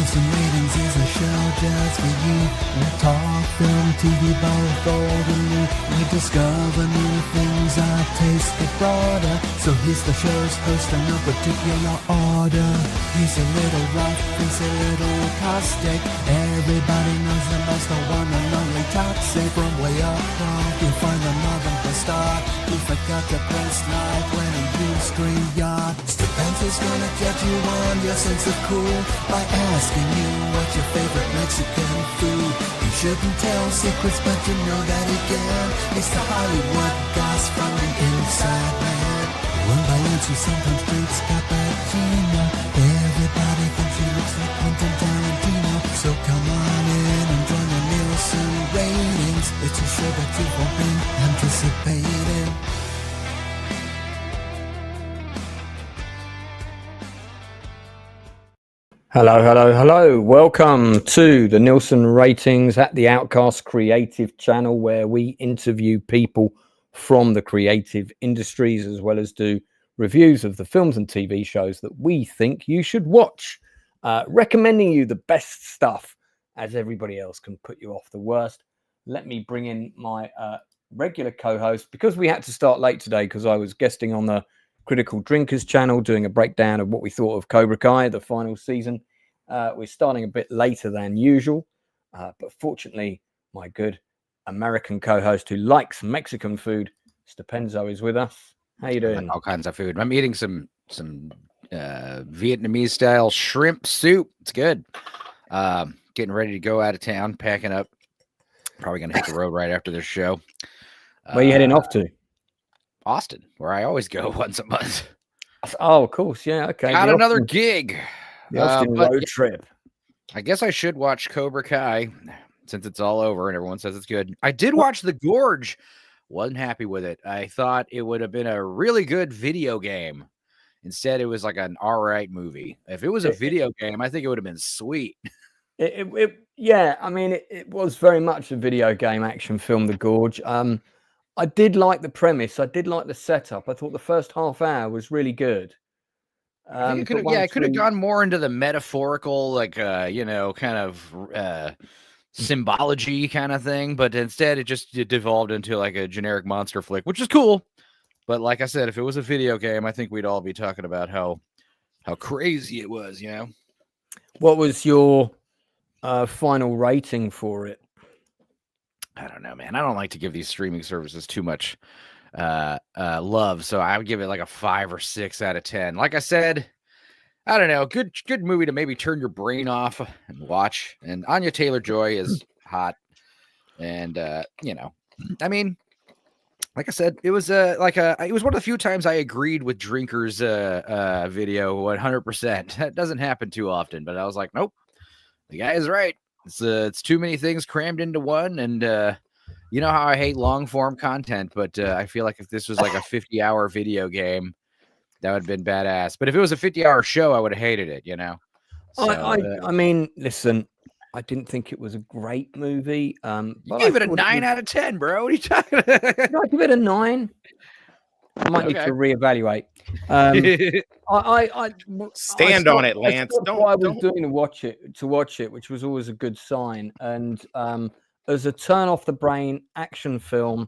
Nielsen Ratings is a show just for you. We talk film, TV, both old and new. We discover new things, our taste get broader. So here's the show's host in no particular order. He's a little rough, he's a little caustic. Everybody knows the most, the one and only toxic. From way up top, you'll find the northern star. He forgot to press like when he used StreamYard. Stupenzolicious gonna judge you on your sense of cool by asking you what's your favorite Mexican food. He shouldn't tell secrets, but you know that he can. It's the Hollywood goss from the inside man. Run by Lance, who sometimes drinks cappuccino. Everybody thinks he looks like Quentin Tarantino. So come on in and join the Nielsen Ratings. It's a show that you've all been anticipating. Hello. Welcome to the Nielsen Ratings at the Outcast Creative Channel, where we interview people from the creative industries as well as do reviews of the films and TV shows that we think you should watch, recommending you the best stuff as everybody else can put you off the worst. Let me bring in my regular co-host, because we had to start late today because I was guesting on the Critical Drinkers channel doing a breakdown of what we thought of Cobra Kai, the final season. We're starting a bit later than usual, but fortunately my good American co-host who likes Mexican food, Stupenzo, is with us. How you doing? All kinds of food. I'm eating some Vietnamese style shrimp soup. It's good. Getting ready to go out of town, packing up. Probably gonna hit the road right after this show. Where are you heading off to? Austin, where I always go once a month. Oh, of course, yeah, okay. Got another gig. The Austin road trip. I guess I should watch Cobra Kai since it's all over and everyone says it's good. I did watch The Gorge. Wasn't happy with it. I thought it would have been a really good video game. Instead, it was like an all right movie. If it was a video game, I think it would have been sweet. Yeah, I mean, it was very much a video game action film, The Gorge. I did like the premise. I did like the setup. I thought the first half hour was really good. I think it could have gone more into the metaphorical, like, kind of symbology kind of thing. But instead, it devolved into like a generic monster flick, which is cool. But like I said, if it was a video game, I think we'd all be talking about how crazy it was, you know? What was your final rating for it? I don't know, man. I don't like to give these streaming services too much love, so I would give it like a 5 or 6 out of 10. Like I said, I don't know, good movie to maybe turn your brain off and watch. And Anya Taylor-Joy is hot, and I mean, like I said, it was it was one of the few times I agreed with Drinker's video 100%. That doesn't happen too often, but I was like, nope, the guy is right. It's too many things crammed into one, and you know how I hate long form content, but I feel like if this was like a 50-hour video game, that would have been badass. But if it was a 50-hour show, I would have hated it, you know. So, I mean, listen, I didn't think it was a great movie. You gave it a 9 out of 10, bro. What are you talking about? Did I give it a 9? I might need to reevaluate. I stand on it, Lance. I was doing to watch it, which was always a good sign. And as a turn off the brain action film,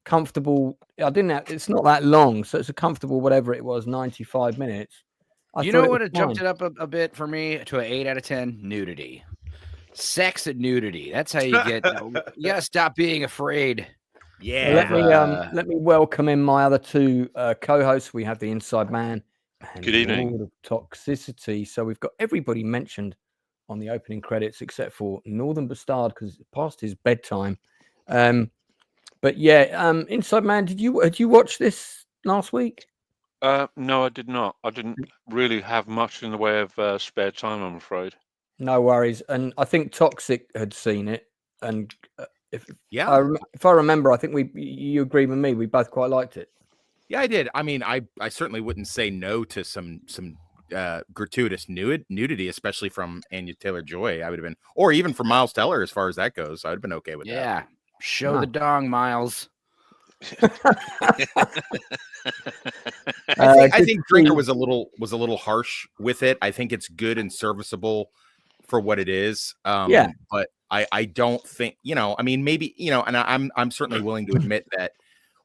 comfortable. It's not that long, so it's a comfortable whatever it was, 95 minutes. You know what? It jumped it up a bit for me to an 8 out of 10. Nudity, sex and nudity. That's how you get. You gotta stop being afraid. Yeah. Well, let me welcome in my other two co-hosts. We have the Inside Man and good evening. Lord of Toxicity. So we've got everybody mentioned on the opening credits except for Northern Bastard because it's past his bedtime. But yeah, Inside Man, had you watch this last week? No, I did not. I didn't really have much in the way of spare time, I'm afraid. No worries. And I think Toxic had seen it, and if I remember, I think you agree with me. We both quite liked it. Yeah, I did. I mean, I certainly wouldn't say no to some gratuitous nudity, especially from Anya Taylor-Joy. I would have been, or even from Miles Teller, as far as that goes. I would have been okay with that. Yeah, show the dong, Miles. I think Drinker was a little harsh with it. I think it's good and serviceable for what it is. Yeah. But I don't think, I mean, maybe, and I'm certainly willing to admit that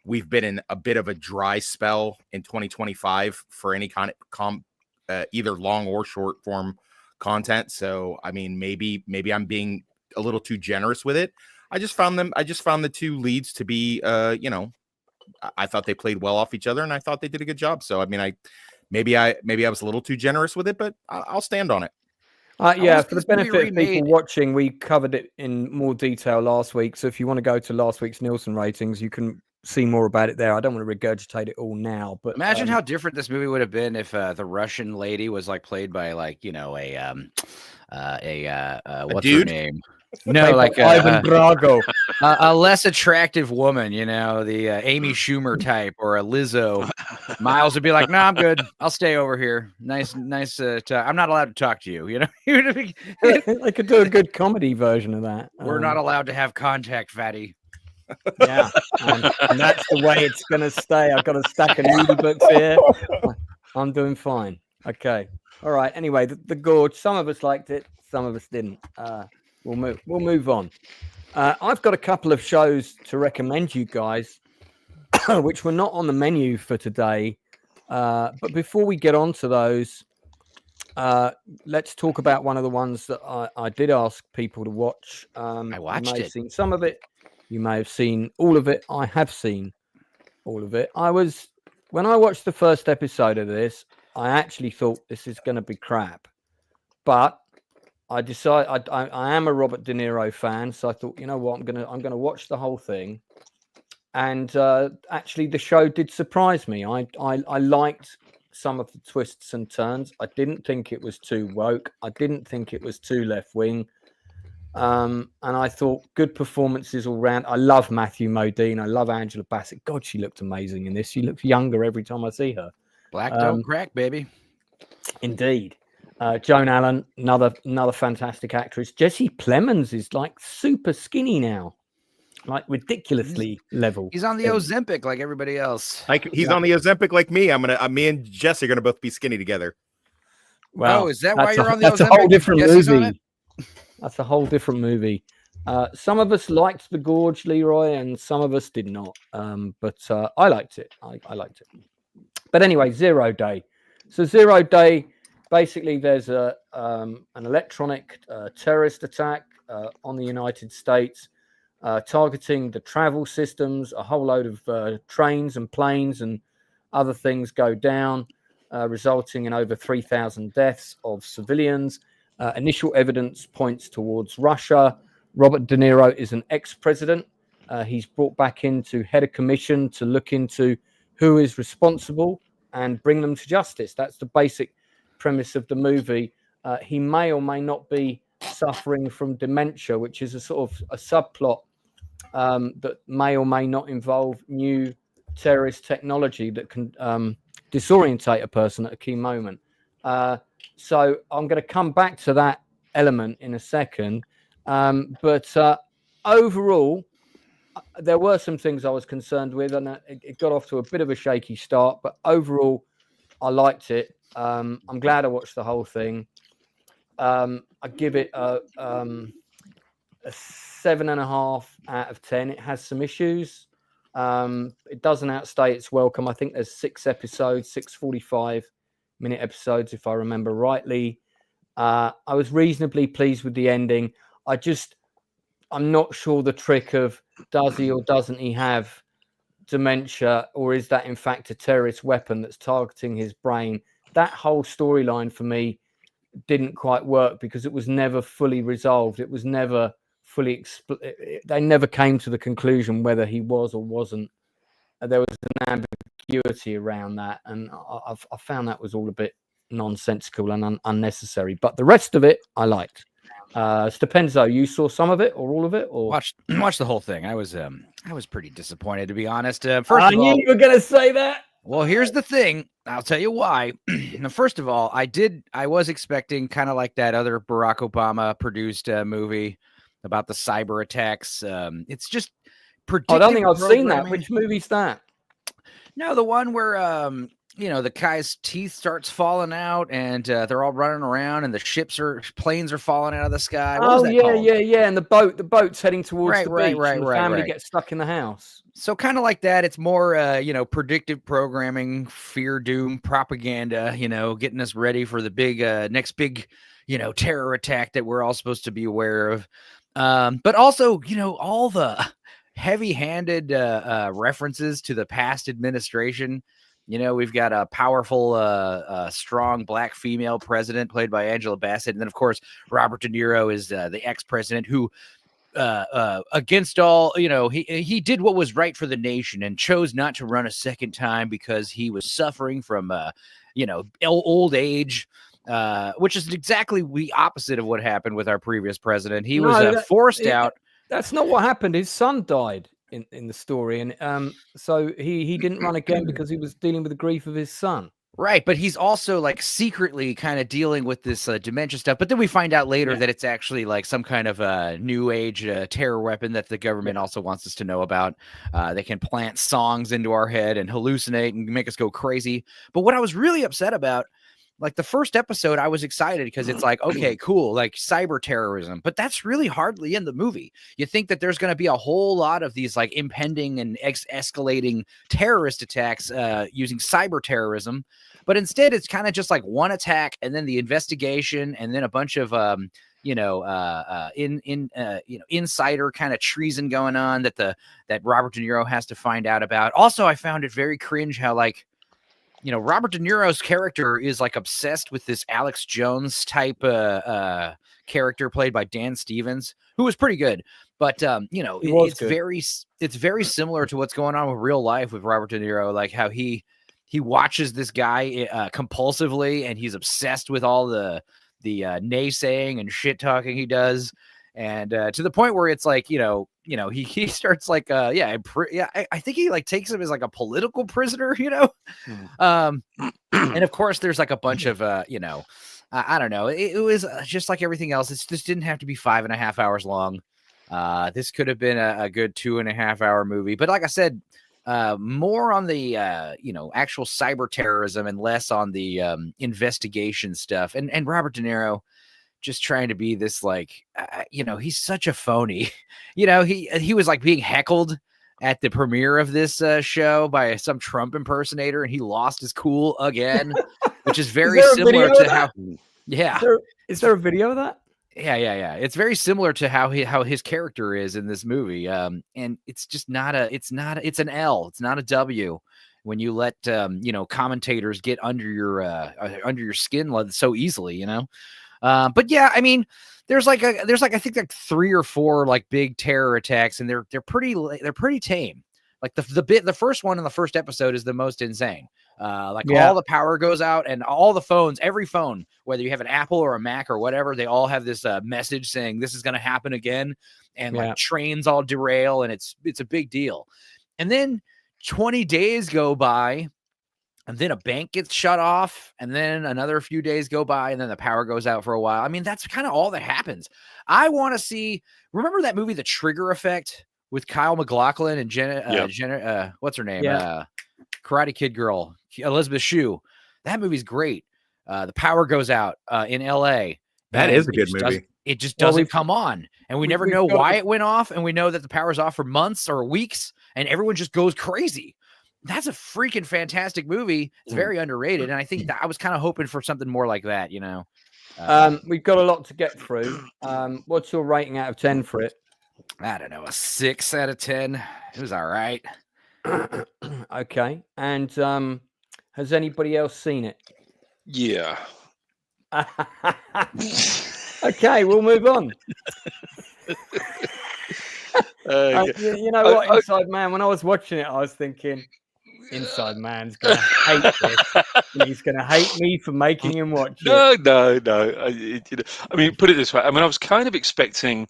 we've been in a bit of a dry spell in 2025 for any kind of either long or short form content. So, I mean, maybe I'm being a little too generous with it. I just found the two leads to be, I thought they played well off each other, and I thought they did a good job. So, I mean, maybe I was a little too generous with it, but I'll stand on it. Yeah, for the benefit of people watching, we covered it in more detail last week. So if you want to go to last week's Nielsen ratings, you can see more about it there. I don't want to regurgitate it all now, but imagine how different this movie would have been if the Russian lady was like played by like what's dude? her name? No, like Ivan Drago, a less attractive woman, the Amy Schumer type, or a Lizzo. Miles would be like, "No, I'm good. I'll stay over here. Nice. I'm not allowed to talk to you." They could do a good comedy version of that. We're not allowed to have contact, fatty. Yeah, and that's the way it's going to stay. I've got a stack of nudie books here. I'm doing fine. Okay. All right. Anyway, the Gorge. Some of us liked it. Some of us didn't. We'll move on. I've got a couple of shows to recommend you guys, which were not on the menu for today. But before we get on to those, let's talk about one of the ones that I did ask people to watch. I watched you may it. have seen some of it. You may have seen all of it. I have seen all of it. When I watched the first episode of this, I actually thought this is going to be crap. But I decided I am a Robert De Niro fan, so I thought, you know what, I'm gonna watch the whole thing. And actually, the show did surprise me. I liked some of the twists and turns. I didn't think it was too woke. I didn't think it was too left wing. And I thought good performances all round. I love Matthew Modine. I love Angela Bassett. God, she looked amazing in this. She looks younger every time I see her. Black don't crack, baby. Indeed. Joan Allen, another fantastic actress. Jesse Plemons is like super skinny now, like ridiculously level. He's on the Ozempic like everybody else. He's on the Ozempic like me. Me and Jesse are gonna both be skinny together. Well, is that why you're on the Ozempic? That's a whole different Jesse's movie. That's a whole different movie. Some of us liked The Gorge, Leroy, and some of us did not. But I liked it. I liked it. But anyway, 0 Day. So 0 Day. Basically, there's an electronic terrorist attack on the United States, targeting the travel systems. A whole load of trains and planes and other things go down, resulting in over 3,000 deaths of civilians. Initial evidence points towards Russia. Robert De Niro is an ex-president. He's brought back in to head a commission to look into who is responsible and bring them to justice. That's the basic premise of the movie. He may or may not be suffering from dementia, which is a sort of a subplot that may or may not involve new terrorist technology that can disorientate a person at a key moment. So I'm going to come back to that element in a second. But overall, there were some things I was concerned with, and it got off to a bit of a shaky start. But overall, I liked it. I'm glad I watched the whole thing. I give it a 7.5 out of 10. It has some issues. It doesn't outstay its welcome. I think there's 6 episodes, 6 45-minute episodes, if I remember rightly. I was reasonably pleased with the ending. I'm not sure the trick of does he or doesn't he have dementia, or is that in fact a terrorist weapon that's targeting his brain? That whole storyline for me didn't quite work because it was never fully resolved. It was never fully they never came to the conclusion whether he was or wasn't. There was an ambiguity around that, and I found that was all a bit nonsensical and unnecessary. But the rest of it I liked. Stupenzo, you saw some of it or all of it, or watched the whole thing? I was pretty disappointed, to be honest. I knew you were going to say that. Well, here's the thing. I'll tell you why. Now, first of all, I was expecting kind of like that other Barack Obama produced movie about the cyber attacks. It's just predictive. I don't think I've seen that. Which movie's that? No, the one where the guy's teeth starts falling out, and they're all running around, and the planes are falling out of the sky. What was that called? yeah. And the boat's heading towards the beach, and the family right. gets stuck in the house. So kind of like that. It's more, predictive programming, fear, doom, propaganda. Getting us ready for the big next big, terror attack that we're all supposed to be aware of. But also, all the heavy-handed references to the past administration. We've got a powerful, strong black female president played by Angela Bassett. And then, of course, Robert De Niro is the ex-president who, against all, he did what was right for the nation and chose not to run a second time because he was suffering from, old age, which is exactly the opposite of what happened with our previous president. He was forced out. That's not what happened. His son died in the story, and so he didn't run again because he was dealing with the grief of his son. Right, but he's also like secretly kind of dealing with this dementia stuff. But then we find out later that it's actually like some kind of new age terror weapon that the government also wants us to know about. They can plant songs into our head and hallucinate and make us go crazy. But what I was really upset about, like the first episode, I was excited because it's like, okay, cool, like cyber terrorism, but that's really hardly in the movie. You think that there's going to be a whole lot of these like impending and escalating terrorist attacks using cyber terrorism, but instead it's kind of just like one attack and then the investigation and then a bunch of insider kind of treason going on that Robert De Niro has to find out about. Also, I found it very cringe how like, Robert De Niro's character is like obsessed with this Alex Jones type character played by Dan Stevens, who was pretty good. But it's very similar to what's going on with real life with Robert De Niro, like how he watches this guy compulsively, and he's obsessed with all the naysaying and shit talking he does, and to the point where it's like he starts like I think he like takes him as like a political prisoner, and of course there's like a bunch of I don't know, it was just like everything else. It just didn't have to be 5.5 hours long. This could have been a good 2.5 hour movie, but like I said, more on the actual cyber terrorism and less on the investigation stuff, and Robert De Niro just trying to be this like he's such a phony. He was like being heckled at the premiere of this show by some Trump impersonator, and he lost his cool again, which is very similar to how is there a video of that? Yeah. It's very similar to how his character is in this movie. And it's just it's an L. It's not a W when you let commentators get under your skin so easily, But yeah, I mean, there's I think like 3 or 4 like big terror attacks, and they're pretty tame. Like the first one in the first episode is the most insane. All the power goes out, and all the phones, every phone, whether you have an Apple or a Mac or whatever, they all have this message saying this is going to happen again, and like trains all derail, and it's a big deal. And then 20 days go by, and then a bank gets shut off, and then another few days go by, and then the power goes out for a while. I mean, that's kind of all that happens. I want to remember that movie, The Trigger Effect, with Kyle MacLachlan and Jenna, what's her name? Karate Kid girl, Elizabeth Shue. That movie's great. The power goes out in LA. That is a good movie. It just doesn't come on, and we never know why it went off, and we know that the power's off for months or weeks, and everyone just goes crazy. That's a freaking fantastic movie. It's very underrated, and I think that I was kind of hoping for something more like that, We've got a lot to get through. What's your rating out of 10 for it? I don't know, a 6 out of 10. It was all right. Okay. And has anybody else seen it? Yeah. Okay, we'll move on. You know what, Inside Man, when I was watching it, I was thinking, Inside Man's going to hate this. He's going to hate me for making him watch it. No. I mean, put it this way. I mean, I was kind of expecting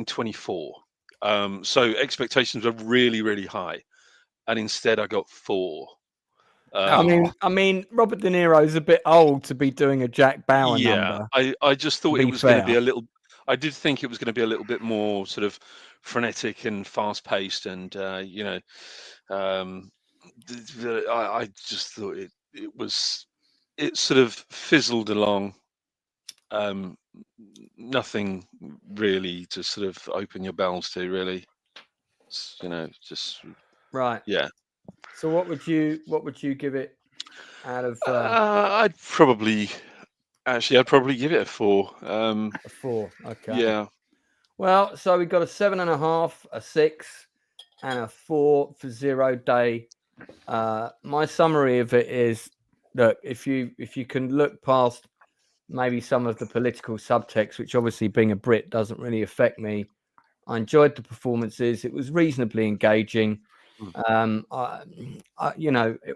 24. So expectations were really, really high, and instead I got 4. I mean, Robert De Niro is a bit old to be doing a Jack Bauer number. I just thought it was going to be a little. I did think it was going to be a little bit more sort of frenetic and fast paced, and I just thought it sort of fizzled along. Nothing really to sort of open your bells to, really. Just Right. yeah. So what would you give it out of I'd probably give it a 4. a 4? Okay. Yeah. Well, so we got a 7.5, a 6, and a 4 for 0 Day. My summary of it is that if you can look past maybe some of the political subtext, which obviously being a Brit doesn't really affect me, I enjoyed the performances. It was reasonably engaging. I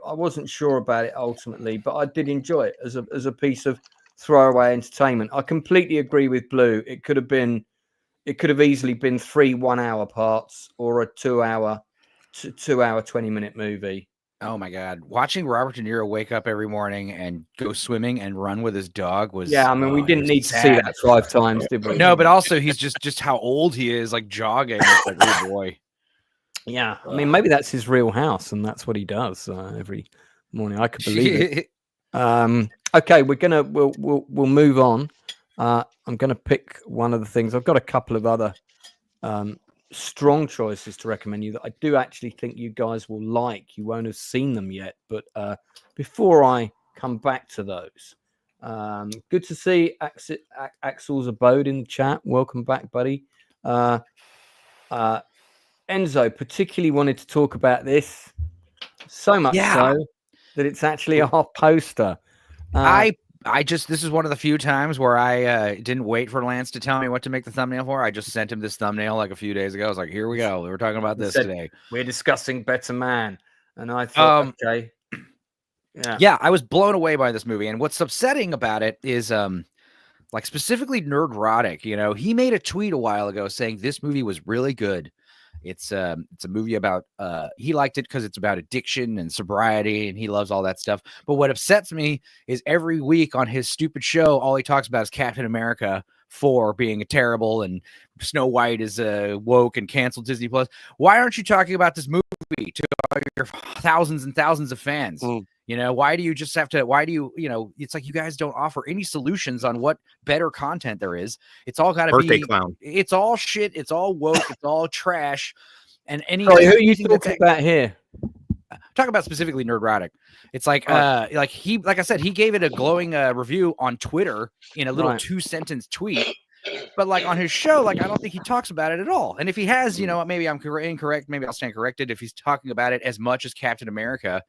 wasn't sure about it ultimately, but I did enjoy it as a piece of throwaway entertainment. I completely agree with Blue. It could have easily been 3 1-hour parts or a 2-hour 20-minute movie. Oh my God. Watching Robert De Niro wake up every morning and go swimming and run with his dog was... Yeah, I mean, we didn't need to see that 5 times, did we? No, but also he's just how old he is, like jogging. It's like, oh boy. Yeah, I mean, maybe that's his real house and that's what he does every morning. I could believe it. Okay, we'll move on. I'm gonna pick one of the things. I've got a couple of other strong choices to recommend you that I do actually think you guys will like. You won't have seen them yet, but before I come back to those, good to see Axel's Abode in the chat. Welcome back, buddy. Enzo particularly wanted to talk about this, so much so that it's actually our poster. This is one of the few times where I didn't wait for Lance to tell me what to make the thumbnail for. I just sent him this thumbnail like a few days ago. I was like, here we go. We're talking about this today. We're discussing Better Man. And I thought, okay. Yeah, I was blown away by this movie. And what's upsetting about it is like specifically Nerdrotic. He made a tweet a while ago saying this movie was really good. It's a movie about he liked it because it's about addiction and sobriety, and he loves all that stuff. But what upsets me is every week on his stupid show, all he talks about is Captain America 4 being terrible and Snow White is woke and canceled Disney Plus. Why aren't you talking about this movie to all your thousands and thousands of fans? Why do you just have to, it's like you guys don't offer any solutions on what better content there is. It's all got to be clown. It's all shit. It's all woke. It's all trash. And who are you talking about here? Talk about specifically Nerdrotic. It's like, like I said, he gave it a glowing review on Twitter in a little 2-sentence tweet. But like on his show, like I don't think he talks about it at all. And if he has, maybe I'm incorrect. Maybe I'll stand corrected. If he's talking about it as much as Captain America,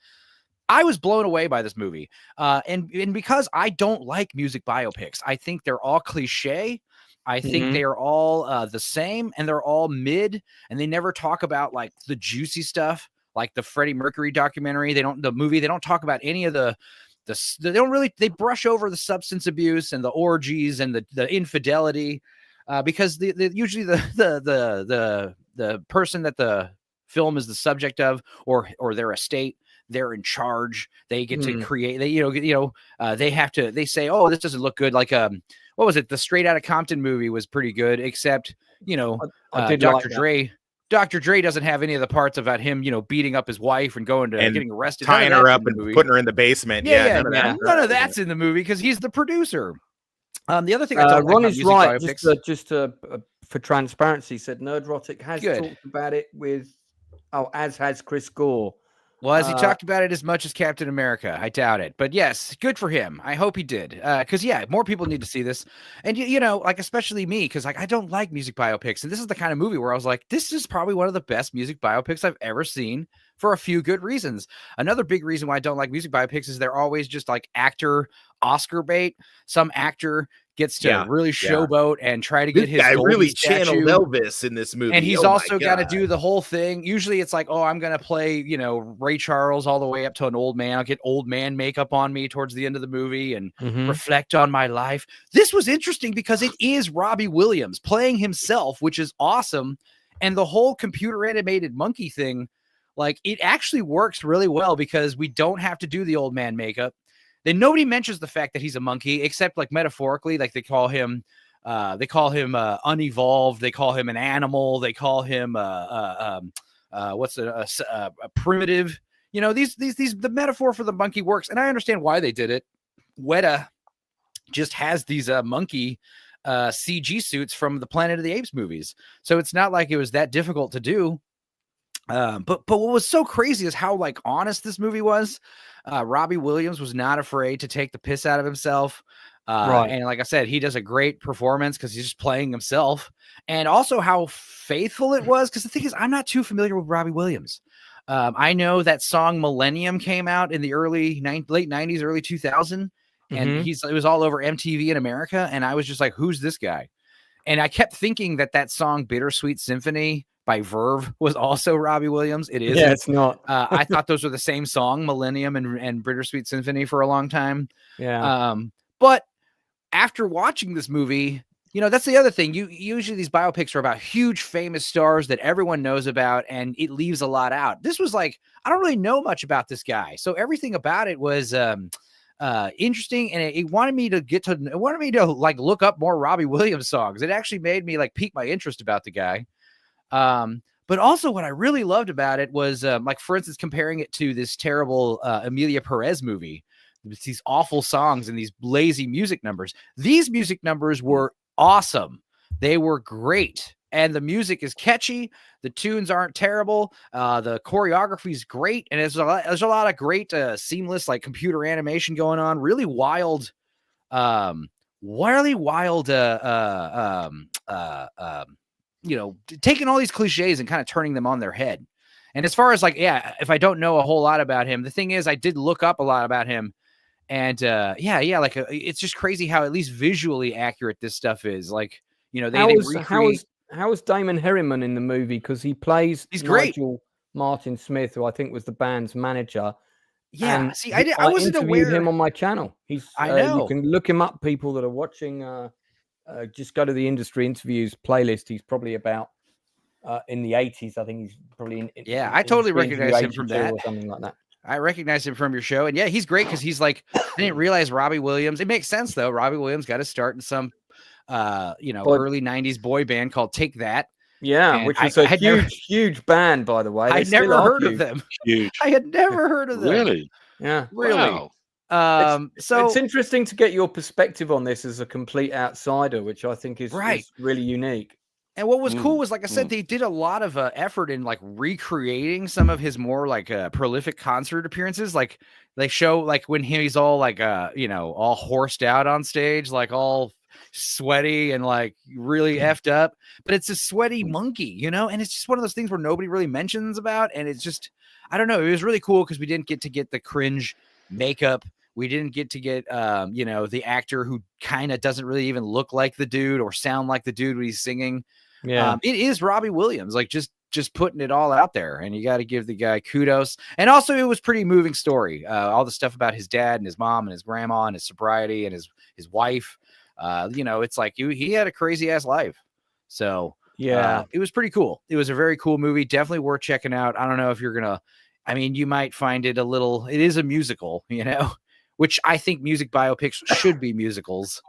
I was blown away by this movie. And because I don't like music biopics, I think they're all cliche. I think they are all the same, and they're all mid, and they never talk about like the juicy stuff, like the Freddie Mercury documentary. They don't talk about any of they brush over the substance abuse and the orgies and the infidelity, because usually the person that the film is the subject of, or their estate, they're in charge. They get to create. They say, oh, this doesn't look good. Like what was it? The Straight Outta Compton movie was pretty good, except Dr. Dre. Dr. Dre doesn't have any of the parts about him, beating up his wife and going to getting arrested, tying her up and putting her in the basement. None of that's in the movie because he's the producer. The other thing, Ron is right. Just for transparency, said Nerdrotic has talked about it as has Chris Gore. Well, has he talked about it as much as Captain America? I doubt it. But yes, good for him. I hope he did. Because, more people need to see this. And, like, especially me, because, like, I don't like music biopics. And this is the kind of movie where I was like, this is probably one of the best music biopics I've ever seen for a few good reasons. Another big reason why I don't like music biopics is they're always just, like, actor Oscar bait. Some actor gets to really showboat and try to get his really statue. channeled Elvis in this movie. And he's also got to do the whole thing. Usually it's like, oh, I'm going to play, Ray Charles all the way up to an old man. I'll get old man makeup on me towards the end of the movie and reflect on my life. This was interesting because it is Robbie Williams playing himself, which is awesome. And the whole computer animated monkey thing, like it actually works really well because we don't have to do the old man makeup. Then nobody mentions the fact that he's a monkey, except like metaphorically, like they call him They call him unevolved. They call him an animal. They call him what's a primitive. You know, these the metaphor for the monkey works, and I understand why they did it. Weta just has these monkey CG suits from the Planet of the Apes movies, so it's not like it was that difficult to do. But what was so crazy is how like honest this movie was. Robbie Williams was not afraid to take the piss out of himself. Right. And like I said, he does a great performance because he's just playing himself, and also how faithful it was. Because the thing is, I'm not too familiar with Robbie Williams. I know that song Millennium came out in the late 90s, early 2000, and it was all over MTV in America. And I was just like, who's this guy? And I kept thinking that song Bittersweet Symphony by Verve was also Robbie Williams. It is. Yeah, it's not. I thought those were the same song, Millennium and Bittersweet Symphony, for a long time. Yeah. But after watching this movie, you know, that's the other thing. Usually these biopics are about huge famous stars that everyone knows about, and it leaves a lot out. This was like, I don't really know much about this guy, so everything about it was interesting, and it wanted me to like look up more Robbie Williams songs. It actually made me like pique my interest about the guy. But also what I really loved about it was like, for instance, comparing it to this terrible Emilia Perez movie. It's these awful songs and these lazy music numbers. These music numbers were awesome. They were great. And the music is catchy. The tunes aren't terrible. The choreography is great. And there's a lot of great seamless like computer animation going on. Really wild, you know, taking all these cliches and kind of turning them on their head. And as far as like, yeah, if I don't know a whole lot about him, the thing is I did look up a lot about him. And like it's just crazy how at least visually accurate this stuff is. Like, you know, how was Damon Herriman in the movie? Because he plays Nigel Martin Smith, who I think was the band's manager. Yeah, see, I wasn't aware of him on my channel. I know. You can look him up. People that are watching, just go to the industry interviews playlist. He's probably about in the 80s. I think he's probably in I totally recognize him from that or something like that. I recognize him from your show, and yeah, he's great because he's like, I didn't realize Robbie Williams. It makes sense though. Robbie Williams got to start in some, early '90s boy band called Take That. Yeah, and which was a huge band, by the way. I'd never heard of them. Huge. I had never heard of them. Really? Yeah. Really. Wow. So it's interesting to get your perspective on this as a complete outsider, which I think is really unique. And what was cool was, like I said, they did a lot of effort in like recreating some of his more like prolific concert appearances. Like they show like when he's all like, all horsed out on stage, like all sweaty and like really effed up, but it's a sweaty monkey, you know? And it's just one of those things where nobody really mentions about. And it's just, I don't know. It was really cool because we didn't get to get the cringe makeup. We didn't get to get, the actor who kind of doesn't really even look like the dude or sound like the dude when he's singing. Yeah, it is Robbie Williams, like just putting it all out there, and you got to give the guy kudos. And also, it was pretty moving story. All the stuff about his dad and his mom and his grandma and his sobriety and his wife. It's like he had a crazy ass life. So yeah, it was pretty cool. It was a very cool movie. Definitely worth checking out. I don't know if you're gonna. I mean, you might find it a little. It is a musical, which I think music biopics should be musicals.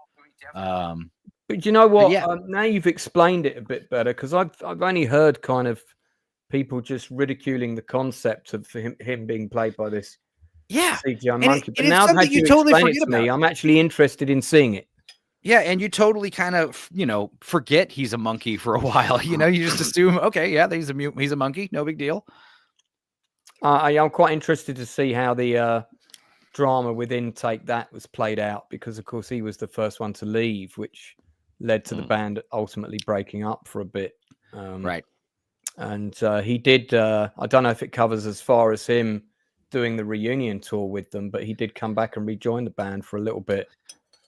But you know what? Now you've explained it a bit better, because I've only heard kind of people just ridiculing the concept of him being played by this CGI monkey. But now that you totally explain it to me, I'm actually interested in seeing it. Yeah, and you totally kind of forget he's a monkey for a while. You just assume, okay, yeah, he's a monkey, no big deal. I'm quite interested to see how the drama within Take That was played out, because of course he was the first one to leave, which led to the band ultimately breaking up for a bit. Right. And he did, I don't know if it covers as far as him doing the reunion tour with them, but he did come back and rejoin the band for a little bit.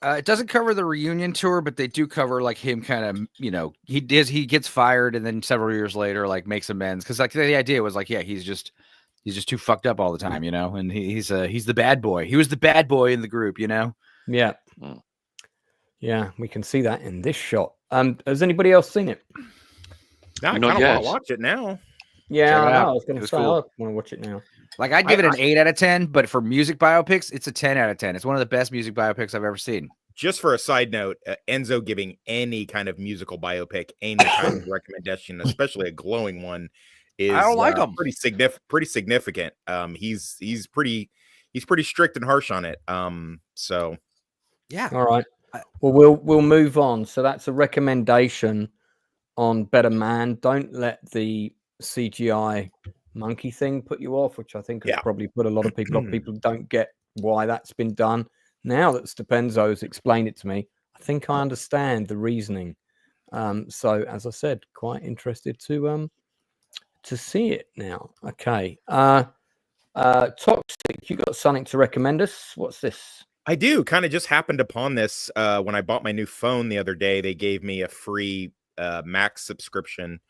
It doesn't cover the reunion tour, but they do cover like him kind of, he gets fired and then several years later, like makes amends. Cause like the idea was like, yeah, he's just too fucked up all the time, and he's the bad boy. He was the bad boy in the group, Yeah. Yeah, we can see that in this shot. Has anybody else seen it? I kind of want to watch it now. Yeah, I was going to say, cool. I want to watch it now. Like, I'd give it an 8 out of 10, but for music biopics, it's a 10 out of 10. It's one of the best music biopics I've ever seen. just for a side note, Enzo giving any kind of musical biopic any kind of recommendation, especially a glowing one, is I don't like him. pretty significant. He's pretty strict and harsh on it. So Yeah. All right. Well, we'll move on. So that's a recommendation on Better Man. Don't let the CGI monkey thing put you off, which I think has probably put a lot of people off. People don't get why that's been done. Now that Stupenzo's explained it to me, I think I understand the reasoning. So as I said, quite interested to see it now. Okay. Toxic, you got something to recommend us? What's this? I do. Kind of just happened upon this when I bought my new phone the other day. They gave me a free Max subscription,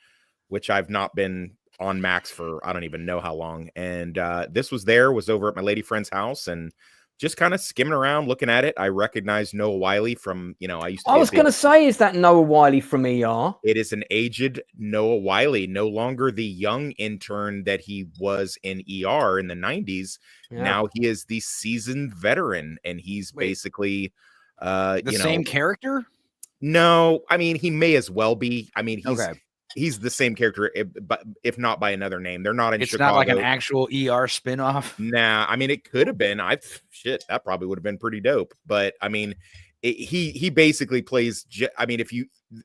which I've not been on Max for I don't even know how long. And this was over at my lady friend's house, and just kind of skimming around looking at it. I recognized Noah Wiley from, I was going to say, is that Noah Wiley from ER? It is an aged Noah Wiley, no longer the young intern that he was in ER in the 90s. Yeah. Now he is the seasoned veteran, and he's basically the same character. No, I mean, he may as well be. I mean, he's the same character, but if not by another name. They're not in Chicago. It's not like an actual ER spinoff. Nah, I mean, it could have been. That probably would have been pretty dope. But I mean, he basically plays. I mean,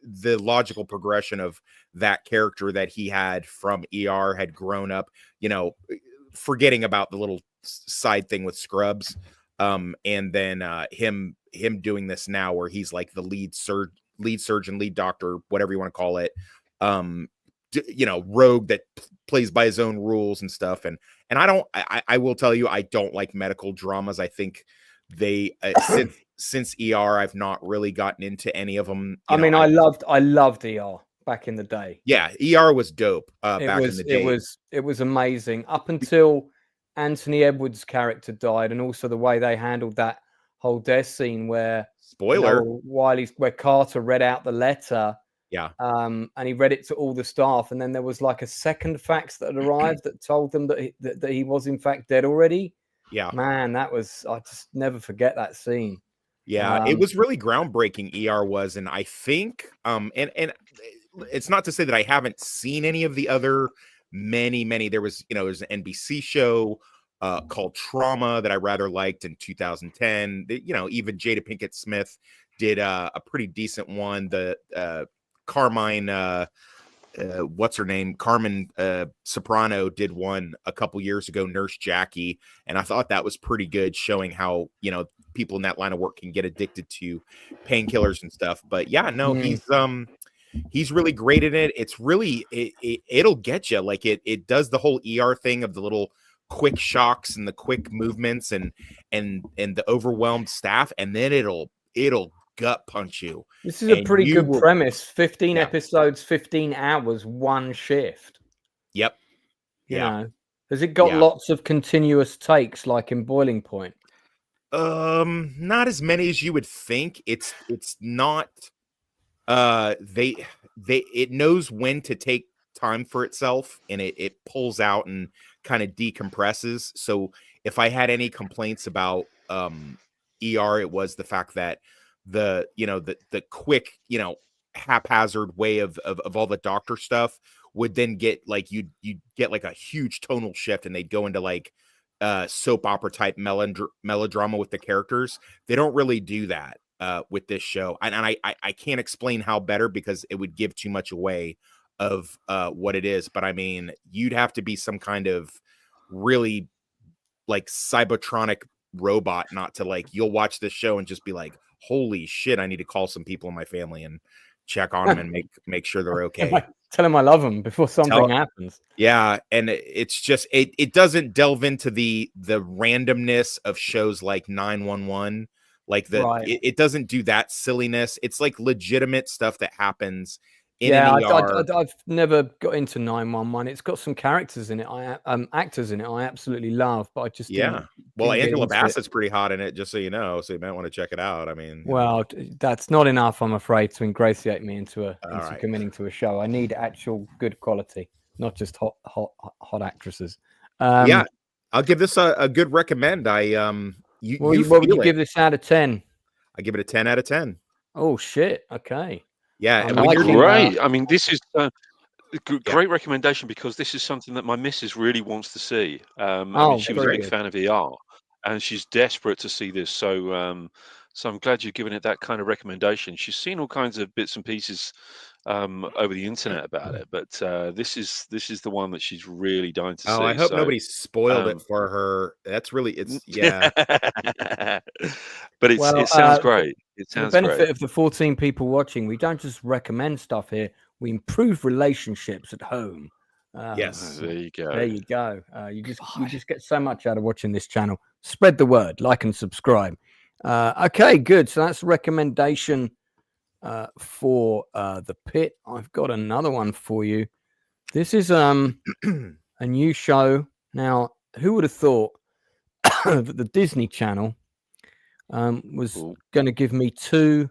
the logical progression of that character that he had from ER had grown up, forgetting about the little side thing with Scrubs, and then him doing this now where he's like the lead surgeon, lead doctor, whatever you want to call it. Rogue that plays by his own rules and stuff. And I will tell you, I don't like medical dramas. I think they, since ER, I've not really gotten into any of them. I loved ER back in the day. Yeah. ER was dope. Back in the day. It was amazing up until Anthony Edwards' character died. And also the way they handled that whole death scene where where Carter read out the letter. Yeah. And he read it to all the staff, and then there was like a second fax that had arrived that told them that he was in fact dead already. Yeah. Man, I just never forget that scene. Yeah, it was really groundbreaking. ER was, and I think and it's not to say that I haven't seen any of the other many. There was there's an NBC show called Trauma that I rather liked in 2010. Even Jada Pinkett Smith did a pretty decent one. The Carmine, what's her name? Carmen Soprano did one a couple years ago, Nurse Jackie, and I thought that was pretty good, showing how people in that line of work can get addicted to painkillers and stuff. But yeah, no, he's really great in it. It's really it'll get you. Like it does the whole ER thing of the little quick shocks and the quick movements and the overwhelmed staff, and then it'll gut punch you. This is a pretty good premise. 15 episodes, 15 hours, one shift. Yep. Has it got lots of continuous takes like in Boiling Point? Not as many as you would think. It's not it knows when to take time for itself, and it pulls out and kind of decompresses. So if I had any complaints about ER, it was the fact that the quick haphazard way of all the doctor stuff would then get like you get like a huge tonal shift, and they'd go into like soap opera type melodrama with the characters. They don't really do that with this show, and I can't explain how better, because it would give too much away of what it is. But I mean, you'd have to be some kind of really like cybertronic robot not to like, you'll watch this show and just be like, holy shit, I need to call some people in my family and check on them and make sure they're okay. Tell them I love them before something happens. Yeah, and it's just it doesn't delve into the randomness of shows like 911, like it doesn't do that silliness. It's like legitimate stuff that happens in an ER. I've never got into 911. It's got some characters in it, actors in it I absolutely love, but I just well, Angela Bassett's pretty hot in it, just so you know, so you might want to check it out. I mean, well, that's not enough, I'm afraid, to ingratiate me into committing to a show. I need actual good quality, not just hot actresses. Yeah, I'll give this a good recommend. What would you give this out of 10? I give it a 10 out of 10. Oh shit! Okay. Yeah, I'm and when liking, you're Great. I mean, this is a Yeah. great recommendation because this is something that my missus really wants to see. I mean, Oh, she was a very big good. fan of ER, and she's desperate to see this. So, so I'm glad you've given it that kind of recommendation. She's seen all kinds of bits and pieces over the internet about it, but this is the one that she's really dying to Oh, see. I hope So, nobody spoiled it um, for her. That's really yeah. but Well, it sounds great. It For the sounds benefit great. of the 14 people watching, we don't just recommend stuff here. We improve relationships at home. Yes. There you go. There you go. You just get so much out of watching this channel. Spread the word, like and subscribe. Okay, good. So that's a recommendation for The Pit. I've got another one for you. This is a new show. Now, who would have thought that the Disney Channel was Ooh, going to give me 2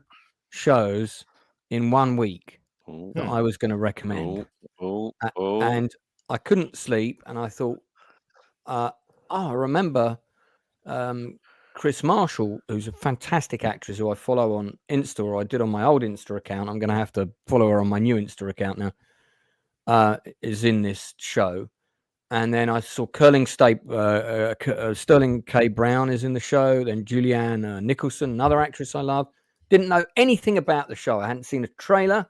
shows in 1 week ooh, that I was going to recommend? ooh, A- ooh. And I couldn't sleep, and I thought, I remember Chris Marshall, who's a fantastic actress who I follow on Insta, or I did on my old Insta account. I'm going to have to follow her on my new Insta account now. Is in this show. And then I saw Sterling K. Brown is in the show. Then Julianne Nicholson, another actress I love. Didn't know anything about the show. I hadn't seen a trailer.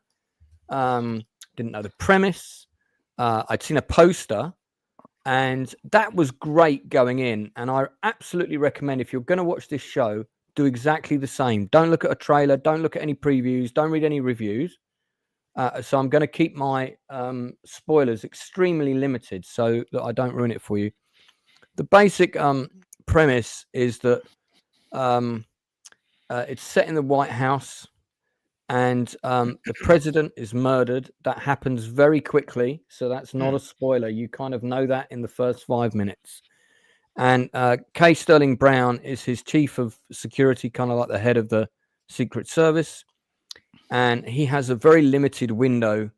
Didn't know the premise. I'd seen a poster, and that was great going in. And I absolutely recommend, if you're going to watch this show, do exactly the same. Don't look at a trailer. Don't look at any previews. Don't read any reviews. So I'm going to keep my spoilers extremely limited so that I don't ruin it for you. The basic premise is that it's set in the White House, and the president is murdered. That happens very quickly, so that's not a spoiler. You kind of know that in the first 5 minutes. And K. Sterling Brown is his chief of security, kind of like the head of the Secret Service. And he has a very limited window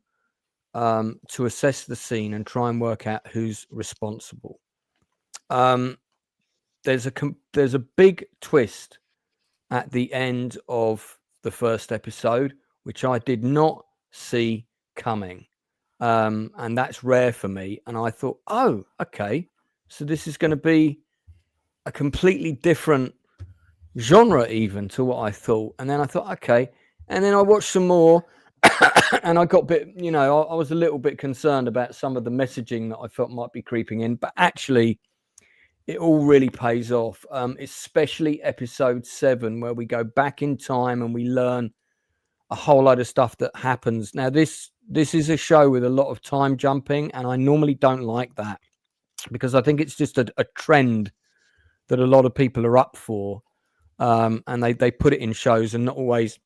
to assess the scene and try and work out who's responsible. There's a big twist at the end of the first episode, which I did not see coming. And that's rare for me. And I thought, oh, okay, so this is going to be a completely different genre even to what I thought. And then I thought, okay. And then I watched some more, and I got a bit, I was a little bit concerned about some of the messaging that I felt might be creeping in, but actually it all really pays off, especially episode 7, where we go back in time and we learn a whole lot of stuff that happens. Now, this is a show with a lot of time jumping, and I normally don't like that because I think it's just a trend that a lot of people are up for, and they put it in shows and not always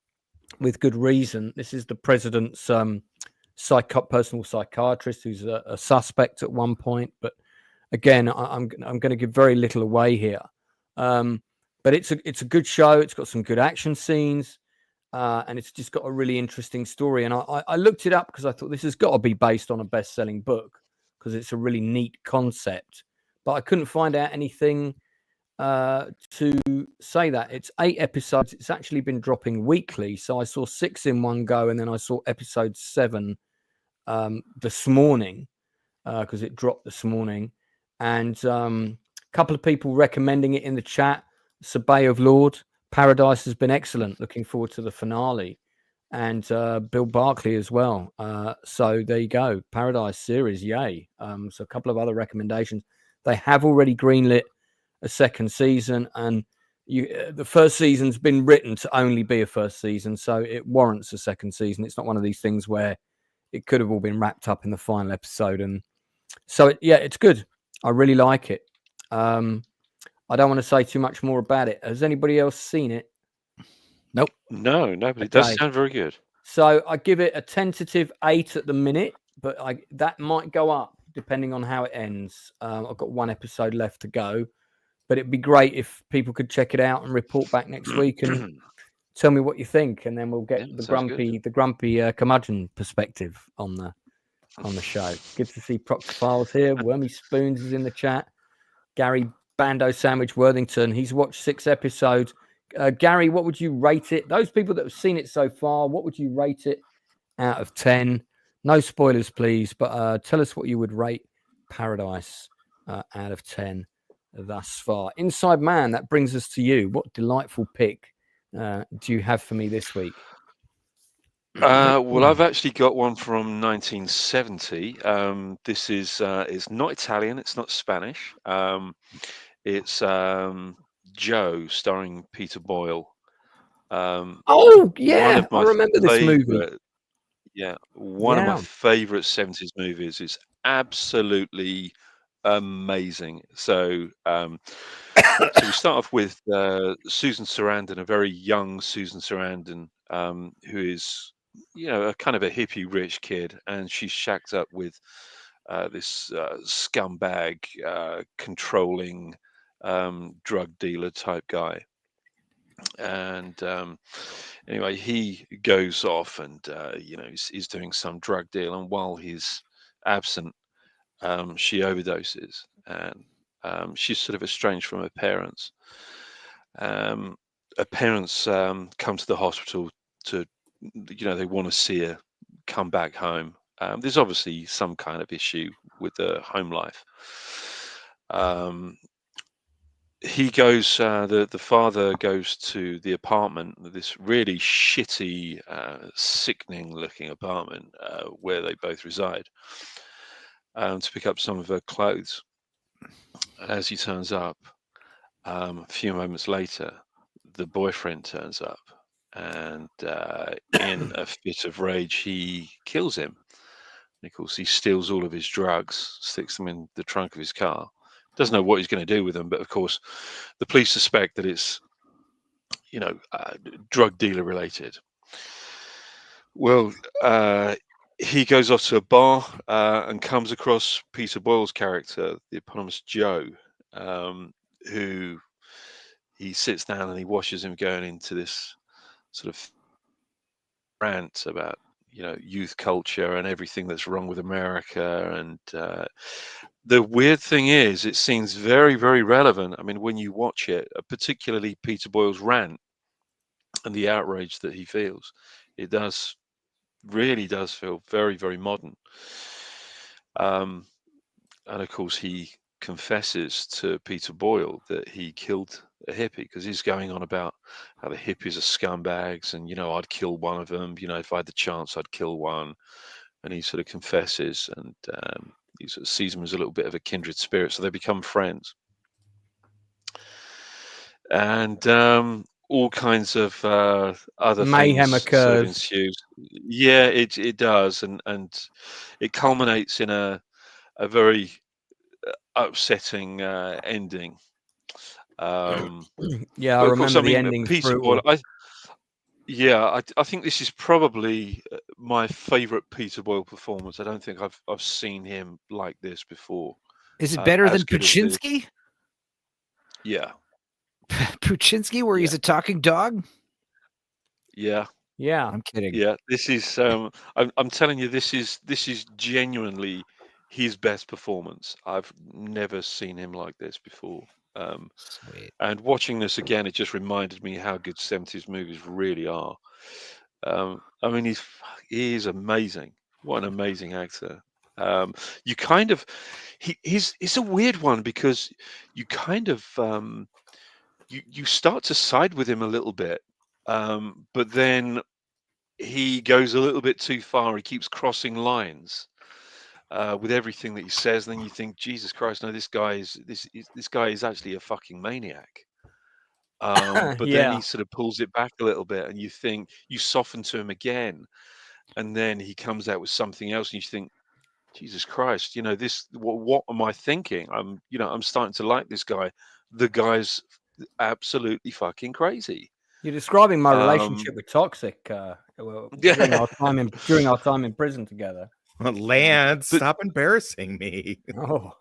with good reason. This is the president's personal psychiatrist, who's a suspect at one point. But again, I'm going to give very little away here. But it's a good show. It's got some good action scenes, and it's just got a really interesting story. And I looked it up because I thought this has got to be based on a best-selling book because it's a really neat concept. But I couldn't find out anything to say that. It's 8 episodes. It's actually been dropping weekly, so I saw 6 in one go, and then I saw episode 7 this morning because it dropped this morning. And a couple of people recommending it in the chat. Sabay of Lord, Paradise has been excellent. Looking forward to the finale. And Bill Barkley as well. So there you go, Paradise series, yay. So a couple of other recommendations. They have already greenlit a second season, and the first season's been written to only be a first season, so it warrants a second season. It's not one of these things where it could have all been wrapped up in the final episode. And so it's good. I really like it. I don't want to say too much more about it. Has anybody else seen it? Nope. No, nobody. Okay. Does sound very good. So I give it a tentative 8 at the minute, but that might go up depending on how it ends. I've got 1 episode left to go. But it'd be great if people could check it out and report back next week and tell me what you think, and then we'll get the grumpy curmudgeon perspective on the show. Good to see Proctor Files here. Wormy Spoons is in the chat. Gary Bando Sandwich Worthington. He's watched 6 episodes. Gary, what would you rate it? Those people that have seen it so far, what would you rate it out of 10? No spoilers, please, but tell us what you would rate Paradise out of 10 thus far. Inside Man, that brings us to you. What delightful pick do you have for me this week? Well, I've actually got one from 1970. This is it's not Italian, it's not Spanish. It's Joe, starring Peter Boyle. Oh, One yeah, of I my remember this movie. favorite, one of my Yeah. favorite 70s movies. Is absolutely amazing. So we start off with Susan Sarandon, a very young Susan Sarandon, who is, a kind of a hippie rich kid, and she's shacked up with this scumbag, controlling drug dealer type guy. And anyway, he goes off and he's doing some drug deal, and while he's absent, she overdoses, and she's sort of estranged from her parents. Her parents come to the hospital to, they want to see her come back home. There's obviously some kind of issue with the home life. He goes, the father goes to the apartment, this really shitty, sickening looking apartment where they both reside, to pick up some of her clothes. As he turns up, a few moments later, the boyfriend turns up, and in a fit of rage, he kills him. And of course, he steals all of his drugs, sticks them in the trunk of his car. Doesn't know what he's going to do with them, but of course, the police suspect that it's, drug dealer related. Well, he goes off to a bar and comes across Peter Boyle's character, the eponymous Joe, who he sits down and he watches him going into this sort of rant about, youth culture and everything that's wrong with America. And the weird thing is, it seems very, very relevant. I mean, when you watch it, particularly Peter Boyle's rant and the outrage that he feels, it really does feel very, very modern. And of course, he confesses to Peter Boyle that he killed a hippie, because he's going on about how the hippies are scumbags, and I'd kill one of them. If I had the chance, I'd kill one. And he sort of confesses, and he sort of sees him as a little bit of a kindred spirit, so they become friends. And all kinds of other Mayhem things sort of occurs. ensues. Yeah, it does, and it culminates in a very upsetting ending. Yeah, I But of course, remember I the mean, ending's Peter brutal. Boyle. I think this is probably my favorite Peter Boyle performance. I don't think I've seen him like this before. Is it better than as good as this. Puczynski? Yeah, Puczynski, where he's Yeah. a talking dog? yeah, Yeah. I'm kidding. yeah. This is. I'm telling you, this is genuinely his best performance. I've never seen him like this before. Sweet. And watching this again, it just reminded me how good 70s movies really are. I mean, he is amazing. What an amazing actor. You kind of, he's a weird one, because you kind of, you start to side with him a little bit, but then he goes a little bit too far. He keeps crossing lines with everything that he says. Then you think, Jesus Christ, no, this guy is actually a fucking maniac. But then Yeah. he sort of pulls it back a little bit, and you think, you soften to him again, and then he comes out with something else, and you think, Jesus Christ, what am I thinking? I'm starting to like this guy. The guy's absolutely fucking crazy. You're describing my Um, relationship with Toxic during our time in prison together. Lance, stop embarrassing me. Oh,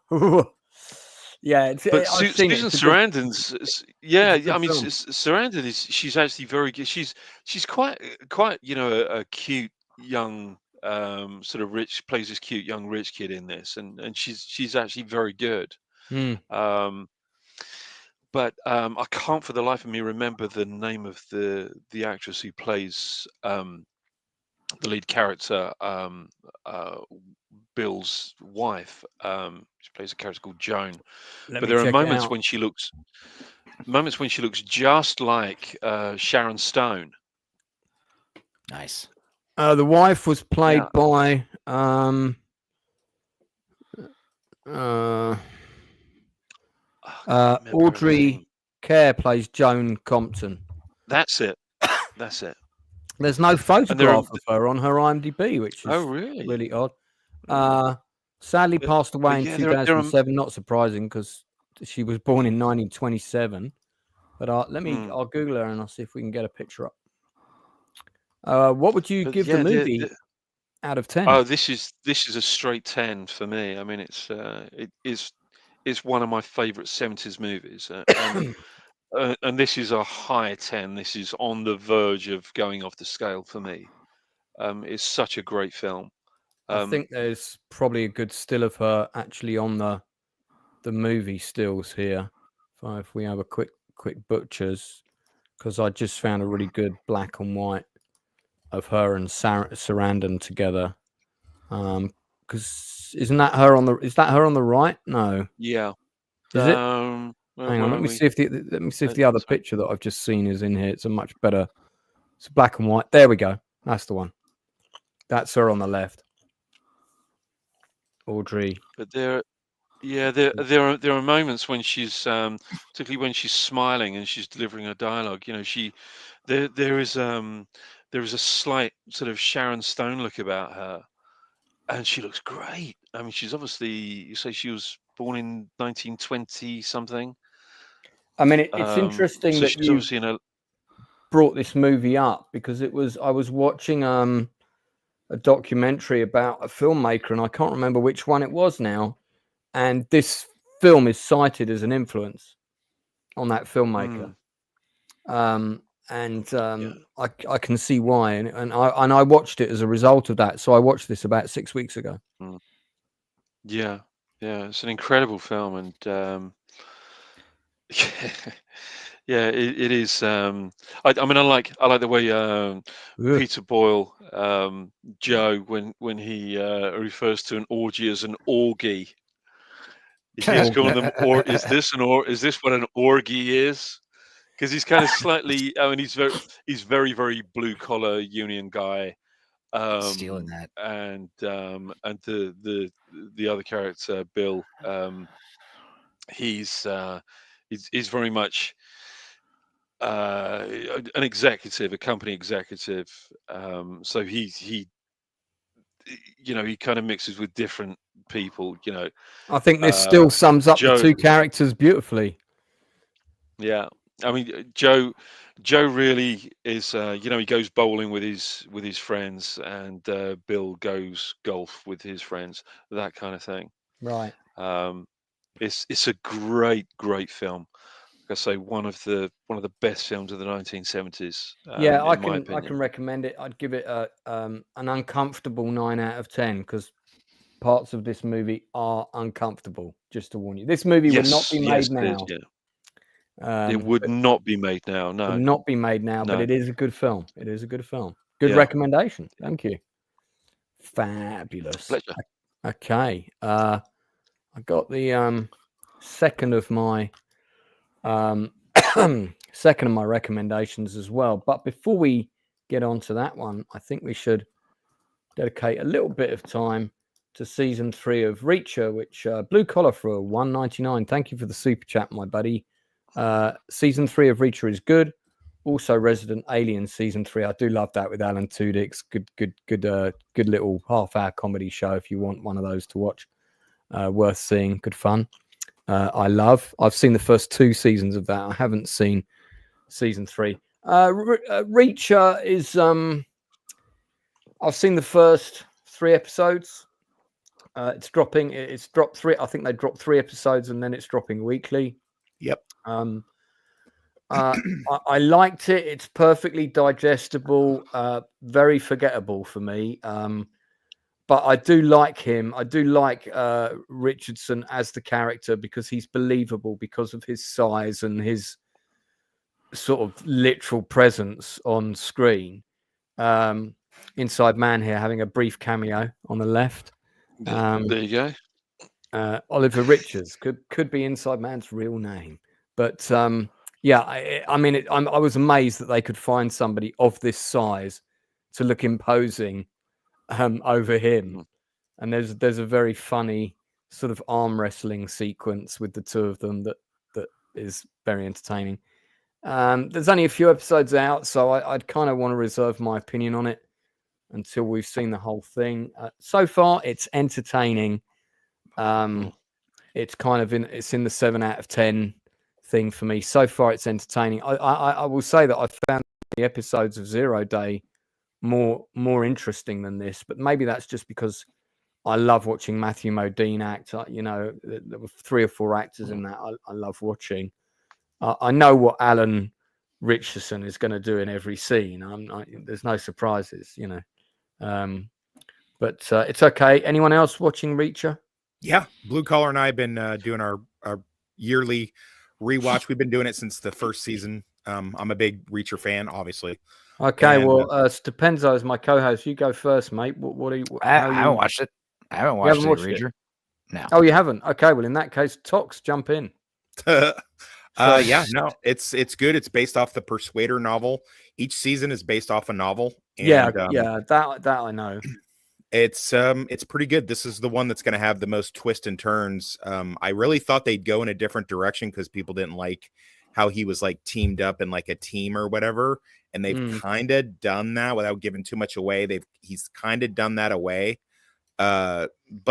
yeah. But I've seen it. Susan It's a good- Sarandon's, it's yeah, a good I mean, film. Sarandon she's actually very good. She's quite a cute young, sort of plays this cute young rich kid in this, and she's actually very good. Hmm. Um, but I can't for the life of me remember the name of the actress who plays the lead character, Bill's wife. She plays a character called Joan. Let But me there are check it moments out. when she looks just like Sharon Stone. Nice. The wife was played Yeah. by I can't remember her Audrey name. Kerr plays Joan Compton. That's it. That's it. There's no And photograph of her on her IMDb, which is really? really odd. Sadly But- passed away in yeah, there are 2007. Not surprising because she was born in 1927. But I'll Google her and I'll see if we can get a picture up. What would you but give yeah, the movie out of 10? oh, this is a straight 10 for me. I mean, it's one of my favorite 70s movies, and this is a high 10. This is on the verge of going off the scale for me. It's such a great film. I think there's probably a good still of her actually on the movie stills here. If we have a quick butchers, because I just found a really good black and white of her and Sarandon together. Because isn't that her on the right? No. Yeah. Is it? Hang Hang on, let me see if the other picture that I've just seen is in here. It's a much better. It's black and white. There we go. That's the one. That's her on the left. Audrey. But there are moments when she's particularly when she's smiling and she's delivering her dialogue. You know, there is a slight sort of Sharon Stone look about her, and she looks great. I mean, she's obviously, you say she was born in 1920 something. I mean, it's interesting so that she's you obviously in a brought this movie up because I was watching a documentary about a filmmaker and I can't remember which one it was now, and this film is cited as an influence on that filmmaker. I can see why, and I watched it as a result of that. So I watched this about 6 weeks ago. Yeah, it's an incredible film, and yeah, it is. I mean, I like the way Peter Boyle, Joe, when he refers to an orgy as an orgy. He's calling them, or is this what an orgy is? Because he's kind of slightly. I mean, he's very blue collar union guy. Stealing that. And the other character, Bill, he's very much an executive, a company executive. So he kind of mixes with different people. You know, I think this still sums up Joe, the two characters beautifully. Yeah, I mean, Joe really is. He goes bowling with his friends, and Bill goes golf with his friends. That kind of thing. Right. It's a great film. Like I say, one of the best films of the 1970s. Yeah, I in my can opinion. recommend it. I'd give it an uncomfortable 9 out of 10 because parts of this movie are uncomfortable. Just to warn you, this movie would not be made now. It would not be made now. No, would not be made now. No. But it is a good film. It is a good film. Good Yeah. recommendation. Thank you. Fabulous. Pleasure. Okay. I got the second of my recommendations as well. But before we get on to that one, I think we should dedicate a little bit of time to season 3 of Reacher, which Blue Collar for $1.99. Thank you for the super chat, my buddy. Season 3 of Reacher is good. Also, Resident Alien season 3. I do love that with Alan Tudyk's good little half-hour comedy show. If you want one of those to watch, worth seeing. Good fun. I've seen the first 2 seasons of that. I haven't seen season 3. Reacher is. I've seen the first 3 episodes. It's dropping. It's dropped 3. I think they dropped 3 episodes and then it's dropping weekly. Yep. I liked it. It's perfectly digestible. Very forgettable for me. but I do like him. I do like Richardson as the character because he's believable because of his size and his sort of literal presence on screen. Inside Man here having a brief cameo on the left. There you go. Oliver Richards could be Inside Man's real name, but yeah, I mean, I was amazed that they could find somebody of this size to look imposing over him. And there's a very funny sort of arm wrestling sequence with the two of them that is very entertaining. There's only a few episodes out, so I'd kind of want to reserve my opinion on it until we've seen the whole thing. So far, it's entertaining. It's kind of it's in the 7 out of 10 thing for me. So far, it's entertaining. I will say that I found the episodes of Zero Day more interesting than this, but maybe that's just because I love watching Matthew Modine act. You know, there were 3 or 4 actors in that I love watching. I know what Alan Richardson is going to do in every scene. There's no surprises, you know. But it's okay. Anyone else watching Reacher? Yeah, Blue Collar and I have been doing our yearly rewatch. We've been doing it since the first season. I'm a big Reacher fan, obviously. Okay, and, well, Stupenzo is my co-host. You go first, mate. What are you? I haven't watched it. I haven't watched Reacher. No. Oh, you haven't? Okay, well, in that case, Tox, jump in. Yeah, no, it's good. It's based off the Persuader novel. Each season is based off a novel. And, yeah, that I know. It's pretty good. This is the one that's going to have the most twists and turns. I really thought they'd go in a different direction because people didn't like how he was like teamed up in like a team or whatever, and they've kind of done that without giving too much away. He's kind of done that away, but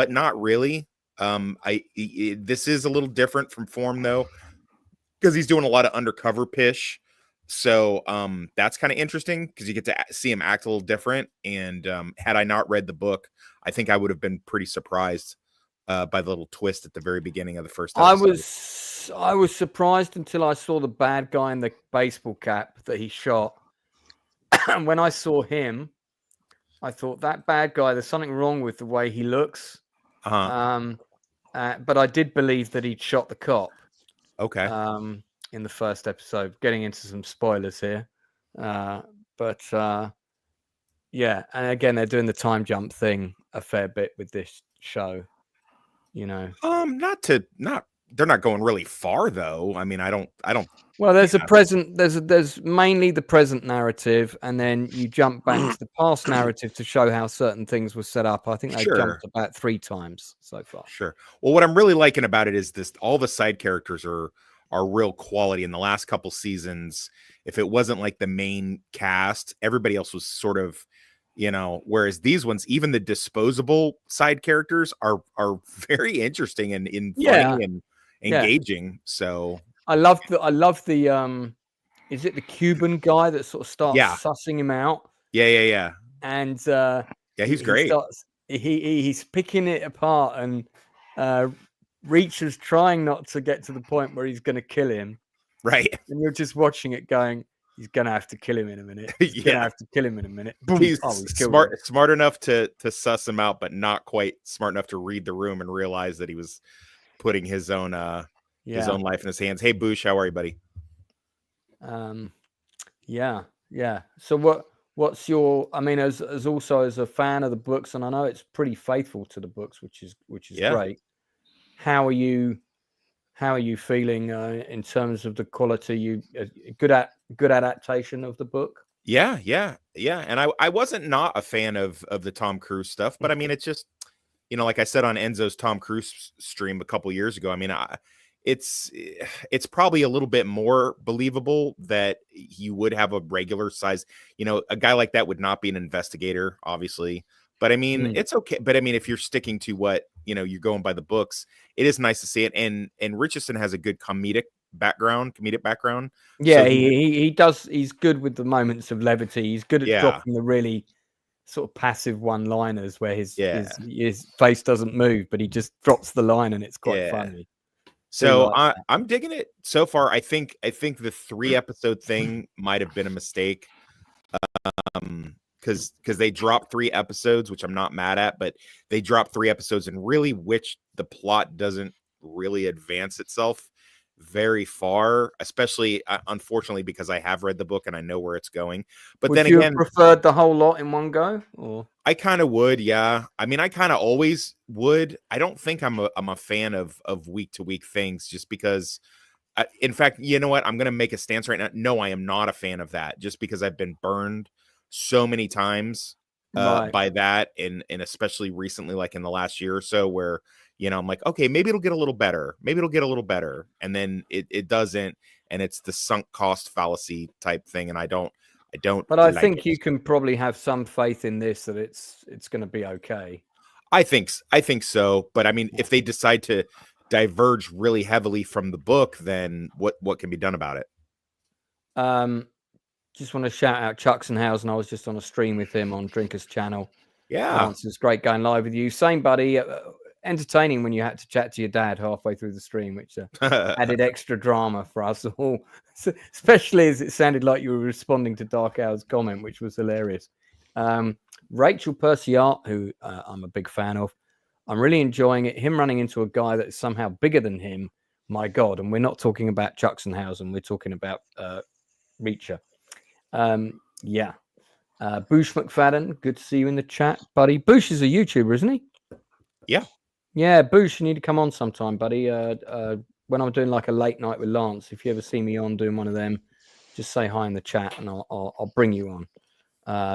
not really. This is a little different from form though, because he's doing a lot of undercover pish. So that's kind of interesting because you get to see him act a little different. And had I not read the book, I think I would have been pretty surprised by the little twist at the very beginning of the first episode. I was surprised until I saw the bad guy in the baseball cap that he shot. And when I saw him, I thought that bad guy, there's something wrong with the way he looks. But I did believe that he'd shot the cop. Okay. In the first episode, getting into some spoilers here. Yeah. And again, they're doing the time jump thing a fair bit with this show, you know. They're not going really far though. I mean, I don't. Well, there's a present, there's mainly the present narrative, and then you jump back to the past narrative to show how certain things were set up. I think they jumped about 3 times so far. Sure. Well, what I'm really liking about it is all the side characters are real quality. In the last couple seasons, if it wasn't like the main cast, everybody else was sort of, you know, whereas these ones, even the disposable side characters are very interesting and funny and engaging. So I love the is it the Cuban guy that sort of starts sussing him out? Yeah. And he's great. He's picking it apart, and Reacher's trying not to get to the point where he's going to kill him. Right. And you're just watching it going, he's going to have to kill him in a minute. He's going to have to kill him in a minute. Boom. He's smart enough to suss him out, but not quite smart enough to read the room and realize that he was putting his own life in his hands. Hey, Boosh, how are you, buddy? Yeah. So what's your, I mean, as also as a fan of the books, and I know it's pretty faithful to the books, which is great. How are you feeling in terms of the quality? Good adaptation of the book? Yeah. And I wasn't not a fan of the Tom Cruise stuff, but I mean, it's just, you know, like I said on Enzo's Tom Cruise stream a couple years ago, I mean, it's probably a little bit more believable that you would have a regular size, you know, a guy like that would not be an investigator, obviously. But I mean, it's okay. But I mean, if you're sticking to what, you know, you're going by the books, it is nice to see it. And Richardson has a good comedic background. Yeah, so he does. He's good with the moments of levity. He's good at dropping the really sort of passive one-liners where his face doesn't move, but he just drops the line, and it's quite funny. So I'm digging it so far. I think the 3-episode thing might have been a mistake. because they dropped 3 episodes, which I'm not mad at, but they dropped 3 episodes and really which the plot doesn't really advance itself very far, especially unfortunately because I have read the book and I know where it's going. But would then you again, have preferred the whole lot in one go, or I kind of would, yeah. I mean, I kind of always would. I don't think I'm a fan of week to week things, just because. In fact, you know what? I'm going to make a stance right now. No, I am not a fan of that, just because I've been burned so many times by that, and especially recently, like in the last year or so, where I'm like, okay, maybe it'll get a little better, and then it doesn't, and it's the sunk cost fallacy type thing, and I don't. But I like think it. you can probably have some faith in this that it's going to be okay. I think so, but I mean, if they decide to diverge really heavily from the book, then what can be done about it? Just want to shout out Chucksenhausen. I was just on a stream with him on Drinker's channel. Yeah, Lance, it's great going live with you. Same, buddy. Entertaining when you had to chat to your dad halfway through the stream, which added extra drama for us all, especially as it sounded like you were responding to Dark Hour's comment, which was hilarious. Rachel Percy-Art, who I'm a big fan of, I'm really enjoying it. Him running into a guy that is somehow bigger than him, my God. And we're not talking about Chucksenhausen. We're talking about Reacher. Yeah. Boosh McFadden, good to see you in the chat, buddy. Boosh is a YouTuber, isn't he? Yeah. Yeah, Boosh, you need to come on sometime, buddy. When I'm doing like a late night with Lance, if you ever see me on doing one of them, just say hi in the chat and I'll bring you on.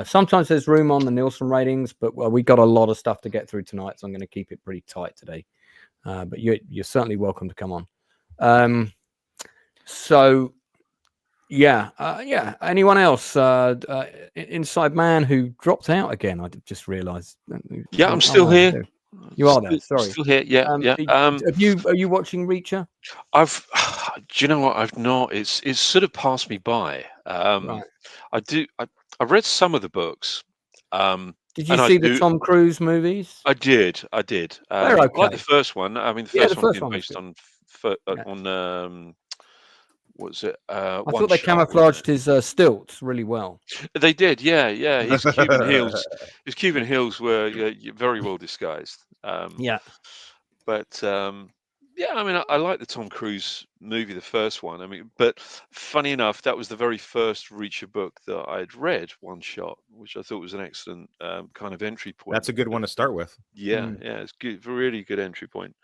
Sometimes there's room on the Nielsen ratings, but we got a lot of stuff to get through tonight, so I'm going to keep it pretty tight today. But you're certainly welcome to come on. So yeah. Anyone else? Inside Man who dropped out again. I just realised. Yeah, I'm still here. You are there. Sorry, still here. Yeah, yeah. Are you watching Reacher? Do you know what? I've not. It's sort of passed me by. Right. I've read some of the books. Did you see the Tom Cruise movies? I did. They're okay. I like the first one. I mean, the first one based on what's it? I thought they camouflaged his stilts really well. They did, yeah. His Cuban heels. His Cuban heels were very well disguised. Yeah, but yeah, I mean, I like the Tom Cruise movie, the first one. I mean, but funny enough, that was the very first Reacher book that I'd read one shot, which I thought was an excellent kind of entry point. That's a good one to start with. Yeah, it's good, really good entry point.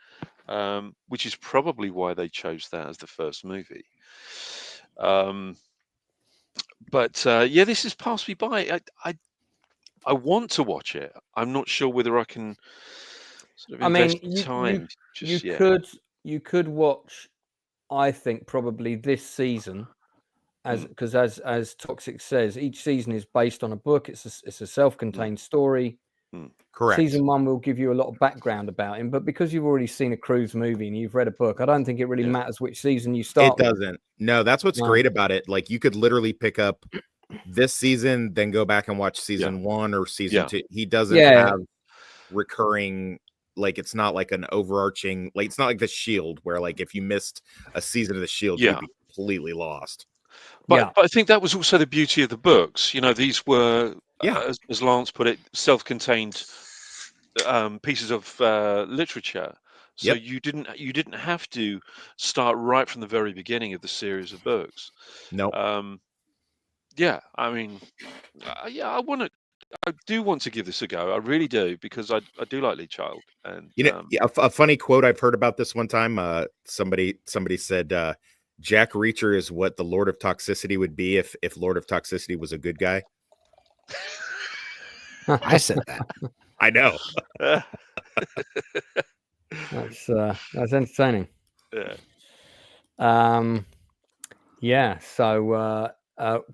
Which is probably why they chose that as the first movie. But yeah, this has passed me by. I want to watch it. I'm not sure whether I can sort of invest time. You could watch, I think, probably this season, because as Toxic says, each season is based on a book. It's a self-contained story. Correct. Season 1 will give you a lot of background about him, but because you've already seen a Cruise movie and you've read a book, I don't think it really matters which season you start. It doesn't. No, that's what's great about it. Like, you could literally pick up this season, then go back and watch season 1 or season 2. He doesn't have recurring, like, it's not like an overarching, like, it's not like The Shield, where, like, if you missed a season of The Shield, you'd be completely lost. But I think that was also the beauty of the books. These were, as Lance put it, self-contained pieces of literature. So you didn't have to start right from the very beginning of the series of books. No. Yeah, I mean, I do want to give this a go. I really do, because I do like Lee Child. And a funny quote I've heard about this one time. Somebody said, Jack Reacher is what the Lord of Toxicity would be if Lord of Toxicity was a good guy. I said that. I know. That's entertaining. Yeah. So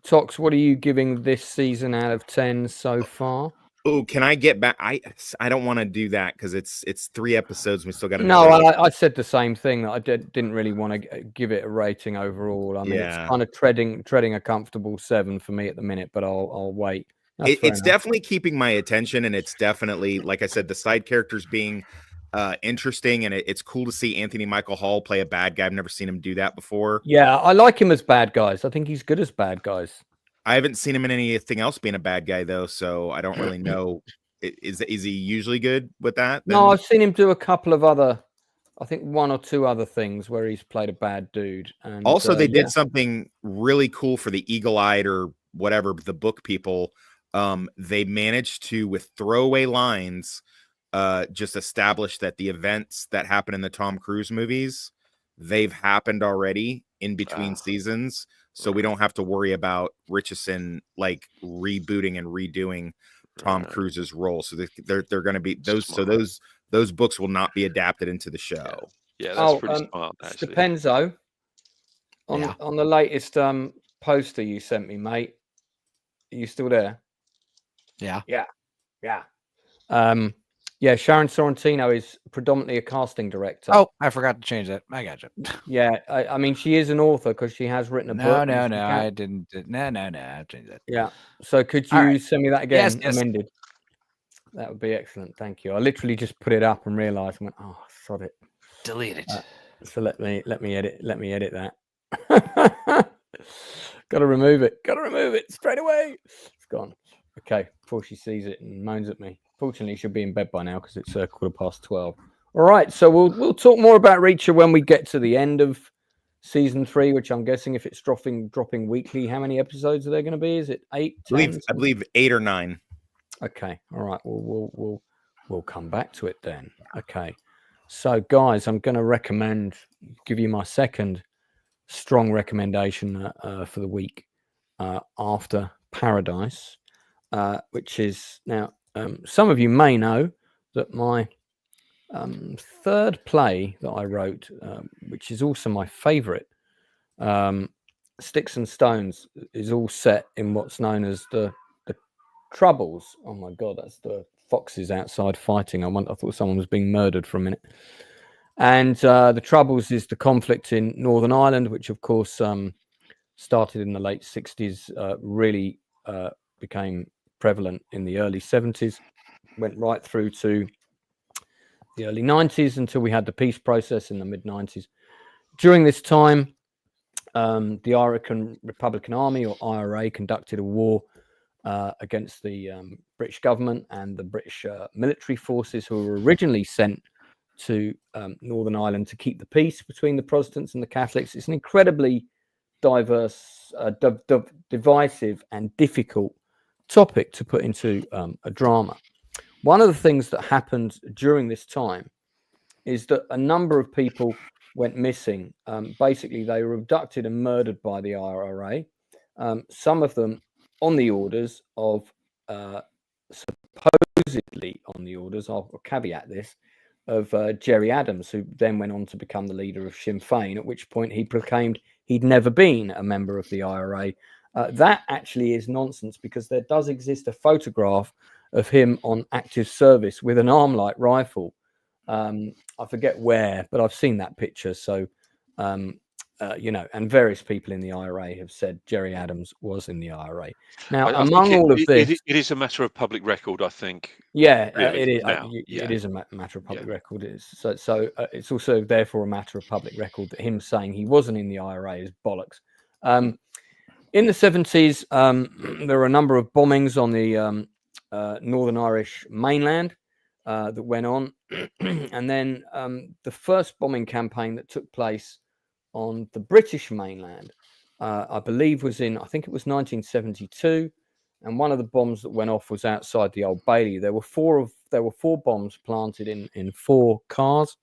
Tox, what are you giving this season out of 10 so far? Oh, can I get back? I don't want to do that because it's 3 episodes. We still got to. No, I said the same thing, that I didn't really want to give it a rating overall. I mean, it's kind of treading a comfortable 7 for me at the minute, but I'll wait. It's definitely keeping my attention, and it's definitely, like I said, the side characters being interesting, and it's cool to see Anthony Michael Hall play a bad guy. I've never seen him do that before. Yeah, I like him as bad guys. I think he's good as bad guys. I haven't seen him in anything else being a bad guy though, so I don't really know. Is he usually good with that? No, I've seen him do a couple of other, I think 1 or 2 other things where he's played a bad dude. And also, they did something really cool for the eagle-eyed or whatever, the book people. They managed to, with throwaway lines, just establish that the events that happen in the Tom Cruise movies, they've happened already in between seasons. So we don't have to worry about Richardson like rebooting and redoing Tom Cruise's role. So they're going to be those. Smart. So those books will not be adapted into the show. Yeah, that's pretty smart. Actually, Stupenzo, on the latest poster you sent me, mate. Are you still there? Yeah. Sharon Sorrentino is predominantly a casting director. Oh, I forgot to change that. I got you. Yeah, I mean, she is an author because she has written a book. No, I didn't. No, I changed that. Yeah. So could you send me that again? Yes. Amended. That would be excellent. Thank you. I literally just put it up and realized and went, oh, sod it. Delete it. So let me edit that. Gotta remove it straight away. It's gone. Okay, before she sees it and moans at me. Fortunately, she'll be in bed by now because it's 12:15. All right, so we'll talk more about Reacher when we get to the end of season 3, which I'm guessing if it's dropping weekly, how many episodes are there going to be? Is it 8? 10? I believe 8 or 9. Okay, all right. We'll come back to it then. Okay, so guys, I'm going to give you my second strong recommendation for the week after Paradise, which is now. Some of you may know that my third play that I wrote, which is also my favorite, Sticks and Stones, is all set in what's known as the Troubles. Oh my God, that's the foxes outside fighting. I thought someone was being murdered for a minute. And the Troubles is the conflict in Northern Ireland, which of course started in the late 60s, really became prevalent in the early 70s, went right through to the early 90s until we had the peace process in the mid 90s. During this time, the Irish Republican Army, or IRA, conducted a war against the British government and the British military forces who were originally sent to Northern Ireland to keep the peace between the Protestants and the Catholics. It's an incredibly diverse, divisive and difficult topic to put into a drama. One of the things that happened during this time is that a number of people went missing. Basically, they were abducted and murdered by the IRA. Some of them on the orders of, supposedly on the orders, I'll caveat this, of Gerry Adams, who then went on to become the leader of Sinn Féin, at which point he proclaimed he'd never been a member of the IRA. That actually is nonsense, because there does exist a photograph of him on active service with an arm-light rifle. I forget where, but I've seen that picture. So, and various people in the IRA have said Gerry Adams was in the IRA. Now, among all of this, it is a matter of public record, I think. Yeah, really, it is. now. It is a matter of public record. It is. So it's also therefore a matter of public record that him saying he wasn't in the IRA is bollocks. In the 70s, there were a number of bombings on the Northern Irish mainland that went on. And then the first bombing campaign that took place on the British mainland, I believe was I think it was 1972. And one of the bombs that went off was outside the Old Bailey. There were four bombs planted in 4 cars.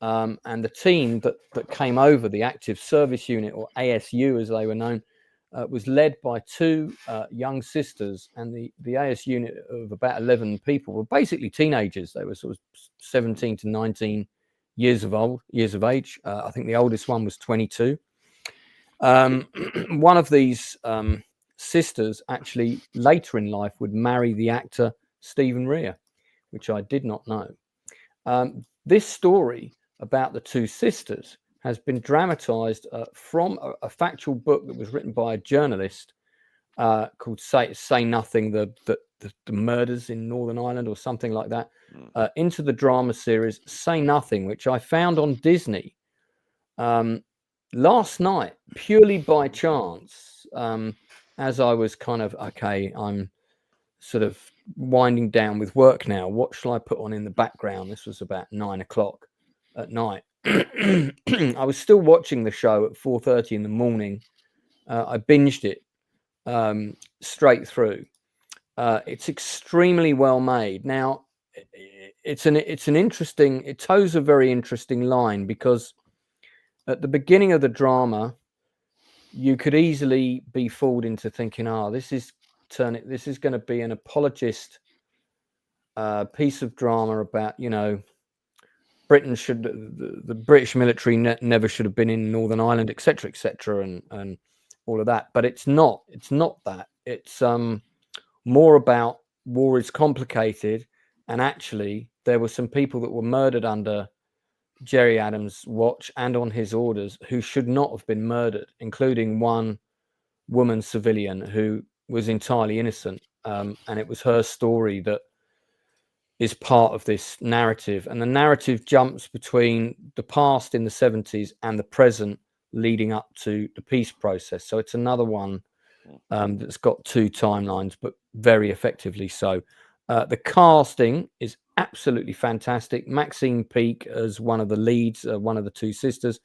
And the team that came over, the Active Service Unit, or ASU as they were known, was led by 2 young sisters, and the AS unit of about 11 people were basically teenagers. They were sort of 17 to 19 years of age. I think the oldest one was 22. One of these sisters actually later in life would marry the actor Stephen Rea, which I did not know. This story about the 2 sisters has been dramatized from a factual book that was written by a journalist called "Say Nothing: The Murders in Northern Ireland" or something like that, into the drama series "Say Nothing," which I found on Disney last night purely by chance. as I was kind of, okay, I'm sort of winding down with work now. What shall I put on in the background? This was about 9 o'clock at night. I was still watching the show at 4:30 in the morning. I binged it straight through. It's extremely well made. Now, it toes a very interesting line, because at the beginning of the drama, you could easily be fooled into thinking, this is going to be an apologist piece of drama about, Britain the British military never should have been in Northern Ireland, etc., and all of that. But it's not that. It's more about war is complicated, and actually there were some people that were murdered under Gerry Adams' watch and on his orders who should not have been murdered, including one woman civilian who was entirely innocent. And it was her story that is part of this narrative. And the narrative jumps between the past in the 70s and the present leading up to the peace process. So it's another one that's got two timelines, but very effectively so. The casting is absolutely fantastic. Maxine Peake as one of the leads, one of the two sisters,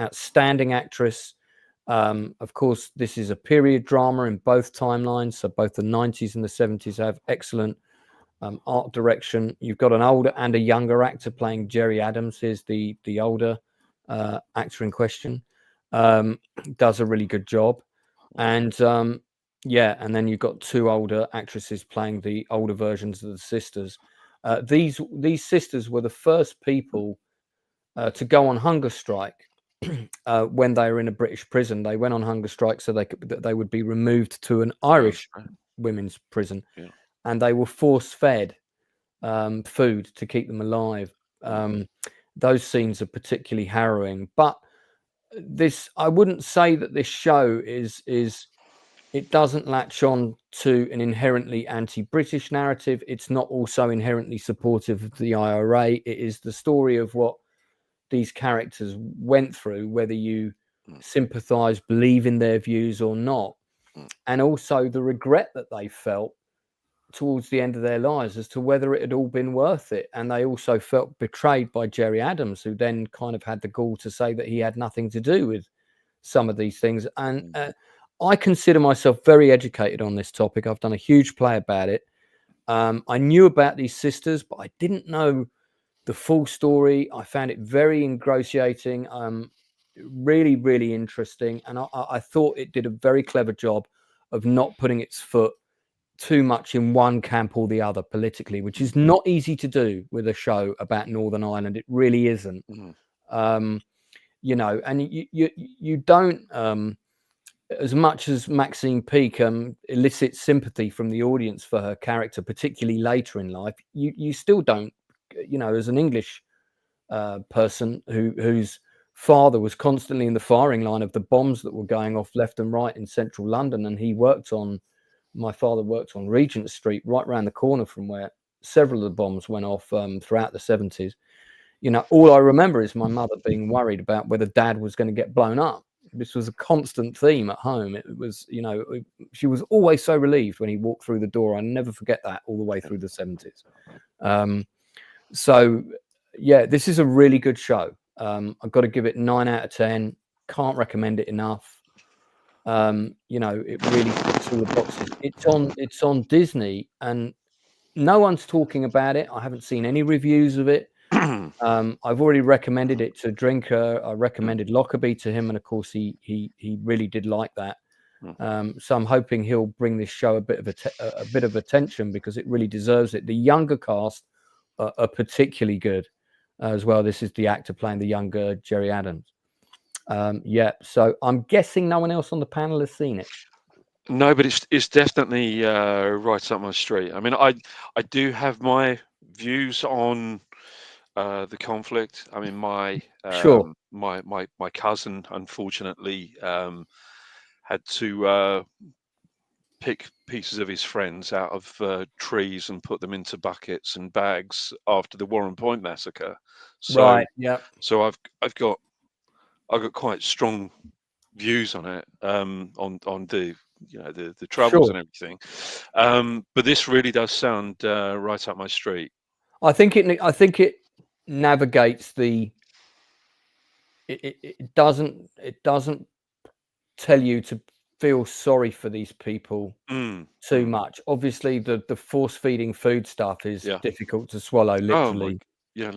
outstanding actress. Of course, this is a period drama in both timelines, so both the 90s and the 70s have excellent art direction. You've got an older and a younger actor playing Gerry Adams. Here's the older actor in question. Does a really good job. And and then you've got two older actresses playing the older versions of the sisters. These sisters were the first people to go on hunger strike when they were in a British prison. They went on hunger strike so they would be removed to an Irish women's prison, and they were force-fed food to keep them alive. Those scenes are particularly harrowing, but I wouldn't say that this show it doesn't latch on to an inherently anti-British narrative. It's not also inherently supportive of the IRA. It is the story of what these characters went through, whether you sympathize, believe in their views or not, and also the regret that they felt towards the end of their lives as to whether it had all been worth it. And they also felt betrayed by Gerry Adams, who then kind of had the gall to say that he had nothing to do with some of these things. And I consider myself very educated on this topic. I've done a huge play about it. I knew about these sisters, but I didn't know the full story. I found it very ingratiating, really, really interesting. And I thought it did a very clever job of not putting its foot too much in one camp or the other politically, which is not easy to do with a show about Northern Ireland. It really isn't. And you don't, as much as Maxine Peake elicits sympathy from the audience for her character, particularly later in life, you still don't, as an English person whose father was constantly in the firing line of the bombs that were going off left and right in central London, and my father worked on Regent Street, right around the corner from where several of the bombs went off throughout the 70s. All I remember is my mother being worried about whether Dad was going to get blown up. This was a constant theme at home. It was, she was always so relieved when he walked through the door. I never forget that all the way through the 70s. This is a really good show. I've got to give it 9 out of 10. Can't recommend it enough. It really ticks all the boxes. It's on Disney, and no one's talking about it. I haven't seen any reviews of it. I've already recommended it to Drinker. I recommended Lockerbie to him, and of course he really did like that. So I'm hoping he'll bring this show a bit of attention, because it really deserves it. The younger cast are particularly good as well. This is the actor playing the younger Gerry Adams. So I'm guessing no one else on the panel has seen it. No, but it's definitely right up my street. I mean, I do have my views on the conflict. I mean, my cousin unfortunately had to pick pieces of his friends out of trees and put them into buckets and bags after the Warren Point massacre. So, right. Yeah. So I've got quite strong views on it, on the the troubles and everything. But this really does sound right up my street. I think it navigates it doesn't tell you to feel sorry for these people too much. Obviously, the force feeding food stuff is difficult to swallow, literally. Yeah,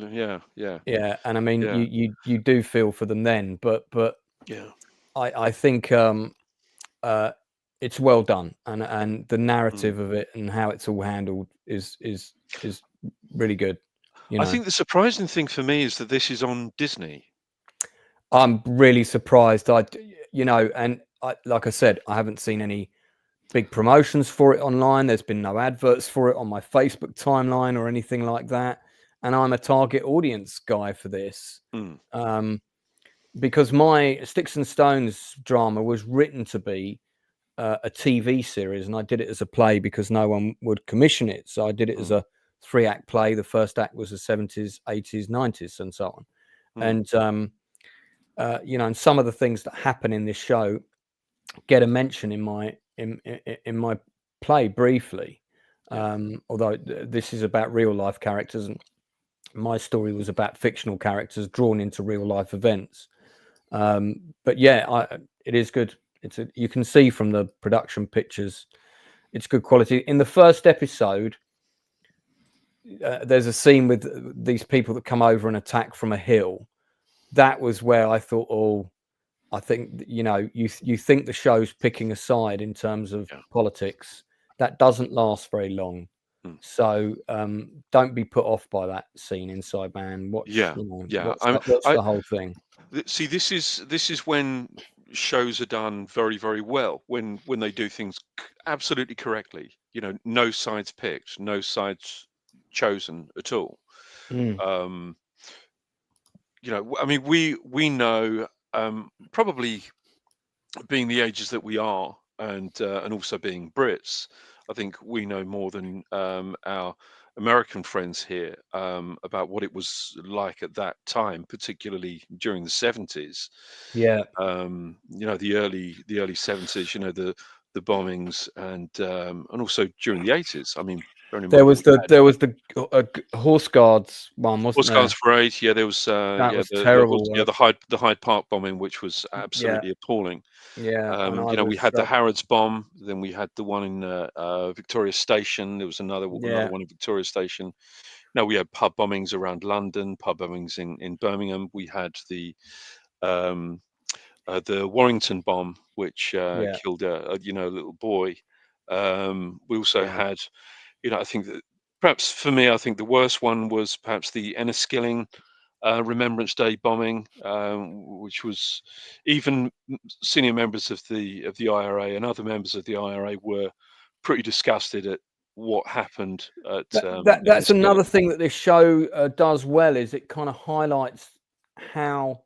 and I mean, you do feel for them then, but I think it's well done, and the narrative of it and how it's all handled is really good. I think the surprising thing for me is that this is on Disney. I'm really surprised. And like I said, I haven't seen any big promotions for it online. There's been no adverts for it on my Facebook timeline or anything like that. And I'm a target audience guy for this, because my Sticks and Stones drama was written to be a TV series, and I did it as a play because no one would commission it. So I did it as a 3-act play. The first act was the 70s, 80s, 90s, and so on. And and some of the things that happen in this show get a mention in my play briefly. Although this is about real life characters, and my story was about fictional characters drawn into real life events. But yeah, it is good. You can see from the production pictures, it's good quality. In the first episode, there's a scene with these people that come over and attack from a hill. That was where I thought, I think, you think the show's picking a side in terms of politics. That doesn't last very long. So don't be put off by that scene inside Man. What's the whole thing? See, this is when shows are done very, very well, when they do things absolutely correctly. No sides picked, no sides chosen at all. I mean, we know, probably being the ages that we are, and also being Brits, I think we know more than our American friends here about what it was like at that time, particularly during the 70s. Yeah. The early 70s. The bombings, and also during the 80s. I mean, there was the Horse Guards one, wasn't Horse there? Guards Parade. Yeah, there was was terrible. the Hyde Park bombing, which was absolutely appalling. Yeah, we had the Harrods bomb. Then we had the one in Victoria Station. There was another one in Victoria Station. We had pub bombings around London, pub bombings in Birmingham. We had the Warrington bomb, which killed a little boy. We also had, I think that perhaps for me, I think the worst one was perhaps the Enniskillen Remembrance Day bombing, which was even senior members of the IRA and other members of the IRA were pretty disgusted at what happened at that's another thing that this show does well, is it kind of highlights how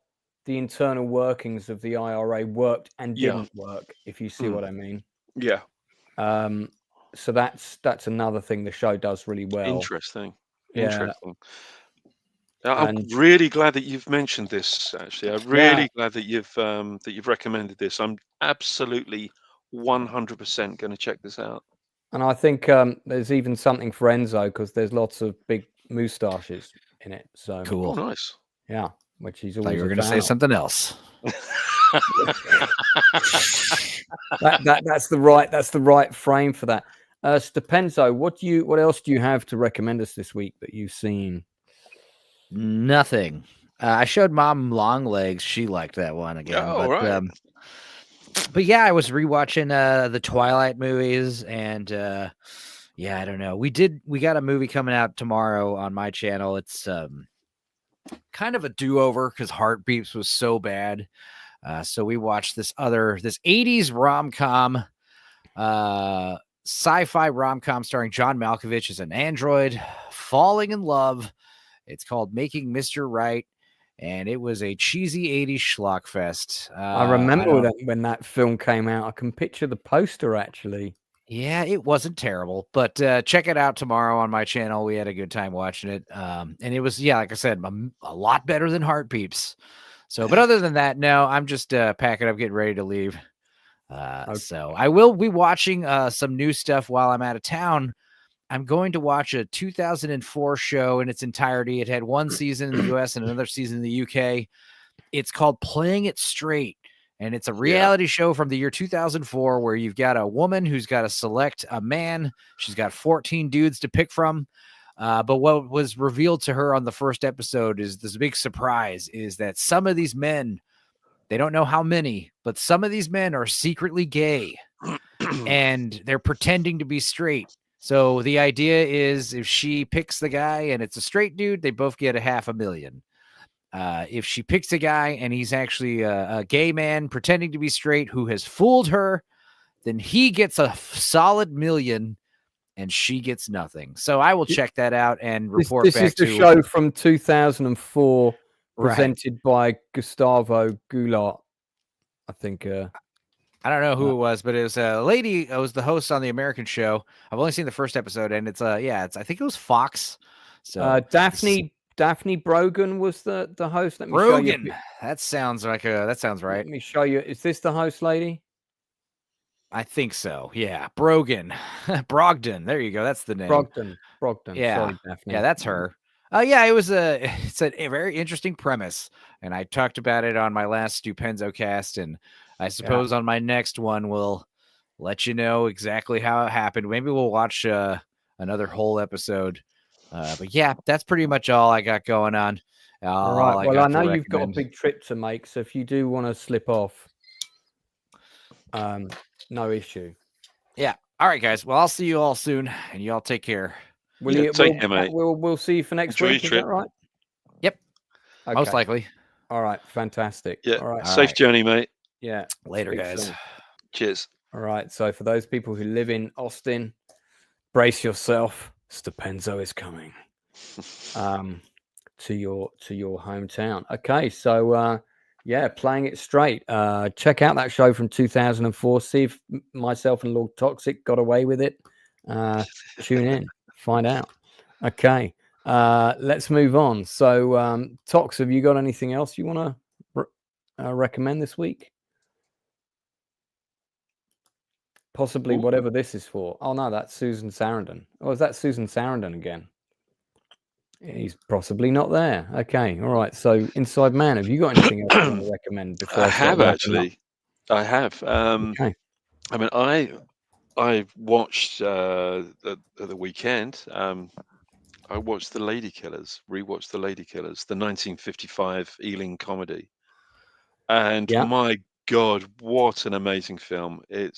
the internal workings of the IRA worked and didn't work, if you see what I mean. Yeah. So that's another thing the show does really well. Interesting. I'm really glad that you've mentioned this. Actually, I'm really glad that you've recommended this. I'm absolutely 100% going to check this out. And I think there's even something for Enzo, because there's lots of big moustaches in it. So cool. Oh, nice. Yeah, which he's I always. thought you were going to say something else. That's the right frame for that. Stupenzo, what else do you have to recommend us this week that you've seen? Nothing. I showed Mom Longlegs. She liked that one again. Right. But yeah, I was rewatching the Twilight movies, and I don't know. We got a movie coming out tomorrow on my channel. It's kind of a do-over because Heartbeats was so bad. So we watched this 80s rom-com, sci-fi rom-com starring John Malkovich as an android falling in love. It's called Making Mr. Right, and it was a cheesy 80s schlock fest. I remember when that film came out. I can picture the poster, actually. Yeah, it wasn't terrible, but check it out tomorrow on my channel. We had a good time watching it, and it was, like I said, a lot better than Heartbeats. So, but other than that, no, I'm just packing up, getting ready to leave. So I will be watching some new stuff while I'm out of town. I'm going to watch a 2004 show in its entirety. It had one season in the US and another season in the UK. It's called Playing It Straight. And it's a reality show from the year 2004 where you've got a woman who's got to select a man. She's got 14 dudes to pick from. But what was revealed to her on the first episode is this big surprise is that some of these men, they don't know how many, but some of these men are secretly gay and they're pretending to be straight. So the idea is if she picks the guy and it's a straight dude, they both get $500,000. If she picks a guy and he's actually a gay man pretending to be straight who has fooled her, then he gets a solid $1 million and she gets nothing. So I will check that out and report back to... This is the show from 2004 presented by Gustavo Goulart, I think. I don't know who it was, but it was a lady. It was the host on the American show. I've only seen the first episode, and it's I think it was Fox. So Daphne Brogan was the host. Let me Brogan. show you. That sounds right. Let me show you. Is this the host lady? I think so. Yeah, Brogan, Brogdon. There you go. That's the name. Brogdon. Yeah, Sorry, Daphne. Yeah, that's her. Yeah, it's a very interesting premise, and I talked about it on my last Stupenzo cast, and I suppose on my next one we'll let you know exactly how it happened. Maybe we'll watch another whole episode. But yeah, that's pretty much all I got going on. All right. Well, I know you've got a big trip to make, so if you do want to slip off, no issue. Yeah. All right, guys. Well, I'll see you all soon, and you all take care. Take care, mate. We'll see you for next week. Is that right? Yep. Okay. Most likely. All right. Fantastic. Yeah. All right. Safe journey, mate. Yeah. Later, guys. Soon. Cheers. All right. So for those people who live in Austin, brace yourself. Stupenzo is coming to your hometown. Okay. So Playing It Straight. Check out that show from 2004. See if myself and Lord Toxic got away with it. Tune in. Find out. Okay. Let's move on. So Tox, have you got anything else you want to recommend this week? Possibly whatever this is for. Oh no, that's Susan Sarandon. Oh, is that Susan Sarandon again? He's possibly not there. Okay, all right. So Inside Man, have you got anything else you want to recommend before I have actually. I have. Okay. I mean, I watched the weekend. I watched The Lady Killers. Rewatched The Lady Killers, the 1955 Ealing comedy. And my God, what an amazing film! It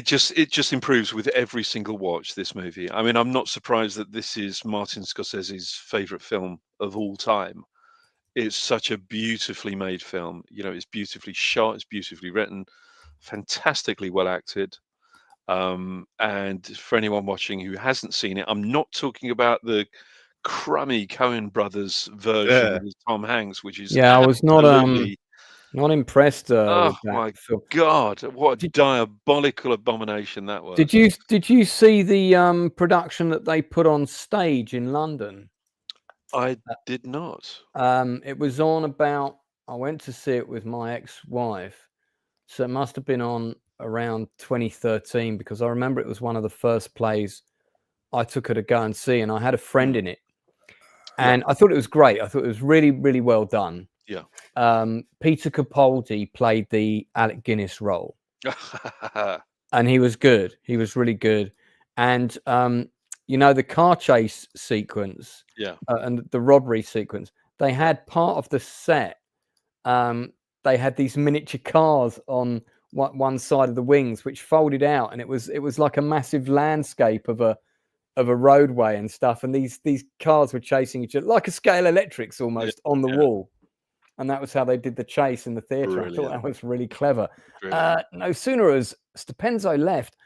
just improves with every single watch, this movie. I mean, I'm not surprised that this is Martin Scorsese's favorite film of all time. It's such a beautifully made film. You know, it's beautifully shot, it's beautifully written, fantastically well acted. And for anyone watching who hasn't seen it, I'm not talking about the crummy Coen brothers version with Tom Hanks, which is I was not impressed. Oh with that my film. God! What a diabolical abomination that was. Did you see the production that they put on stage in London? I did not. It was on about. I went to see it with my ex-wife, so it must have been on around 2013 because I remember it was one of the first plays I took her to go and see, and I had a friend in it, and I thought it was great. I thought it was really, really well done. Yeah. Peter Capaldi played the Alec Guinness role, and he was good. He was really good. And the car chase sequence, and the robbery sequence, they had part of the set. They had these miniature cars on one side of the wings, which folded out, and it was like a massive landscape of a roadway and stuff. And these cars were chasing each other like a scale electrics almost on the wall. And that was how they did the chase in the theatre. I thought that was really clever. No sooner as Stupenzo left,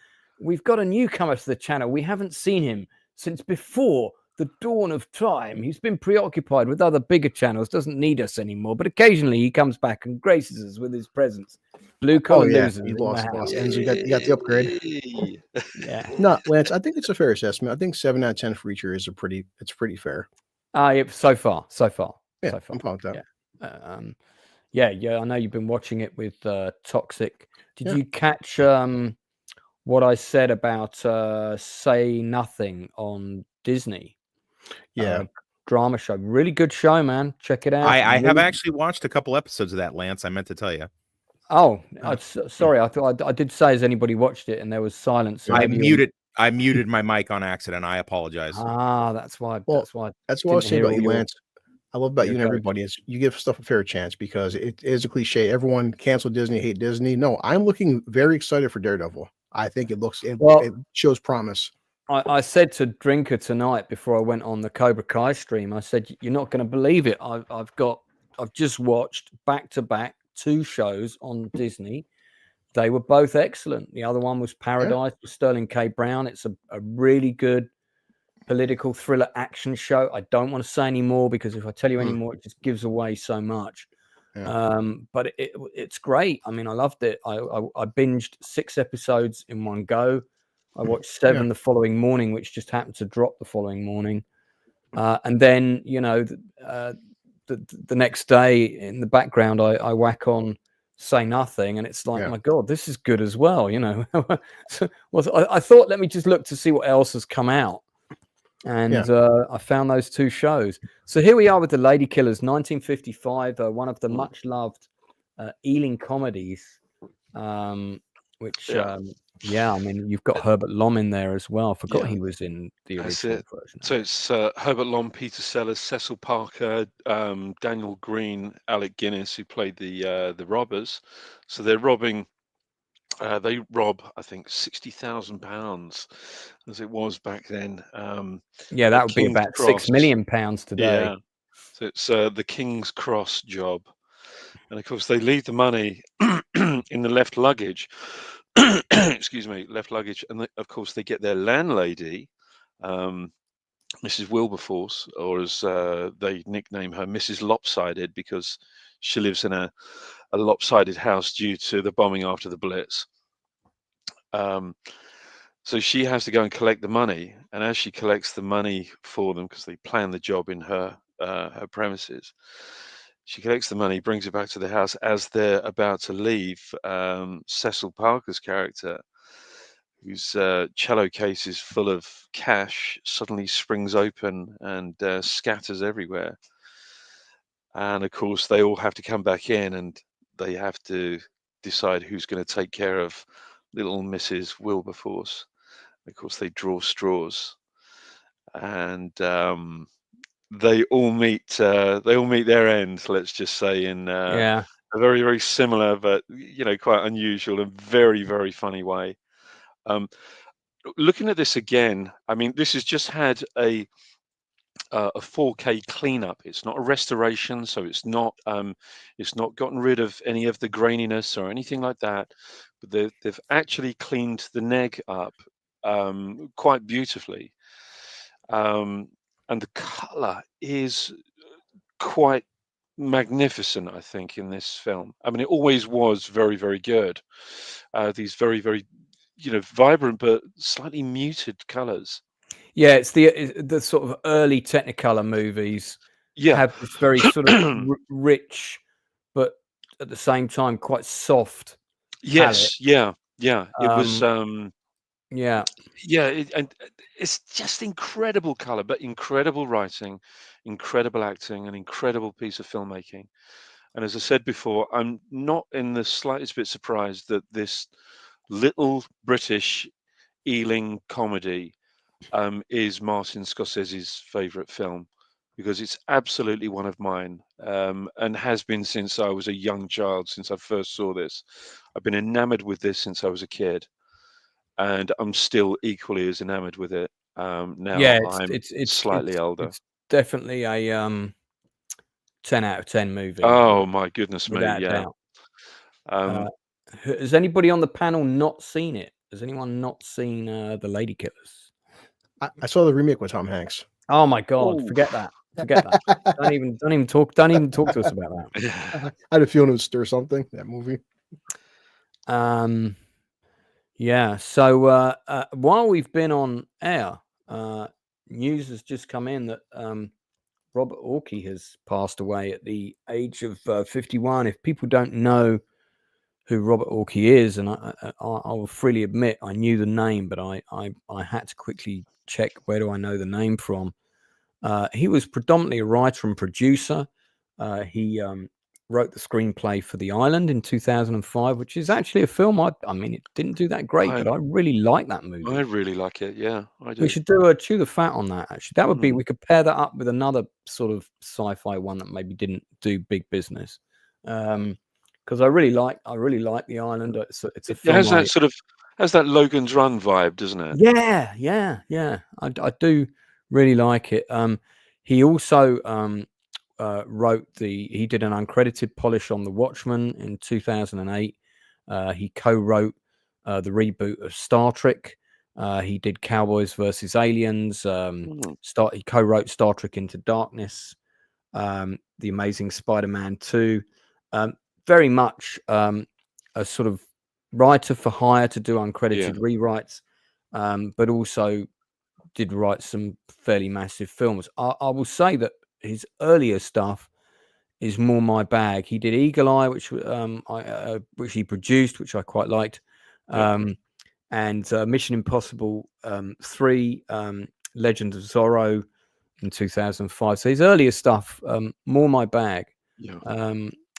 we've got a newcomer to the channel. We haven't seen him since before the dawn of time. He's been preoccupied with other bigger channels, doesn't need us anymore. But occasionally he comes back and graces us with his presence. Blue collar losers. You lost. And you got the upgrade. No, Lance, I think it's a fair assessment. I think 7 out of 10 for each year is it's pretty fair. So far. Yeah, I'm fine with that. Yeah, I know you've been watching it with Toxic. Did Yeah. you catch what I said about Say Nothing on Disney? Yeah. Drama show. Really good show, man. Check it out. I have Really- actually watched a couple episodes of that, Lance. I meant to tell you. Oh, sorry. I thought I did say, has anybody watched it? And there was silence. So I maybe you're- muted my mic on accident. I apologize. That's why. Well, that's why. That's what I was didn't saying hear about all you, your- Lance. I love about your you and jokes. everybody is you give stuff a fair chance because it is a cliche. Everyone cancel Disney, hate Disney. No, I'm looking very excited for Daredevil. I think it shows promise. I said to Drinker tonight before I went on the Cobra Kai stream, I said, you're not going to believe it. I've just watched back to back 2 shows on Disney. They were both excellent. The other one was Paradise with Sterling K. Brown. It's a really good political thriller action show. I don't want to say any more because if I tell you any more, it just gives away so much. But it's great. I mean, I loved it. I binged 6 episodes in one go. I watched 7 the following morning, which just happened to drop the following morning. And then, the next day in the background, I whack on Say Nothing, and it's like, my God, this is good as well. So, I thought, let me just look to see what else has come out. And I found those 2 shows. So here we are with The Lady Killers, 1955, one of the much loved Ealing comedies, which, I mean, you've got Herbert Lom in there as well. I forgot he was in the original version. So it's Herbert Lom, Peter Sellers, Cecil Parker, Daniel Green, Alec Guinness, who played the robbers. So they're robbing. They rob, I think, £60,000 as it was back then. That would be about £6 million today. Yeah. So it's the King's Cross job. And of course, they leave the money in the left luggage. Excuse me, left luggage. And of course, they get their landlady, Mrs. Wilberforce, or as they nickname her, Mrs. Lopsided, because she lives in a lopsided house due to the bombing after the Blitz. So she has to go and collect the money, and as she collects the money for them, because they plan the job in her premises, she collects the money, brings it back to the house. As they're about to leave, Cecil Parker's character, whose cello case is full of cash, suddenly springs open and scatters everywhere. And of course, they all have to come back in, and they have to decide who's going to take care of little Mrs. Wilberforce. Of course, they draw straws, and they all meet their end. Let's just say in a very, very similar, but quite unusual and very, very funny way. Looking at this again, I mean, this has just had a 4K cleanup. It's not a restoration, so it's not gotten rid of any of the graininess or anything like that. But they've actually cleaned the neg up quite beautifully, and the color is quite magnificent, I think, in this film. I mean, it always was very, very good. These very, very vibrant but slightly muted colors. Yeah, it's the sort of early Technicolor movies have this very sort of rich, but at the same time quite soft. Yes, palette. yeah. It was and it's just incredible color, but incredible writing, incredible acting, an incredible piece of filmmaking. And as I said before, I'm not in the slightest bit surprised that this little British Ealing comedy is Martin Scorsese's favorite film, because it's absolutely one of mine, and has been since I was a young child, since I first saw this. I've been enamored with this since I was a kid, and I'm still equally as enamored with it now. It's slightly older. It's definitely a 10 out of 10 movie. Oh my goodness me, without yeah. doubt. Has anybody on the panel not seen it? Has anyone not seen The Lady Killers? I saw the remake with Tom Hanks. Oh my God! Forget that. Forget that. Don't even talk. Don't even talk to us about that. I had a feeling it would stir something, that movie. Yeah. So while we've been on air, news has just come in that Robert Orkey has passed away at the age of 51. If people don't know who Robert Orkey is, and I will freely admit I knew the name, but I had to quickly check, where do I know the name from? He was predominantly a writer and producer. He wrote the screenplay for The Island in 2005, which is actually a film I mean, it didn't do that great, but I really like that movie. I really like it. Yeah, I do. We should do a Chew the Fat on that, actually. That would be, we could pair that up with another sort of sci-fi one that maybe didn't do big business. Because I really like The Island. It's a film. It has that Logan's Run vibe, doesn't it? Yeah. I do really like it. He also he did an uncredited polish on The Watchmen in 2008. He co-wrote the reboot of Star Trek. He did Cowboys versus Aliens. He co-wrote Star Trek Into Darkness, The Amazing Spider-Man 2. Very much a sort of writer for hire to do uncredited rewrites, but also did write some fairly massive films. I will say that his earlier stuff is more my bag. He did Eagle Eye, which he produced, which I quite liked, and Mission Impossible 3, Legend of Zorro in 2005. So his earlier stuff, more my bag.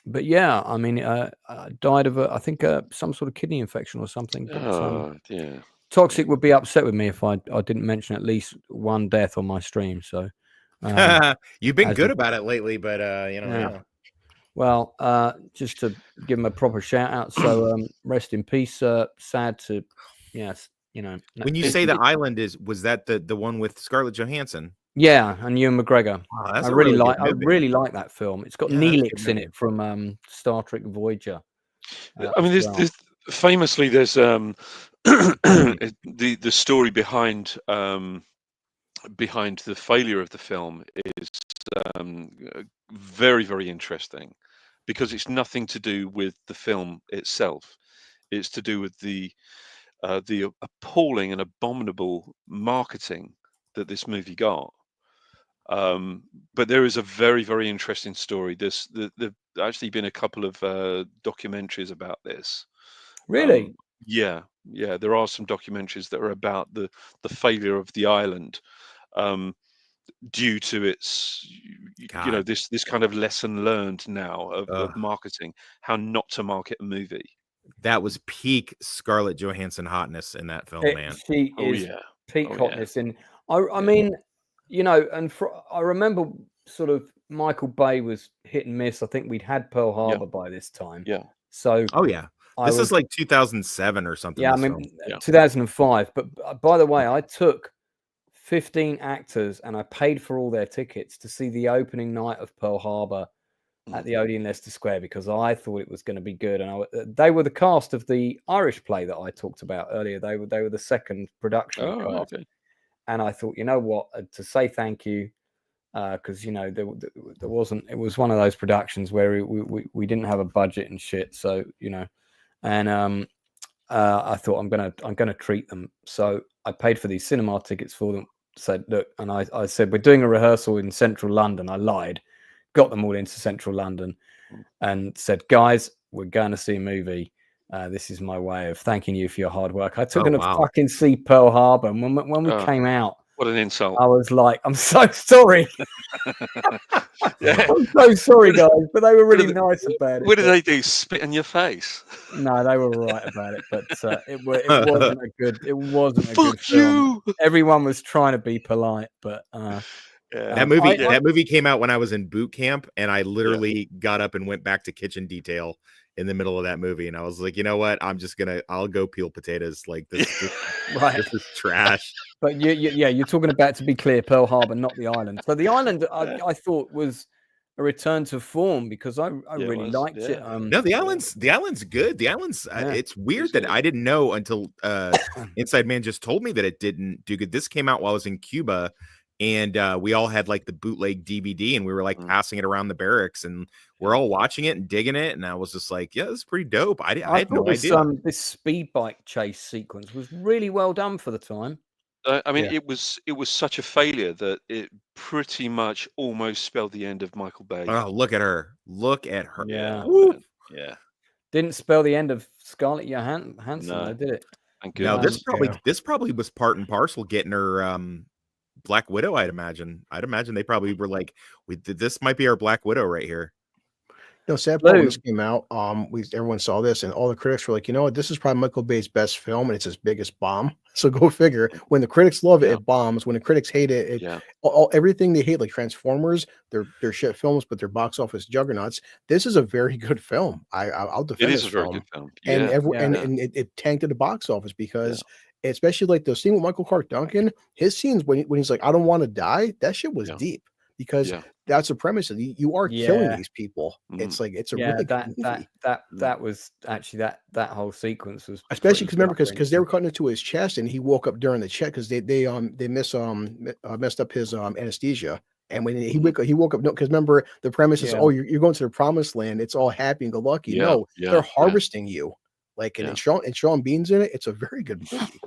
But yeah, I mean, died of I think some sort of kidney infection or something. But, Toxic would be upset with me if I didn't mention at least one death on my stream. So you've been good about it lately, but you know. Yeah. Well, just to give him a proper shout out. So rest in peace. Sad to, yes, you know. When you say The Island, was that the one with Scarlett Johansson? Yeah, and Ewan McGregor. Oh, I really like that film. It's got Neelix in it from Star Trek Voyager. I mean, there's famously there's the story behind the failure of the film is very, very interesting, because it's nothing to do with the film itself. It's to do with the appalling and abominable marketing that this movie got. But there is a very, very interesting story. There's actually been a couple of documentaries about this. Really? Yeah. There are some documentaries that are about the failure of The Island, due to its, you know, this kind of lesson learned now of marketing, how not to market a movie. That was peak Scarlett Johansson hotness in that film, man. She is peak hotness. And I mean, you know, and I remember sort of Michael Bay was hit and miss. I think we'd had Pearl Harbor by this time. Yeah. So this is like 2007 or something. Yeah, I mean 2005. But by the way, I took 15 actors and I paid for all their tickets to see the opening night of Pearl Harbor at the Odeon Leicester Square, because I thought it was going to be good. And they were the cast of the Irish play that I talked about earlier. They were the second production cast. Okay. And I thought, you know what, to say thank you, because, you know, there wasn't, it was one of those productions where we didn't have a budget and shit. So, you know, and I thought I'm gonna treat them. So I paid for these cinema tickets for them. Said, look, and I said, we're doing a rehearsal in central London. I lied, got them all into central London, and said, guys, we're going to see a movie. This is my way of thanking you for your hard work. I took them to fucking see Pearl Harbor, and when we came out, what an insult! I was like, I'm so sorry. I'm so sorry, guys, but they were really nice about it. What did they do? Spit in your face? No, they were right about it, but it wasn't a good. It wasn't a good film. Everyone was trying to be polite, but that movie came out when I was in boot camp, and I literally got up and went back to kitchen detail in the middle of that movie, and I was like, you know what? I'll go peel potatoes. Like this this is trash. But you're talking about, to be clear, Pearl Harbor, not The Island. So The Island, I thought was a return to form, because I really liked it. No, The Island's good. The Island's it's weird that I didn't know until Inside Man just told me that it didn't do good. This came out while I was in Cuba, and we all had like the bootleg DVD, and we were like passing it around the barracks, and we're all watching it and digging it. And I was just like, yeah, this is pretty dope. I had no idea. This speed bike chase sequence was really well done for the time. I mean, Yeah. it was such a failure that it pretty much almost spelled the end of Michael Bay. Oh, look at her. Look at her. Yeah. Man. Yeah. Didn't spell the end of Scarlett Johansson, No. though, did it? Thank No, goodness. this probably was part and parcel getting her Black Widow, I'd imagine. I'd imagine they probably were like, this might be our Black Widow right here. No, sad part when Lou. this came out, everyone saw this and all the critics were like, you know what, this is probably Michael Bay's best film and it's his biggest bomb. So go figure. When the critics love it, Yeah. it bombs. When the critics hate it, Yeah. everything they hate, like Transformers, they're shit films, but they're box office juggernauts. This is a very good film. I'll defend It is this a very film. good film. And Yeah. and it tanked at the box office because especially like the scene with Michael Clark Duncan, his scenes when he's like, I don't want to die, that shit was Yeah. deep because Yeah. that's the premise of you are killing Yeah. these people. Mhm. It's like it's a Yeah, really good movie. that was actually that whole sequence was Especially pretty because they gut-wrenching. were cutting it to his chest and he woke up during the check because they messed up his anesthesia. And when he woke up, no, because remember the premise is, Yeah. oh, you're going to the promised land. It's all happy and go lucky. Yeah, No, yeah, they're yeah. harvesting you. Like and Yeah. Sean Bean's in it. It's a very good movie.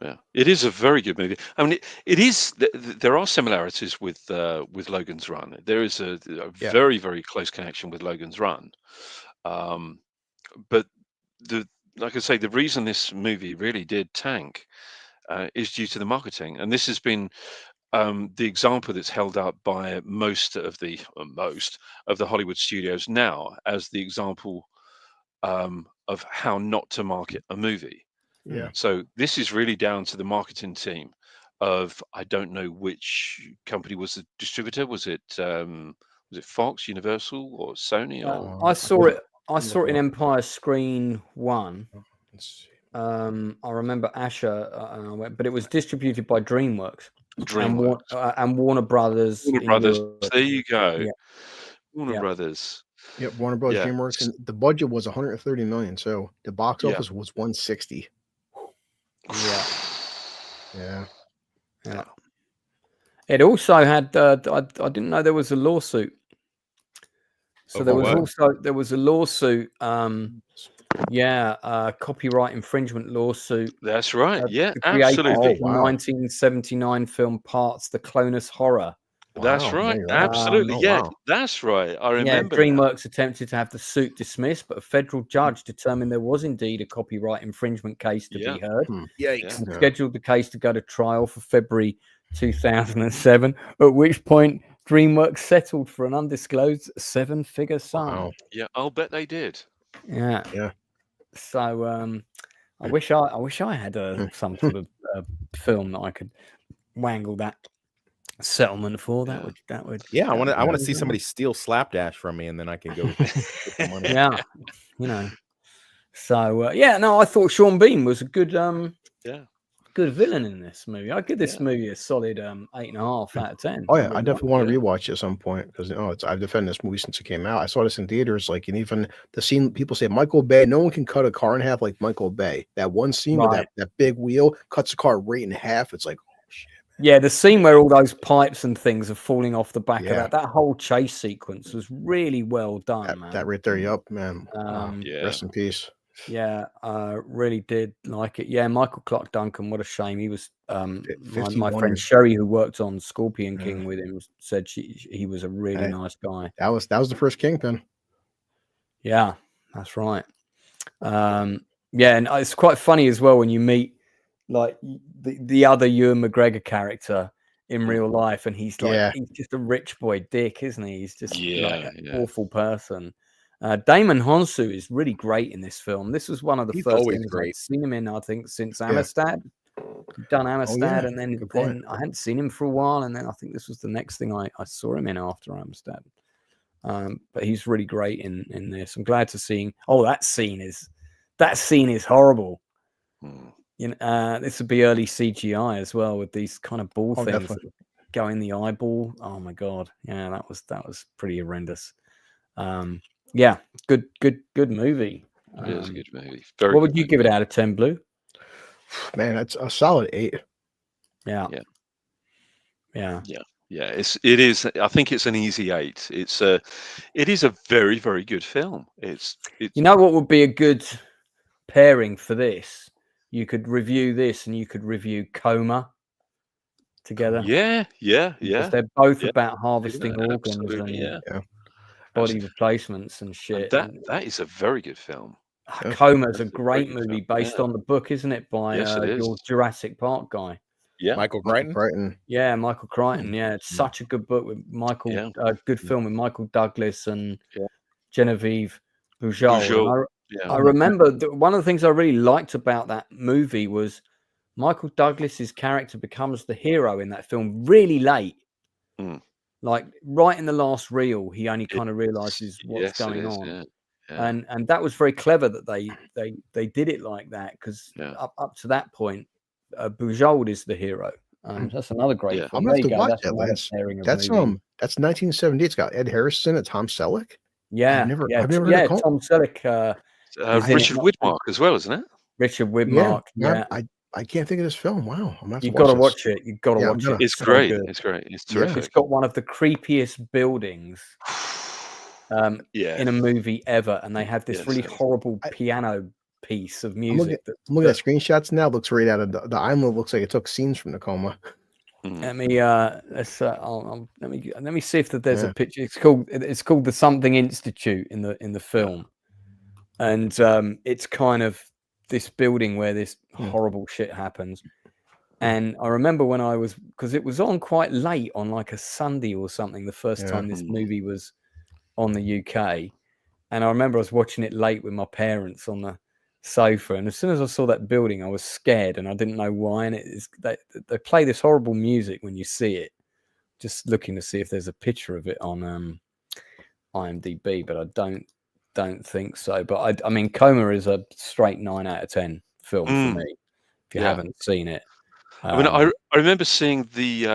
Yeah, it is a very good movie. I mean, it is. There are similarities with Logan's Run. There is a Yeah. very, very close connection with Logan's Run. But like I say, the reason this movie really did tank is due to the marketing, and this has been the example that's held up by most of the Hollywood studios now as the example of how not to market a movie. Yeah. So this is really down to the marketing team of, I don't know which company was the distributor. Was it Fox, Universal, or Sony? Or I saw it. I I'm saw it in looking Empire Screen 1. Let's see. I remember Asher, but it was distributed by DreamWorks DreamWorks, and Warner Brothers. Warner in Brothers. Europe. There you go. Yeah. Warner Yeah. Brothers. Yep, Warner Bros. Yeah. DreamWorks, and the budget was 130 million. So the box Yeah. office was 160. Yeah. Yeah. Yeah. It also had. I didn't know there was a lawsuit. So there Over was what? there was a lawsuit. Copyright infringement lawsuit. That's right. Yeah, To create absolutely. the 1979 film Parts, the Clonus Horror. That's Wow, right. there you go. Absolutely. Oh, Yeah, wow. that's right. I Yeah, remember. now. DreamWorks attempted to have the suit dismissed, but a federal judge determined there was indeed a copyright infringement case to Yeah. be heard. Hmm. Yikes. And Yeah. scheduled the case to go to trial for February 2007, at which point DreamWorks settled for an undisclosed 7-figure sum. Wow. Yeah, I'll bet they did. Yeah. Yeah. So I wish I had some sort of film that I could wangle that settlement for. That would Yeah, I want to would see be somebody steal Slapdash from me, and then I can go get the money. yeah, you know. So I thought Sean Bean was a good good villain in this movie. I give this movie a solid 8.5 out of 10. Oh yeah, I definitely want to Yeah. rewatch it at some point because I've defended this movie since it came out. I saw this in theaters, like, and even the scene people say Michael Bay, no one can cut a car in half like Michael Bay. That one scene with Right. that big wheel cuts the car right in half. It's like, oh shit. Yeah, the scene where all those pipes and things are falling off the back Yeah. of that whole chase sequence was really well done, That, man. that right there, yup, man. Yeah. Rest in peace. Yeah, really did like it. Yeah, Michael Clark Duncan, what a shame. He was my 51 friend years- Sherry, who worked on Scorpion Yeah. King with him, said he was a really Hey. nice guy. That was the first Kingpin. Yeah, that's right. And it's quite funny as well when you meet like the other Ewan McGregor character in real life, and he's like Yeah. he's just a rich boy dick, isn't he? He's just like an Yeah. awful person. Damon Honsu is really great in this film. This was one of the He's first always things great. I'd seen him in, I think, since Yeah. Amistad. He'd done Amistad, yeah, and then good point. I hadn't seen him for a while, and then I think this was the next thing I saw him in after Amistad. But he's really great in this. I'm glad to see him. Oh, that scene is horrible. Mm. You know, this would be early CGI as well, with these kind of ball Oh, things definitely. that go in the eyeball. Oh my god, yeah, that was pretty horrendous. Yeah, good movie. It is a good movie. Very What would good you give it movie. out of 10, Blue? Man, that's a solid 8. Yeah, Yeah. yeah. Yeah, it is. I think it's an easy 8. It is a very, very good film. It's You know what would be a good pairing for this? You could review this, and you could review Coma together. Yeah. Because they're both Yeah. about harvesting organs Absolutely, and yeah. body replacements and shit. And that is a very good film. Coma's a That's a great very good movie film, based yeah. on the book, isn't it? By Yes, it is. your Jurassic Park guy. Yeah. Michael Michael Crichton. Crichton. Yeah, Michael Crichton. Yeah, it's such a good book with Michael. Yeah. Good film with Michael Douglas and Yeah. Genevieve Bujold. Bujold, And I remember one of the things I really liked about that movie was Michael Douglas's character becomes the hero in that film really late. Like right in the last reel, he only kind of realizes what's going on. Yeah. And that was very clever that they did it like that, because up to that point, Bujold is the hero. That's another great film. I'm gonna have to watch that, another Lance. pairing of That's movies. that's 1970. It's got Ed Harris in it, Tom Selleck. Yeah, I've never heard of Coma. Tom Selleck. Richard Widmark as well, isn't it? Richard Widmark. Yeah. I can't think of this film. Wow, I'm You've got to watch it. You've got to watch it. It's so great. good. It's great. It's terrific. It's got one of the creepiest buildings in a movie ever, and they have this really horrible piano piece of music. I'm looking at screenshots now. Looks right out of the island. Looks like it took scenes from the Coma. Let me let me see if there's a picture. It's called the Something Institute in the film, and it's kind of this building where this horrible shit happens. And I remember when because it was on quite late on like a Sunday or something, the first time this movie was on the UK, and I remember I was watching it late with my parents on the sofa, and as soon as I saw that building, I was scared, and I didn't know why. And they play this horrible music when you see it. Just looking to see if there's a picture of it on IMDb, but I don't think so. But I mean, Coma is a straight 9 out of 10 film for me. If you haven't seen it, I mean, I remember seeing the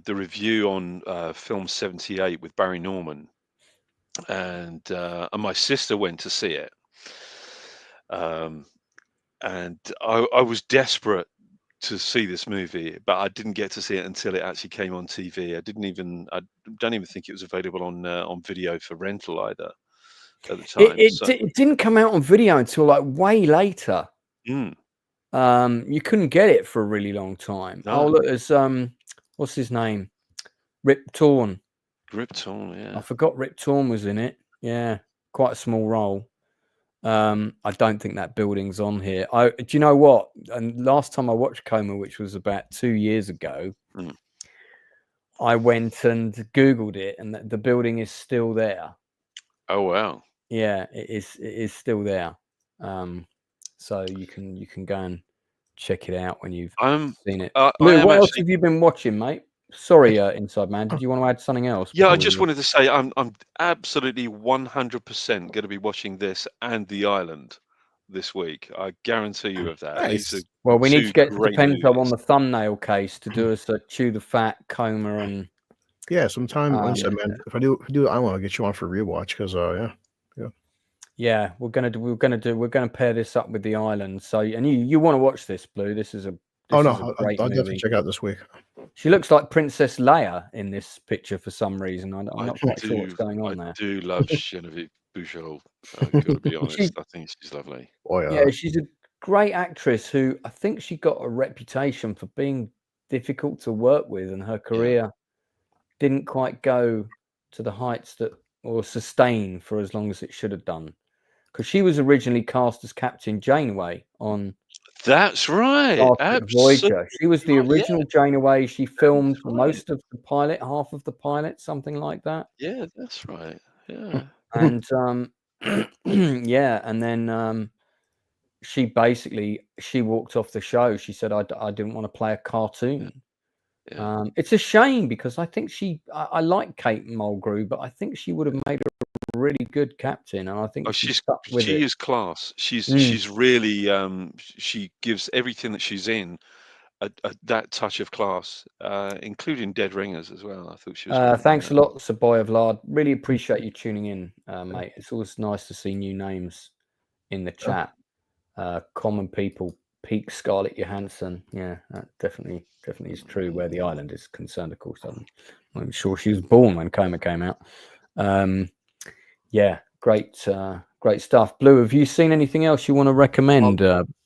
review on Film 78 with Barry Norman, and my sister went to see it. And I was desperate to see this movie, but I didn't get to see it until it actually came on TV. I don't even think it was available on video for rental either at the time. It didn't come out on video until like way later. You couldn't get it for a really long time. No. Oh, look, there's what's his name? Rip Torn. Rip Torn, yeah. I forgot Rip Torn was in it. Yeah, quite a small role. I don't think that building's on here. Do you know what? And last time I watched Coma, which was about 2 years ago, I went and Googled it, and the building is still there. Oh wow! Yeah, it is still there. So you can go and check it out when you've seen it. Lou, what else have you been watching, mate? Sorry, Inside Man. Did you want to add something else? Yeah, I just wanted to say I'm absolutely 100% going to be watching this and The Island this week. I guarantee you of that. Nice. Well, we need to get Stupenzolicious on the thumbnail case to do us a Chew the Fat, Coma, and sometime. Man, if I do, I want to get you on for a rewatch because we're gonna pair this up with The Island. So, and you want to watch this, Blue? This is a I'll definitely check out this week. She looks like Princess Leia in this picture for some reason. I'm not quite sure what's going on there. I do love Genevieve Bujold. I've got to be honest. I think she's lovely. Yeah, she's a great actress who I think she got a reputation for being difficult to work with, and her career didn't quite go to the heights or sustain for as long as it should have done. Because she was originally cast as Captain Janeway on. That's right. Voyager. She was the original Janeway. She filmed most of the pilot, half of the pilot, something like that. Yeah, that's right. Yeah. And and then she walked off the show. She said, I didn't want to play a cartoon. Yeah. It's a shame because I think I like Kate Mulgrew, but I think she would have made a really good captain, and I think she is class. She's really she gives everything that she's in that touch of class, including Dead Ringers as well. I thought she was. Thanks a lot, Sir Boy of Lard. Really appreciate you tuning in, mate. It's always nice to see new names in the chat. Common people. Peak Scarlett Johansson. Yeah, that definitely is true where The Island is concerned, of course. I'm sure she was born when Coma came out. Great stuff. Blue, have you seen anything else you want to recommend?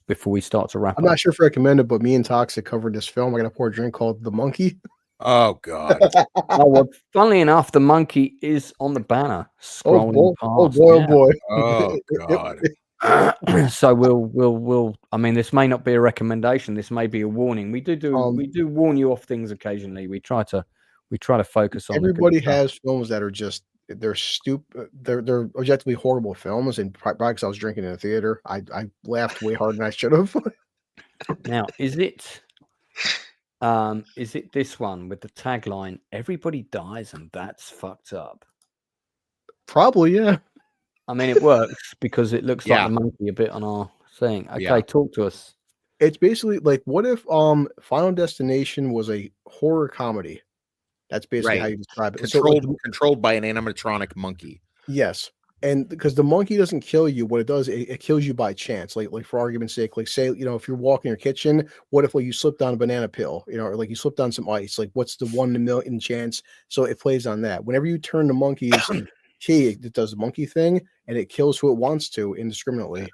before we start to wrap I'm up? not sure if I recommend it, but me and Toxic covered this film. I got a pour drink called The Monkey. Oh God. Oh, well, funnily enough, the monkey is on the banner scrolling past. Oh boy. Oh God. So we'll I mean, this may not be a recommendation, this may be a warning. We do warn you off things occasionally. We try to focus on Everybody has films that are just they're stupid. They're objectively horrible films, and probably because I was drinking in a theater, I laughed way harder than I should have. Now, is it this one with the tagline "Everybody dies and that's fucked up"? Probably, yeah. I mean, it works because it looks like Yeah. the monkey a bit on our thing. Okay, Yeah. talk to us. It's basically like, what if Final Destination was a horror comedy? That's basically how Right. you describe it. So, like, Controlled by an animatronic monkey. yes, and because the monkey doesn't kill you, what it does, it kills you by chance. Like for argument's sake, like say, if you're walking in your kitchen, what if like you slipped on a banana peel, or like you slipped on some ice? Like what's the 1 in a million chance? So it plays on that. Whenever you turn the monkey's key, it does the monkey thing, and it kills who it wants to indiscriminately.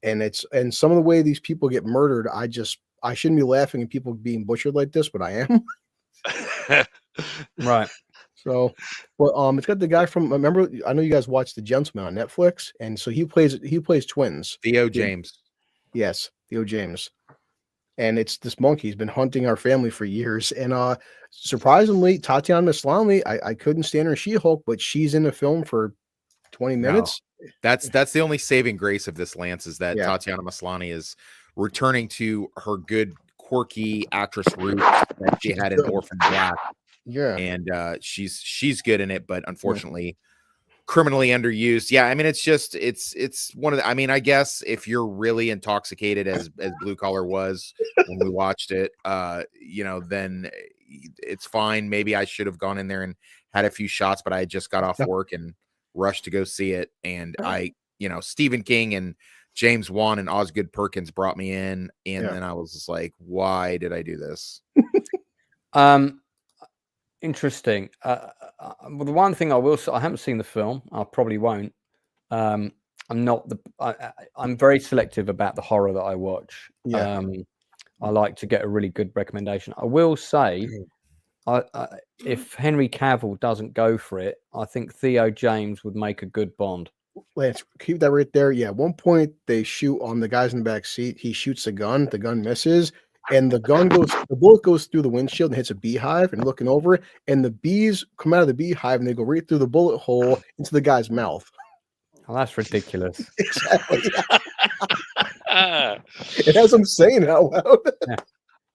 And some of the way these people get murdered, I shouldn't be laughing at people being butchered like this, but I am. Right. So, well, it's got the guy from. Remember, I know you guys watched The Gentleman on Netflix, and so he plays twins. Theo James. Yes, Theo James, and it's this monkey. He's been hunting our family for years, and surprisingly, Tatiana Maslany, I couldn't stand her She-Hulk, but she's in the film for 20 minutes. That's the only saving grace of this, Lance, is that Tatiana Maslany is returning to her good quirky actress roots that she had in Orphan Black. Yeah, and she's good in it, but unfortunately criminally underused. Yeah, I mean, it's one of the, I mean, I guess if you're really intoxicated as Blue Collar was when we watched it, then it's fine. Maybe I should have gone in there and had a few shots, but I had just got off work and rushed to go see it. And Stephen King and James Wan and Osgood Perkins brought me in, and then I was just like, why did I do this? Interesting. Well, the one thing I will say, I haven't seen the film. I probably won't. I'm very selective about the horror that I watch. Yeah. I like to get a really good recommendation. I will say, if Henry Cavill doesn't go for it, I think Theo James would make a good Bond. Lance, keep that right there. Yeah, at one point they shoot on the guys in the back seat. He shoots a gun. The gun misses. And the bullet goes through the windshield and hits a beehive, and looking over, and the bees come out of the beehive and they go right through the bullet hole into the guy's mouth. Oh, that's ridiculous. Exactly. And as I'm saying out loud. Yeah.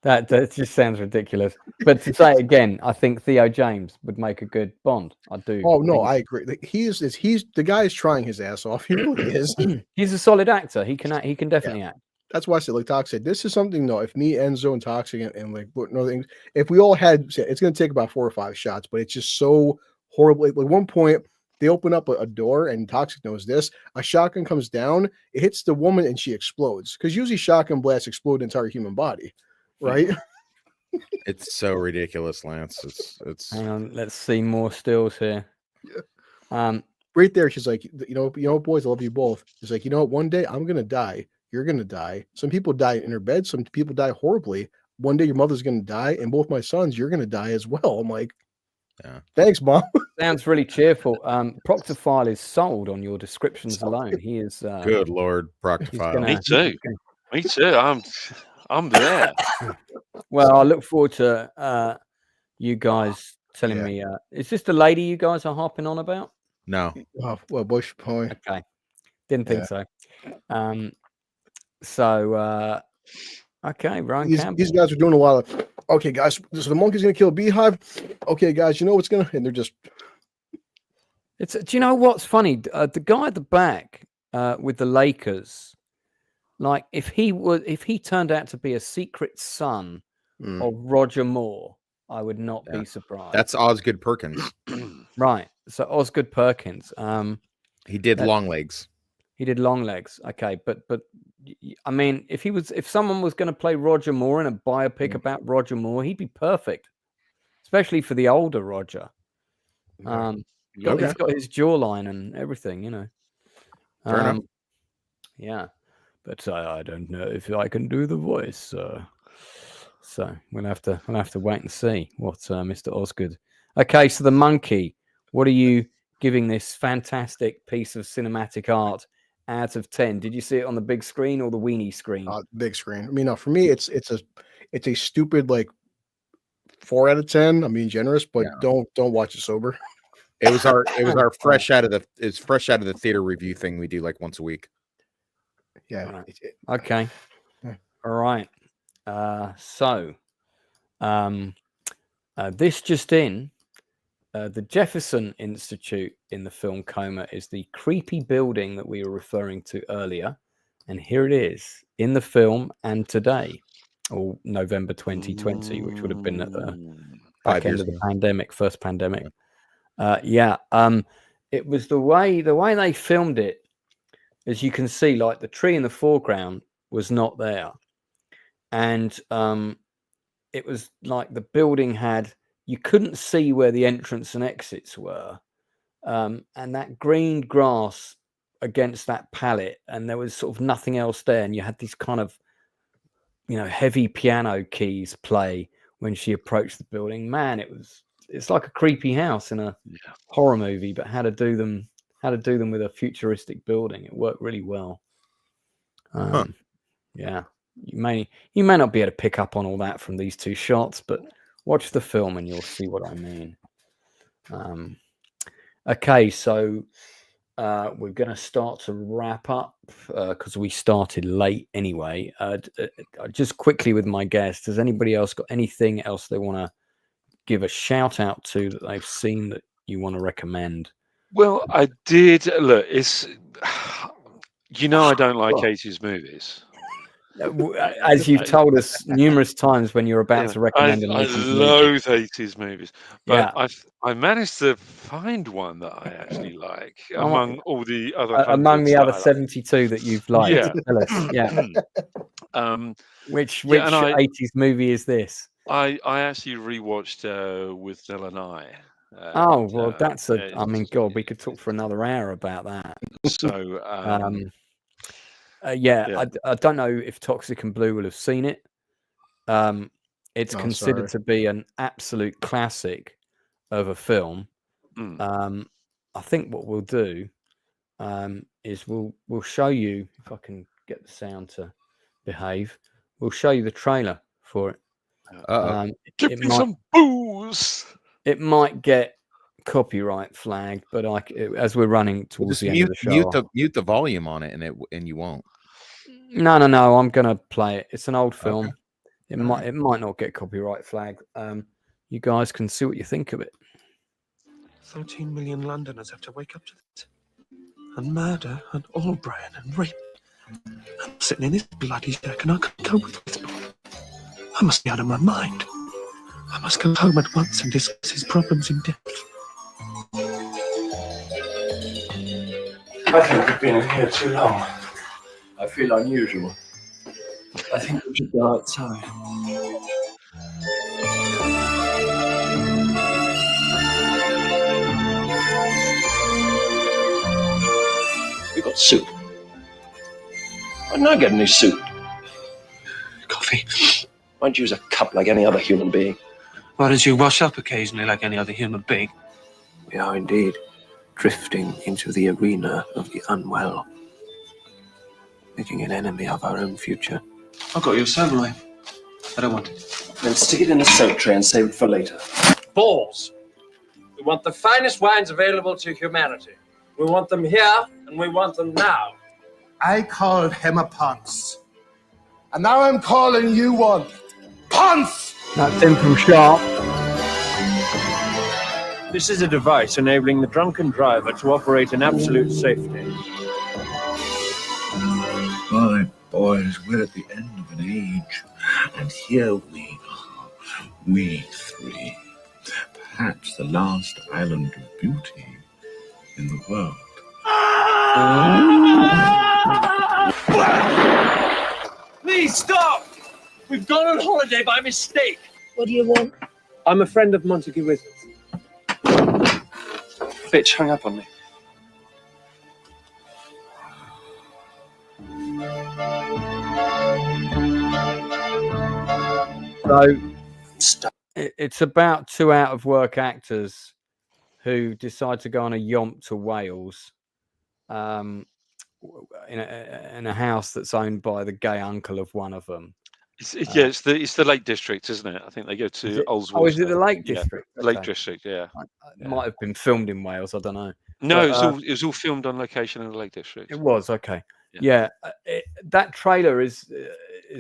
That just sounds ridiculous. But to say it again, I think Theo James would make a good Bond. I do. Oh no, I agree. Like, he's the guy is trying his ass off. He really is. He's a solid actor. He can definitely act. That's why I said, like Toxic said, this is something though. If me, Enzo, and Toxic and like no things, if we all had, it's going to take about 4 or 5 shots, but it's just so horrible. Like one point, they open up a door, and Toxic knows this. A shotgun comes down, it hits the woman, and she explodes. Because usually shotgun blasts explode the entire human body, right? It's so ridiculous, Lance. It's. Hang on, let's see more stills here. Yeah. Right there, she's like, boys, I love you both. She's like, one day I'm gonna die. You're gonna die. Some people die in their bed. Some people die horribly. One day your mother's gonna die, and both my sons, you're gonna die as well. I'm like, thanks, Mom. Sounds really cheerful. Proctophile is sold on your descriptions alone. He is good Lord, Proctophile. Me too. Me too. I'm there. Well, I look forward to you guys telling me. Is this the lady you guys are harping on about? No. Oh, well, Bush point. Okay, didn't think so. Okay, Ryan Campbell. These guys are doing a lot of. Okay, guys, so the monkey's gonna kill a beehive. Okay, guys, what's gonna, and they're just. Do you know what's funny? The guy at the back with the Lakers, like if he turned out to be a secret son of Roger Moore, I would not be surprised. That's Osgood Perkins. Right. So Osgood Perkins. He did Long Legs. He did Long Legs. Okay, but I mean, if someone was going to play Roger Moore in a biopic about Roger Moore, he'd be perfect, especially for the older Roger. He's got his jawline and everything, Fair enough. Yeah, but I don't know if I can do the voice. So we'll have to wait and see what Mr. Osgood. Okay, so the monkey. What are you giving this fantastic piece of cinematic art out of 10? Did you see it on the big screen or the weenie screen? Big screen. I mean, no, for me, it's a stupid like 4 out of 10. I'm being generous, but don't watch it sober. It was our fresh out of the theater review thing we do like once a week. Yeah. Right. Okay. Yeah. All right. This just in. The Jefferson Institute in the film Coma is the creepy building that we were referring to earlier. And here it is in the film and today, or November 2020, which would have been at the back end of the pandemic, first pandemic. It was the way they filmed it. As you can see, like the tree in the foreground was not there. And it was like the building you couldn't see where the entrance and exits were. And that green grass against that palette, and there was sort of nothing else there. And you had these kind of, heavy piano keys play when she approached the building. Man, it's like a creepy house in a horror movie, but how to do them with a futuristic building. It worked really well. Yeah. You may not be able to pick up on all that from these two shots, but watch the film and you'll see what I mean. Okay, so we're going to start to wrap up because we started late anyway. Just quickly with my guests, has anybody else got anything else they want to give a shout out to that they've seen that you want to recommend? Well, I did. Look, it's I don't like 80s movies. As you've told us numerous times when you're about to recommend an 80s movie. I loathe 80s movies, but I managed to find one that I actually like among all the other among the other 72 that you've liked. Yeah. Tell us. Yeah. Which 80s movie is this? I actually rewatched with Nell and I. That's I mean, God, we could talk for another hour about that. So I don't know if Toxic and Blue will have seen it. It's considered to be an absolute classic of a film. I think what we'll do is we'll show you, if I can get the sound to behave, we'll show you the trailer for it. Give me some booze. It might get copyright flagged, but as we're running towards the end of the show, mute the volume on it, and you won't. No, I'm gonna play it. It's an old film. Okay. It might not get copyright flagged. You guys can see what you think of it. 13 million Londoners have to wake up to this, and murder, and Albrian, and rape. I'm sitting in this bloody shack, and I can't cope with this. I must be out of my mind. I must go home at once and discuss his problems in depth. I think we've been in here too long. I feel unusual. I think we should go outside. We got soup. Why didn't I get any soup? Coffee. Why don't you use a cup like any other human being? Why don't you wash up occasionally like any other human being? We are indeed drifting into the arena of the unwell, making an enemy of our own future. I've got your samurai. I don't want it. Then stick it in a soap tray and save it for later. Balls. We want the finest wines available to humanity. We want them here, and we want them now. I called him a ponce. And now I'm calling you one. Ponce! That's him from Sharp. This is a device enabling the drunken driver to operate in absolute safety. My boys, we're at the end of an age, and here we are, we three, perhaps the last island of beauty in the world. Please stop! We've gone on holiday by mistake. What do you want? I'm a friend of Montague Wizard's. Bitch hung up on me. So it's about two out of work actors who decide to go on a yomp to Wales, in a house that's owned by the gay uncle of one of them. It's the Lake District, isn't it? I think they go to Oh, is it the Lake Yeah, District? Lake Okay. District, yeah. It might have been filmed in Wales. I don't know. No, But, it was all filmed on location in the Lake District. It was okay. Yeah. That trailer is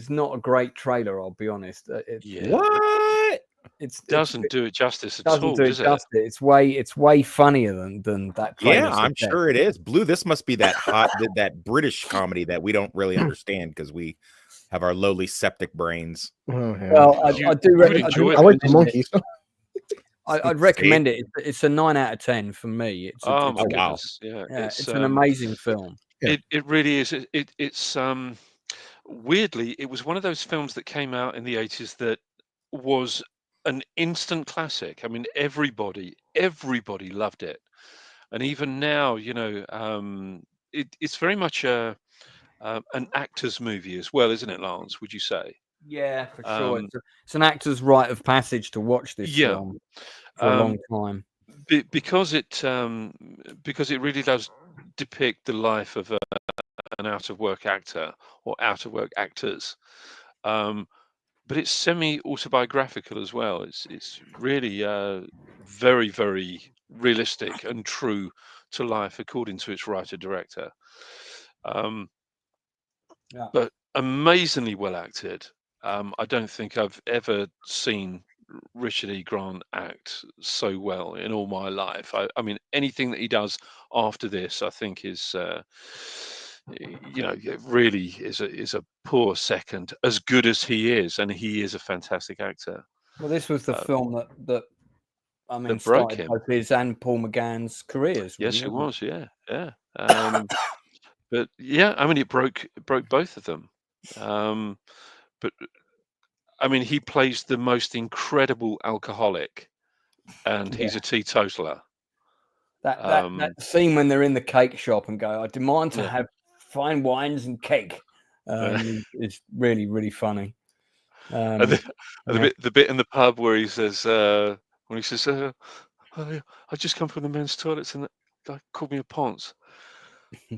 not a great trailer. I'll be honest. What? It doesn't do it justice at doesn't all, do it does it? justice. It's way funnier than that trailer. Yeah, I'm sure it is. Blue, this must be that that British comedy that we don't really understand because we have our lowly septic brains. Oh, yeah. Well, I do. I like the monkeys. I'd recommend it. It's a 9 out of 10 for me. It's Oh my it's, goodness! Yeah, it's an amazing film. It really is. It's weirdly, it was one of those films that came out in the 80s that was an instant classic. I mean, everybody loved it, and even now, it's very much an actor's movie as well, isn't it, Lance? Would you say? Yeah, for sure. It's an actor's rite of passage to watch this film for a long time. Because it really does depict the life of an out-of-work actor or out-of-work actors, but it's semi-autobiographical as well. It's really very, very realistic and true to life, according to its writer-director. But amazingly well acted. I don't think I've ever seen Richard E. Grant act so well in all my life. I mean, anything that he does after this, I think is, it really is a poor second. As good as he is, and he is a fantastic actor. Well, this was the film that broke started him. both his and Paul McGann's careers. Yes, really, it wasn't was. Yeah. But yeah, I mean, it broke both of them. But I mean, he plays the most incredible alcoholic, and he's a teetotaler. That scene when they're in the cake shop and go, "I demand to have fine wines and cake," is really, really funny. And the bit in the pub where he says, I just come from the men's toilets and the guy called me a ponce.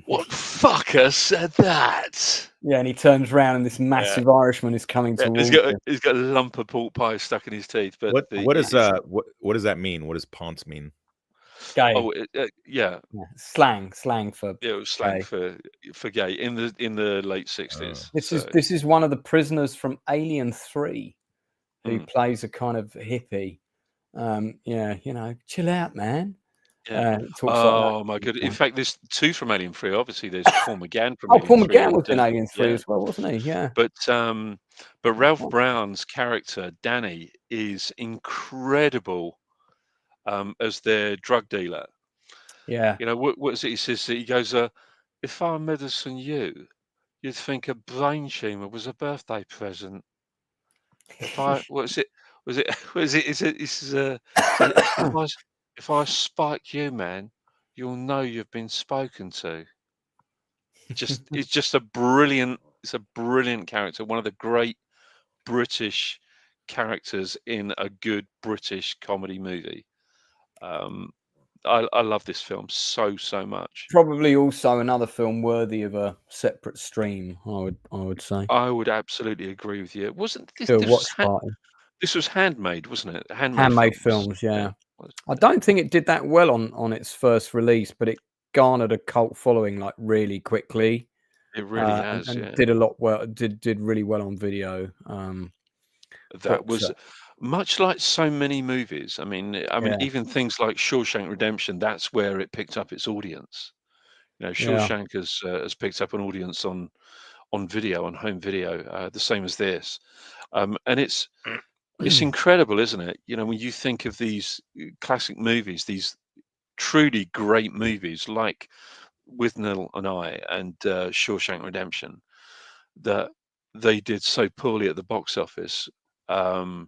What fucker said that? Yeah, and he turns around and this massive Irishman is coming towards him. He's got a lump of pork pie stuck in his teeth. But what does that mean? What does ponce mean? Gay. Oh, Slang for it was slang gay. for gay in the late 60s. This is one of the prisoners from Alien 3 who plays a kind of hippie. Chill out, man. Yeah. Like my god! In fact, there's two from Alien 3. Obviously, there's Paul McGann from. Paul McGann was in Alien 3 as well, wasn't he? Yeah. But Ralph Brown's character Danny is incredible as their drug dealer. Yeah. What is it? He says that he goes, "If I medicine you, you'd think a brain tumor was a birthday present. If I if I spike you, man, you'll know you've been spoken to." It's just a brilliant character. One of the great British characters in a good British comedy movie. I love this film so much. Probably also another film worthy of a separate stream. I would say. I would absolutely agree with you. Wasn't this? This was handmade, wasn't it? Handmade films, yeah. I don't think it did that well on its first release, but it garnered a cult following like really quickly. It really has, and did a lot well. Did really well on video. That was much like so many movies. I mean, even things like Shawshank Redemption. That's where it picked up its audience. Shawshank has picked up an audience on video, on home video, the same as this, and it's incredible, isn't it? When you think of these classic movies, these truly great movies like Withnell and I and Shawshank Redemption, that they did so poorly at the box office. But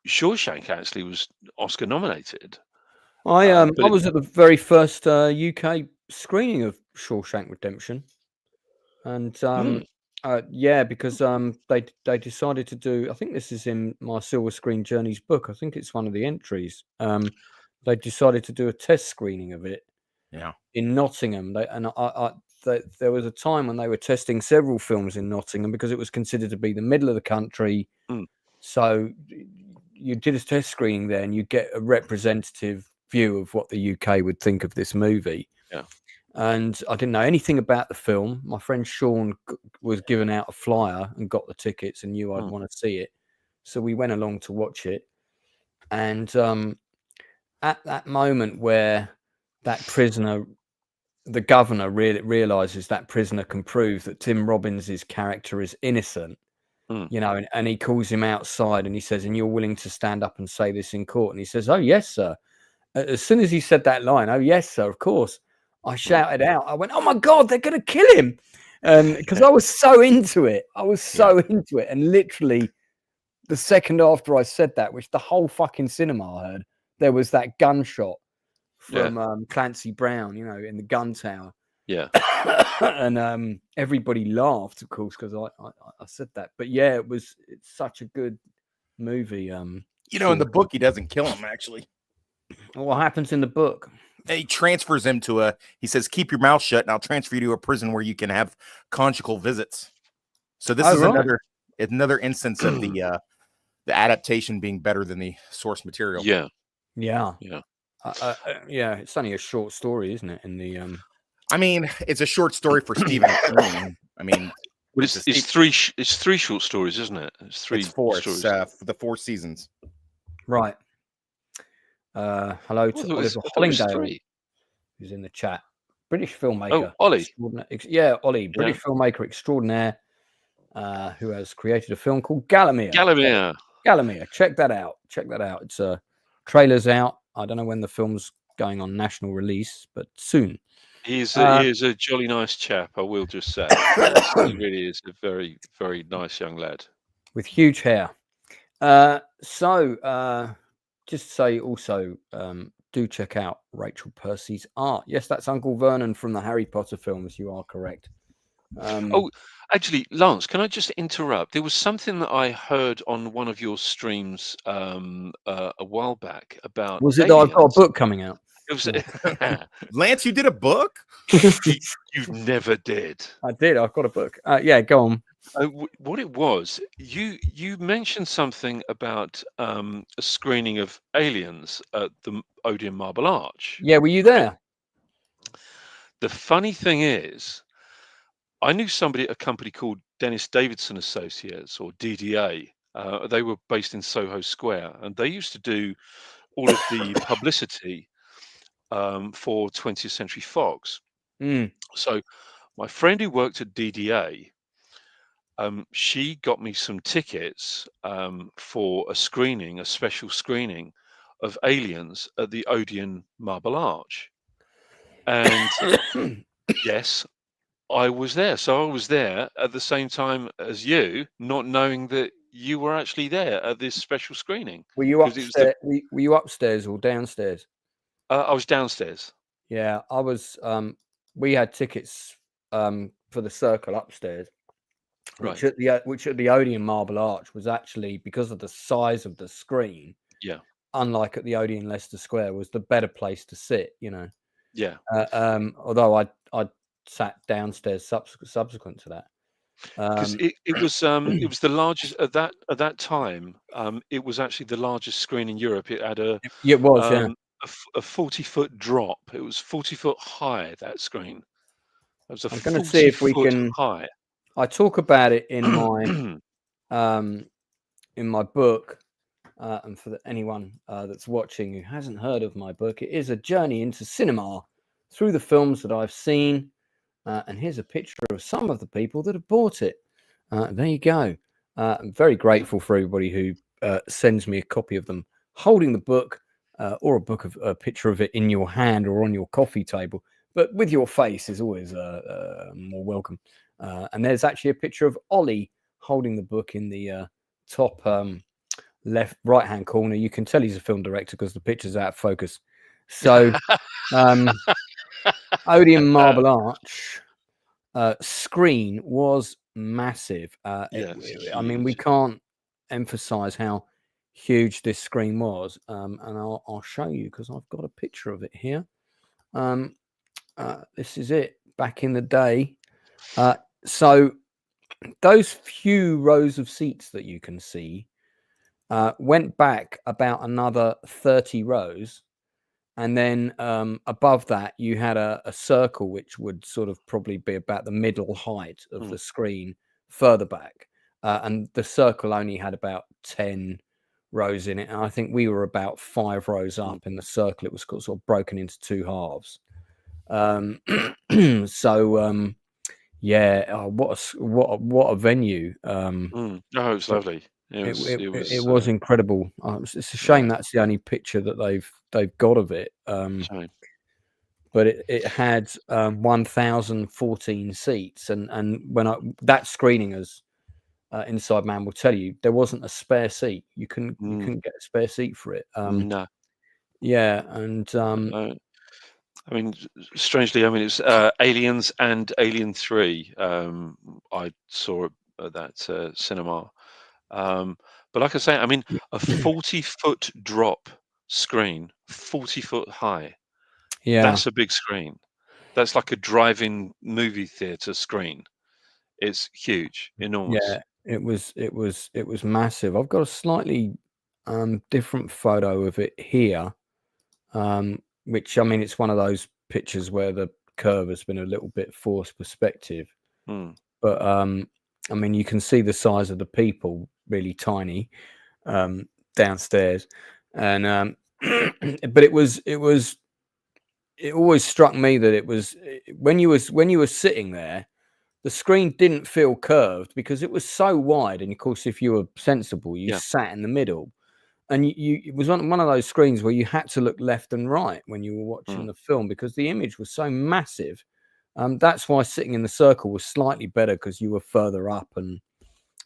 Shawshank actually was Oscar nominated. I was at the very first UK screening of Shawshank Redemption, and Yeah, because they decided to do. I think this is in my Silver Screen Journeys book. I think it's one of the entries. They decided to do a test screening of it. Yeah. In Nottingham. There was a time when they were testing several films in Nottingham because it was considered to be the middle of the country. So you did a test screening there, and you get a representative view of what the UK would think of this movie. Yeah. And I didn't know anything about the film. My friend Sean was given out a flyer and got the tickets and knew I'd want to see it. So we went along to watch it. And at that moment where that prisoner, the governor, realizes that prisoner can prove that Tim Robbins' character is innocent, you know, and he calls him outside and he says, "And you're willing to stand up and say this in court?" And he says, "Oh, yes, sir." As soon as he said that line, "Oh, yes, sir, of course," I shouted out. I went, "Oh my God, they're going to kill him." Because I was so into it. Into it. And literally the second after I said that, which the whole fucking cinema heard, there was that gunshot from Clancy Brown, you know, in the gun tower. Yeah. And everybody laughed, of course, because I said that. But yeah, it's such a good movie. You know, in the book, he doesn't kill him, actually. What happens in the book? He transfers him to he says, "Keep your mouth shut and I'll transfer you to a prison where you can have conjugal visits." So this is another instance of the adaptation being better than the source material. Yeah. It's only a short story, isn't it? In the I mean, it's a short story for Stephen Flemyng. I mean, well, it's three short stories, isn't it? It's four stories. It's the 4 seasons. Right. Hello to Oliver Hollingdale, who's in the chat. British filmmaker. Oh, Ollie. Ollie, British filmmaker extraordinaire, who has created a film called Gallowmere. Gallowmere. Check that out. It's trailer's out. I don't know when the film's going on national release, but soon. He is a jolly nice chap, I will just say. He really is a very, very nice young lad. With huge hair. Just say also, do check out Rachel Percy's art. Yes, that's Uncle Vernon from the Harry Potter films. You are correct. Actually, Lance, can I just interrupt? There was something that I heard on one of your streams a while back about. Was it that I've got a book coming out? It was Lance, you did a book? You never did. I did. I've got a book. Yeah, go on. What it was, you mentioned something about a screening of Aliens at the Odeon Marble Arch. Yeah, were you there? The funny thing is, I knew somebody at a company called Dennis Davidson Associates, or DDA. They were based in Soho Square, and they used to do all of the publicity for 20th Century Fox. So my friend who worked at DDA, she got me some tickets for a special screening of Aliens at the Odeon Marble Arch. And yes, I was there. So I was there at the same time as you, not knowing that you were actually there at this special screening. Were you upstairs? Were you upstairs or downstairs? I was downstairs. Yeah, I was. We had tickets for the Circle upstairs, which at the Odeon Marble Arch was actually, because of the size of the screen. Yeah. Unlike at the Odeon Leicester Square, was the better place to sit. You know. Yeah. Although I sat downstairs subsequent to that. Because it was the largest at that time. It was actually the largest screen in Europe. It had a 40-foot drop. It was 40-foot high, that screen. It was I'm going to see if we can. High. I talk about it in my book, and for anyone that's watching who hasn't heard of my book, it is a journey into cinema through the films that I've seen. And here's a picture of some of the people that have bought it. There you go. I'm very grateful for everybody who sends me a copy of them holding the book, or a picture of it in your hand or on your coffee table. But with your face is always more welcome. And there's actually a picture of Ollie holding the book in the top right-hand corner. You can tell he's a film director because the picture's out of focus. So Odeon Marble Arch screen was massive. Yeah, it's I mean, we huge. can't emphasize how huge this screen was. And I'll show you because I've got a picture of it here. This is it back in the day. So those few rows of seats that you can see went back about another 30 rows. And then above that, you had a circle, which would sort of probably be about the middle height of the screen further back. And the circle only had about 10 rows in it. And I think we were about 5 rows up in the circle. It was sort of broken into 2 halves. Yeah, what a venue. Oh, it was lovely. It was incredible. It's a shame that's the only picture that they've got of it. Shame. But it had 1,014 seats, and when that screening, as Inside Man will tell you, there wasn't a spare seat. You couldn't get a spare seat for it. No. Yeah, and I mean, strangely, I mean, it's Aliens and Alien 3. I saw it at that cinema. But like I say, I mean, a 40-foot drop screen, 40 foot high. yeah, That's a big screen. That's like a drive-in movie theater screen. It's huge, enormous. yeah, it was massive. I've got a slightly different photo of it here, which, I mean, it's one of those pictures where the curve has been a little bit forced perspective. But I mean, you can see the size of the people, really tiny, downstairs, and but it always struck me that it was when you were sitting there, the screen didn't feel curved because it was so wide, and of course, if you were sensible, you sat in the middle. And it was one of those screens where you had to look left and right when you were watching the film because the image was so massive. That's why sitting in the circle was slightly better because you were further up and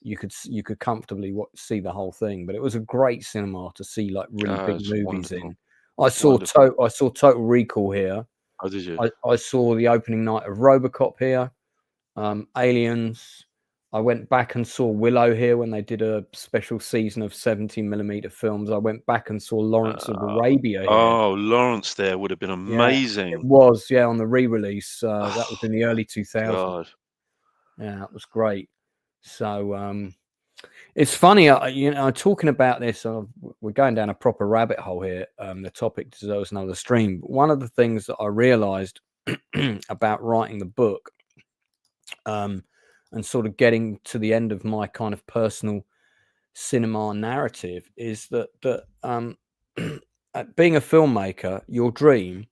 you could comfortably see the whole thing. But it was a great cinema to see like really big movies wonderful. in. I saw Total Recall here. Oh, did you? I saw the opening night of RoboCop here. Aliens. I went back and saw Willow here when they did a special season of 17mm films. I went back and saw Lawrence of Arabia here. Oh, Lawrence there would have been amazing. It was, on the re-release. That was in the early 2000s. God. Yeah, that was great. So it's funny, talking about this, we're going down a proper rabbit hole here. The topic deserves another stream. But one of the things that I realized about writing the book, and sort of getting to the end of my kind of personal cinema narrative is that being a filmmaker, your dream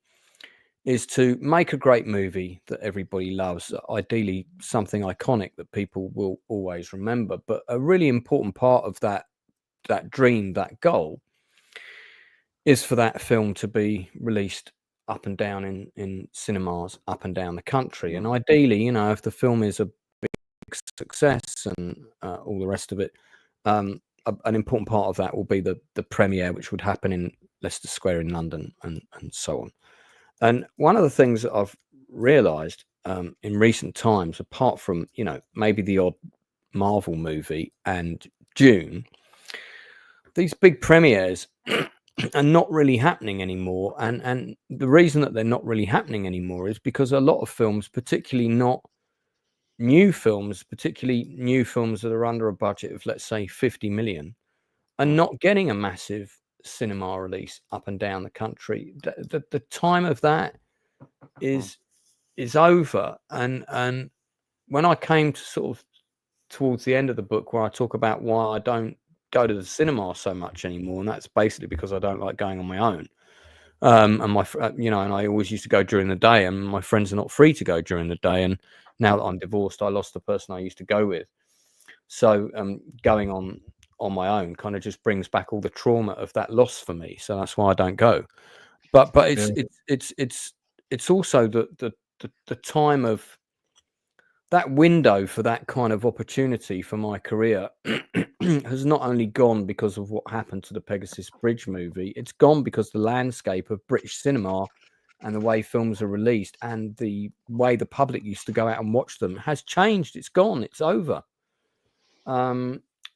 is to make a great movie that everybody loves, ideally something iconic that people will always remember. But a really important part of that dream, that goal, is for that film to be released up and down in cinemas up and down the country. And ideally, if the film is a success and all the rest of it, an important part of that will be the premiere, which would happen in Leicester Square in London and so on. And one of the things that I've realized in recent times, apart from maybe the odd Marvel movie and Dune, these big premieres are not really happening anymore. And the reason that they're not really happening anymore is because a lot of films, particularly new films that are under a budget of, let's say, 50 million, are not getting a massive cinema release up and down the country. The time of that is over. And when I came to sort of towards the end of the book, where I talk about why I don't go to the cinema so much anymore, and that's basically because I don't like going on my own. And and I always used to go during the day, and my friends are not free to go during the day. And now that I'm divorced, I lost the person I used to go with. So going on my own kind of just brings back all the trauma of that loss for me. So that's why I don't go. But it's also the time of that window for that kind of opportunity for my career has not only gone because of what happened to the Pegasus Bridge movie, it's gone because the landscape of British cinema and the way films are released and the way the public used to go out and watch them has changed. It's gone. It's over.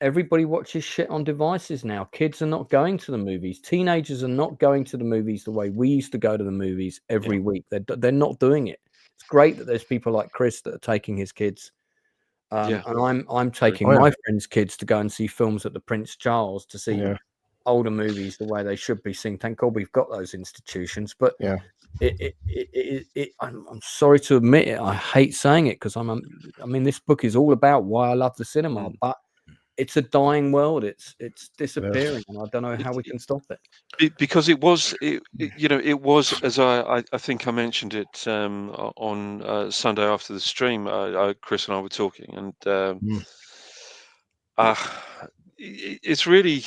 Everybody watches shit on devices now. Kids are not going to the movies. Teenagers are not going to the movies the way we used to go to the movies every week. They're not doing it. It's great that there's people like Chris that are taking his kids. And I'm taking my friends' kids to go and see films at the Prince Charles to see older movies the way they should be seen. Thank God we've got those institutions. But I'm sorry to admit it. I hate saying it because I mean, this book is all about why I love the cinema, but it's a dying world. It's disappearing, and I don't know how we can stop it. Because it was, it was, as I think I mentioned it on Sunday after the stream. Chris and I were talking, and it's really,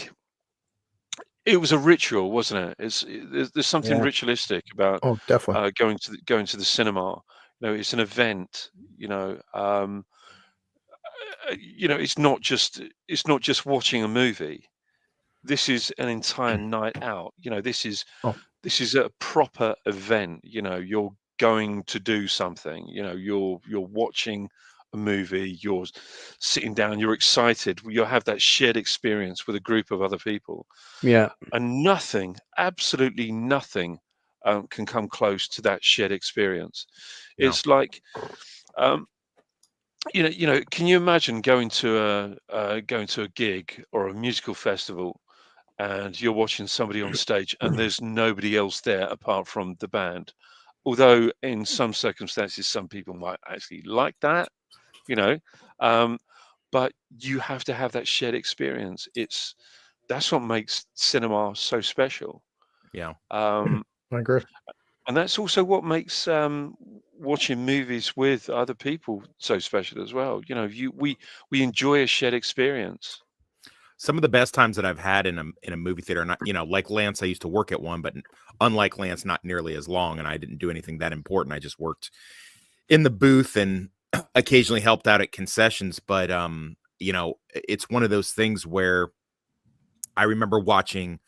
it was a ritual, wasn't it? There's something ritualistic about definitely going to the cinema. It's an event. It's not just watching a movie. This is an entire night out. This is a proper event. You're going to do something. You're watching a movie. You're sitting down. You're excited. You'll have that shared experience with a group of other people. Yeah, and nothing, absolutely nothing, can come close to that shared experience. It's like. Can you imagine going to a gig or a musical festival, and you're watching somebody on stage, and there's nobody else there apart from the band? Although in some circumstances, some people might actually like that, but you have to have that shared experience. That's what makes cinema so special. I agree. And that's also what makes watching movies with other people so special as well. We enjoy a shared experience. Some of the best times that I've had in a movie theater, not like Lance, I used to work at one, but unlike Lance, not nearly as long, and I didn't do anything that important. I just worked in the booth and occasionally helped out at concessions. But it's one of those things where I remember watching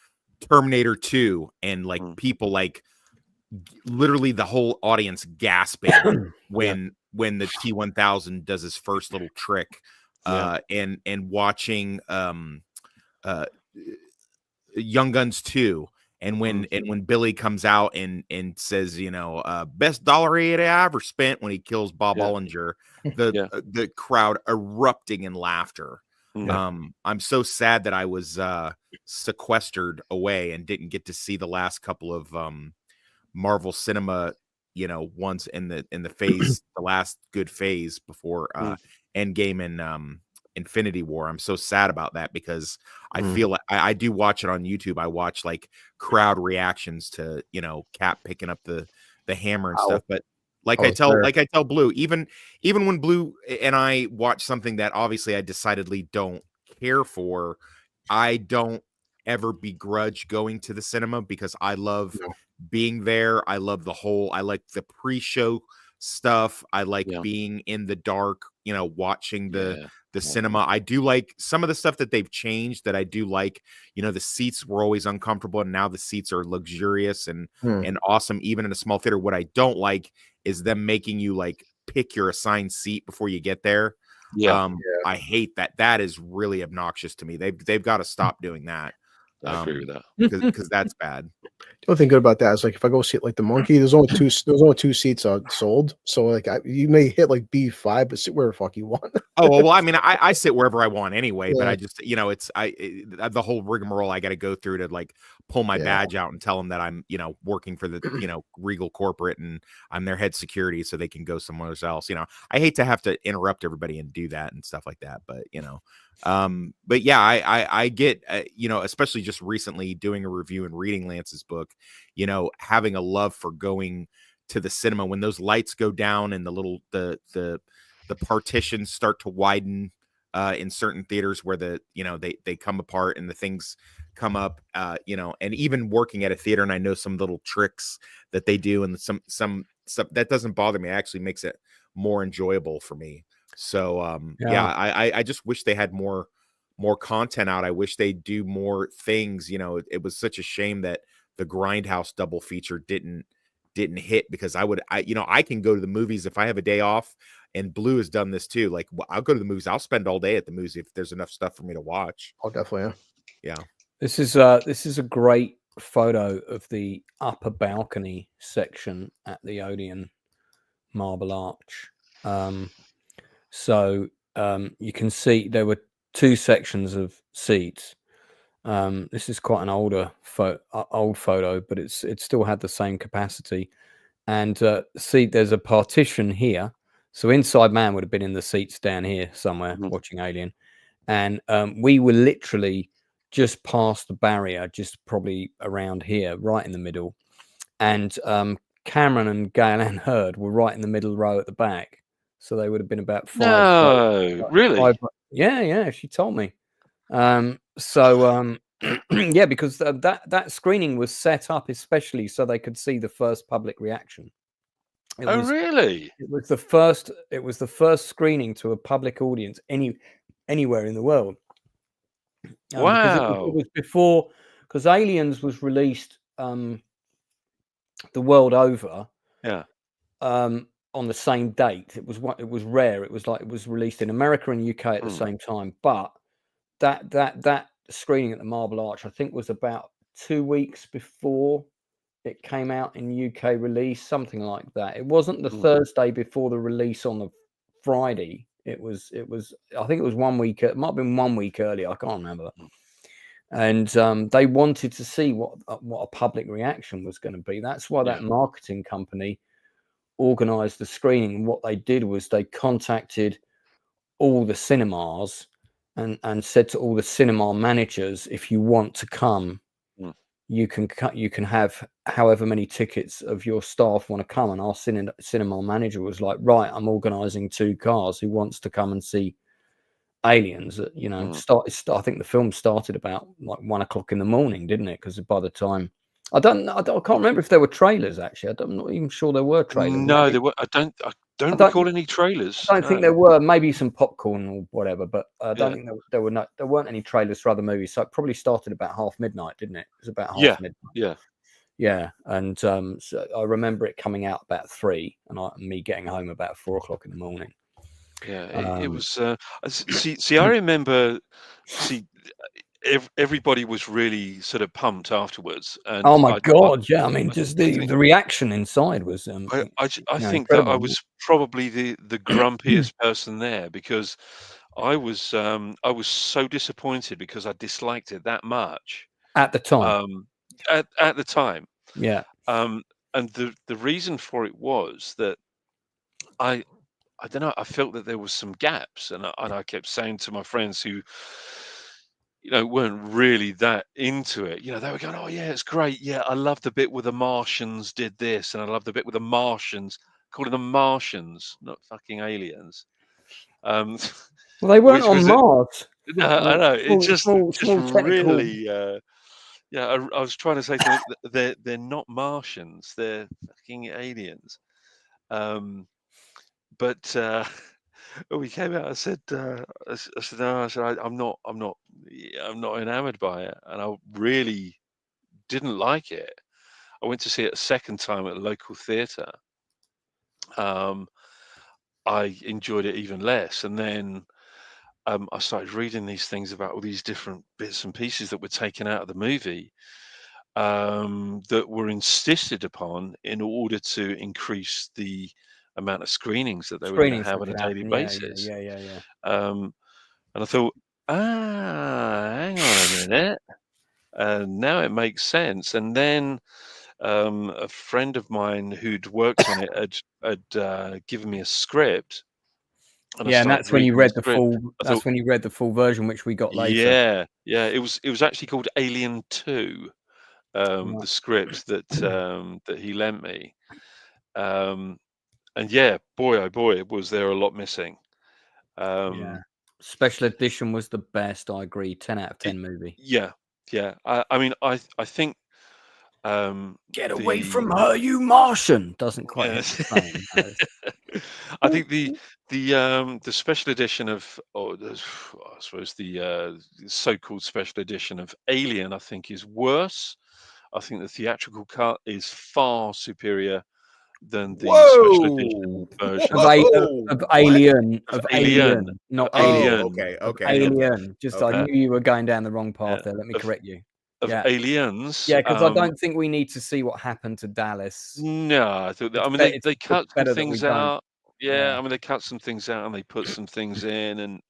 Terminator 2 and people literally the whole audience gasping when the T-1000 does his first little trick, and watching Young Guns 2, and when Billy comes out and says, best dollar he had ever spent when he kills Bob Ollinger, the crowd erupting in laughter. I'm so sad that I was sequestered away and didn't get to see the last couple of Marvel cinema, once in the phase, the last good phase before Endgame and Infinity War. I'm so sad about that because I feel like I do watch it on YouTube. I watch crowd reactions to Cap picking up the hammer and stuff. But I tell Blue, even when Blue and I watch something that obviously I decidedly don't care for, I don't ever begrudge going to the cinema because I love being there. I love I like the pre-show stuff. I like being in the dark, watching the cinema. I do like some of the stuff that they've changed that I do like. The seats were always uncomfortable, and now the seats are luxurious and awesome, even in a small theater. What I don't like is them making you pick your assigned seat before you get there. I hate that. That is really obnoxious to me. They've got to stop doing that. I agree with that because that's bad. The only thing good about that is if I go see it the Monkey, there's only two seats sold. So you may hit B5, but sit wherever the fuck you want. Well, I mean, I sit wherever I want anyway. But I just it's the whole rigmarole I got to go through to pull my badge out and tell them that I'm working for the Regal corporate and I'm their head security so they can go somewhere else. I hate to have to interrupt everybody and do that and stuff like that. But but yeah, I get especially just recently doing a review and reading Lance's book, having a love for going to the cinema when those lights go down and the partitions start to widen in certain theaters where they come apart and the things come up, and even working at a theater, and I know some little tricks that they do and some stuff that doesn't bother me. It actually makes it more enjoyable for me. So I just wish they had more content out. I wish they'd do more things. It was such a shame that the Grindhouse double feature didn't didn't hit, because I can go to the movies if I have a day off, and Blue has done this too. Like, I'll go to the movies. I'll spend all day at the movies if there's enough stuff for me to watch. Oh, definitely. Yeah. This is a great photo of the upper balcony section at the Odeon Marble Arch. So you can see there were two sections of seats. This is quite an old photo, but it still had the same capacity. And see, there's a partition here. So Inside Man would have been in the seats down here somewhere watching Alien. And we were literally just past the barrier, just probably around here, right in the middle. And Cameron and Gail Ann Hurd were right in the middle row at the back. So they would have been about really? Yeah, she told me. Yeah, because that screening was set up especially so they could see the first public reaction. Really? It was the first screening to a public audience anywhere in the world. Wow. It was before, because Aliens was released the world over. Yeah. On the same date. It was rare. It was released in America and UK at the same time. But that screening at the Marble Arch, I think, was about 2 weeks before it came out in UK release, something like that. It wasn't the Thursday before the release on the Friday. It was I think it was 1 week. It might have been 1 week earlier. I can't remember. And they wanted to see what a public reaction was going to be. That's why that marketing company organized the screening. And what they did was they contacted all the cinemas and said to all the cinema managers, if you want to come, you can have however many tickets of your staff want to come. And our cinema manager was like, right, I'm organizing 2 cars. Who wants to come and see Aliens? I think the film started about like 1 o'clock in the morning, didn't it? Because by the time I can't remember if there were trailers. Actually, I'm not even sure there were trailers. No, there were. I don't recall any trailers. I don't think there were. Maybe some popcorn or whatever, but I don't think there weren't any trailers for other movies. So it probably started about half midnight, didn't it? It was about half midnight. Yeah. And so I remember it coming out about 3, and me getting home about 4 o'clock in the morning. Yeah, it was. See, I remember. Everybody was really sort of pumped afterwards. And oh my God! I mean, just the reaction inside was. I think that I was probably the grumpiest person there, because I was so disappointed because I disliked it that much at the time. At the time, yeah. And the reason for it was that I don't know. I felt that there was some gaps, and I kept saying to my friends who, weren't really that into it. They were going, "Oh yeah, it's great. Yeah, I love the bit where the Martians did this, and I love the bit where the Martians, calling them Martians, not fucking aliens." Well, they weren't on Mars. No, I know. It just really. I was trying to say to them, they're not Martians. They're fucking aliens. But when we came out, I said, no. I said, I'm not enamored by it, and I really didn't like it. I went to see it a second time at a local theatre. I enjoyed it even less, and then I started reading these things about all these different bits and pieces that were taken out of the movie, that were insisted upon in order to increase the amount of screenings that they were going to have on a daily basis. Yeah. And I thought, hang on a minute. And now it makes sense. And then a friend of mine who'd worked on it had given me a script. And that's when you read the full. That's when you read the full version, which we got later. Yeah. It was actually called Alien 2. The script that he lent me. And yeah, boy, oh boy, was there a lot missing. Special edition was the best. I agree. 10 out of 10 movie. Yeah. I mean, I think. Get away from her, you Martian! Doesn't quite. I think the special edition of, I suppose the so-called special edition of Alien, I think, is worse. I think the theatrical cut is far superior than the special edition version. Of Alien, not Alien. Okay. Alien. Just I Okay. knew you were going down the wrong path there. Let me correct you. Of Aliens. Yeah, because I don't think we need to see what happened to Dallas. No, I mean they cut some things out. Yeah, I mean they cut some things out and they put some things in,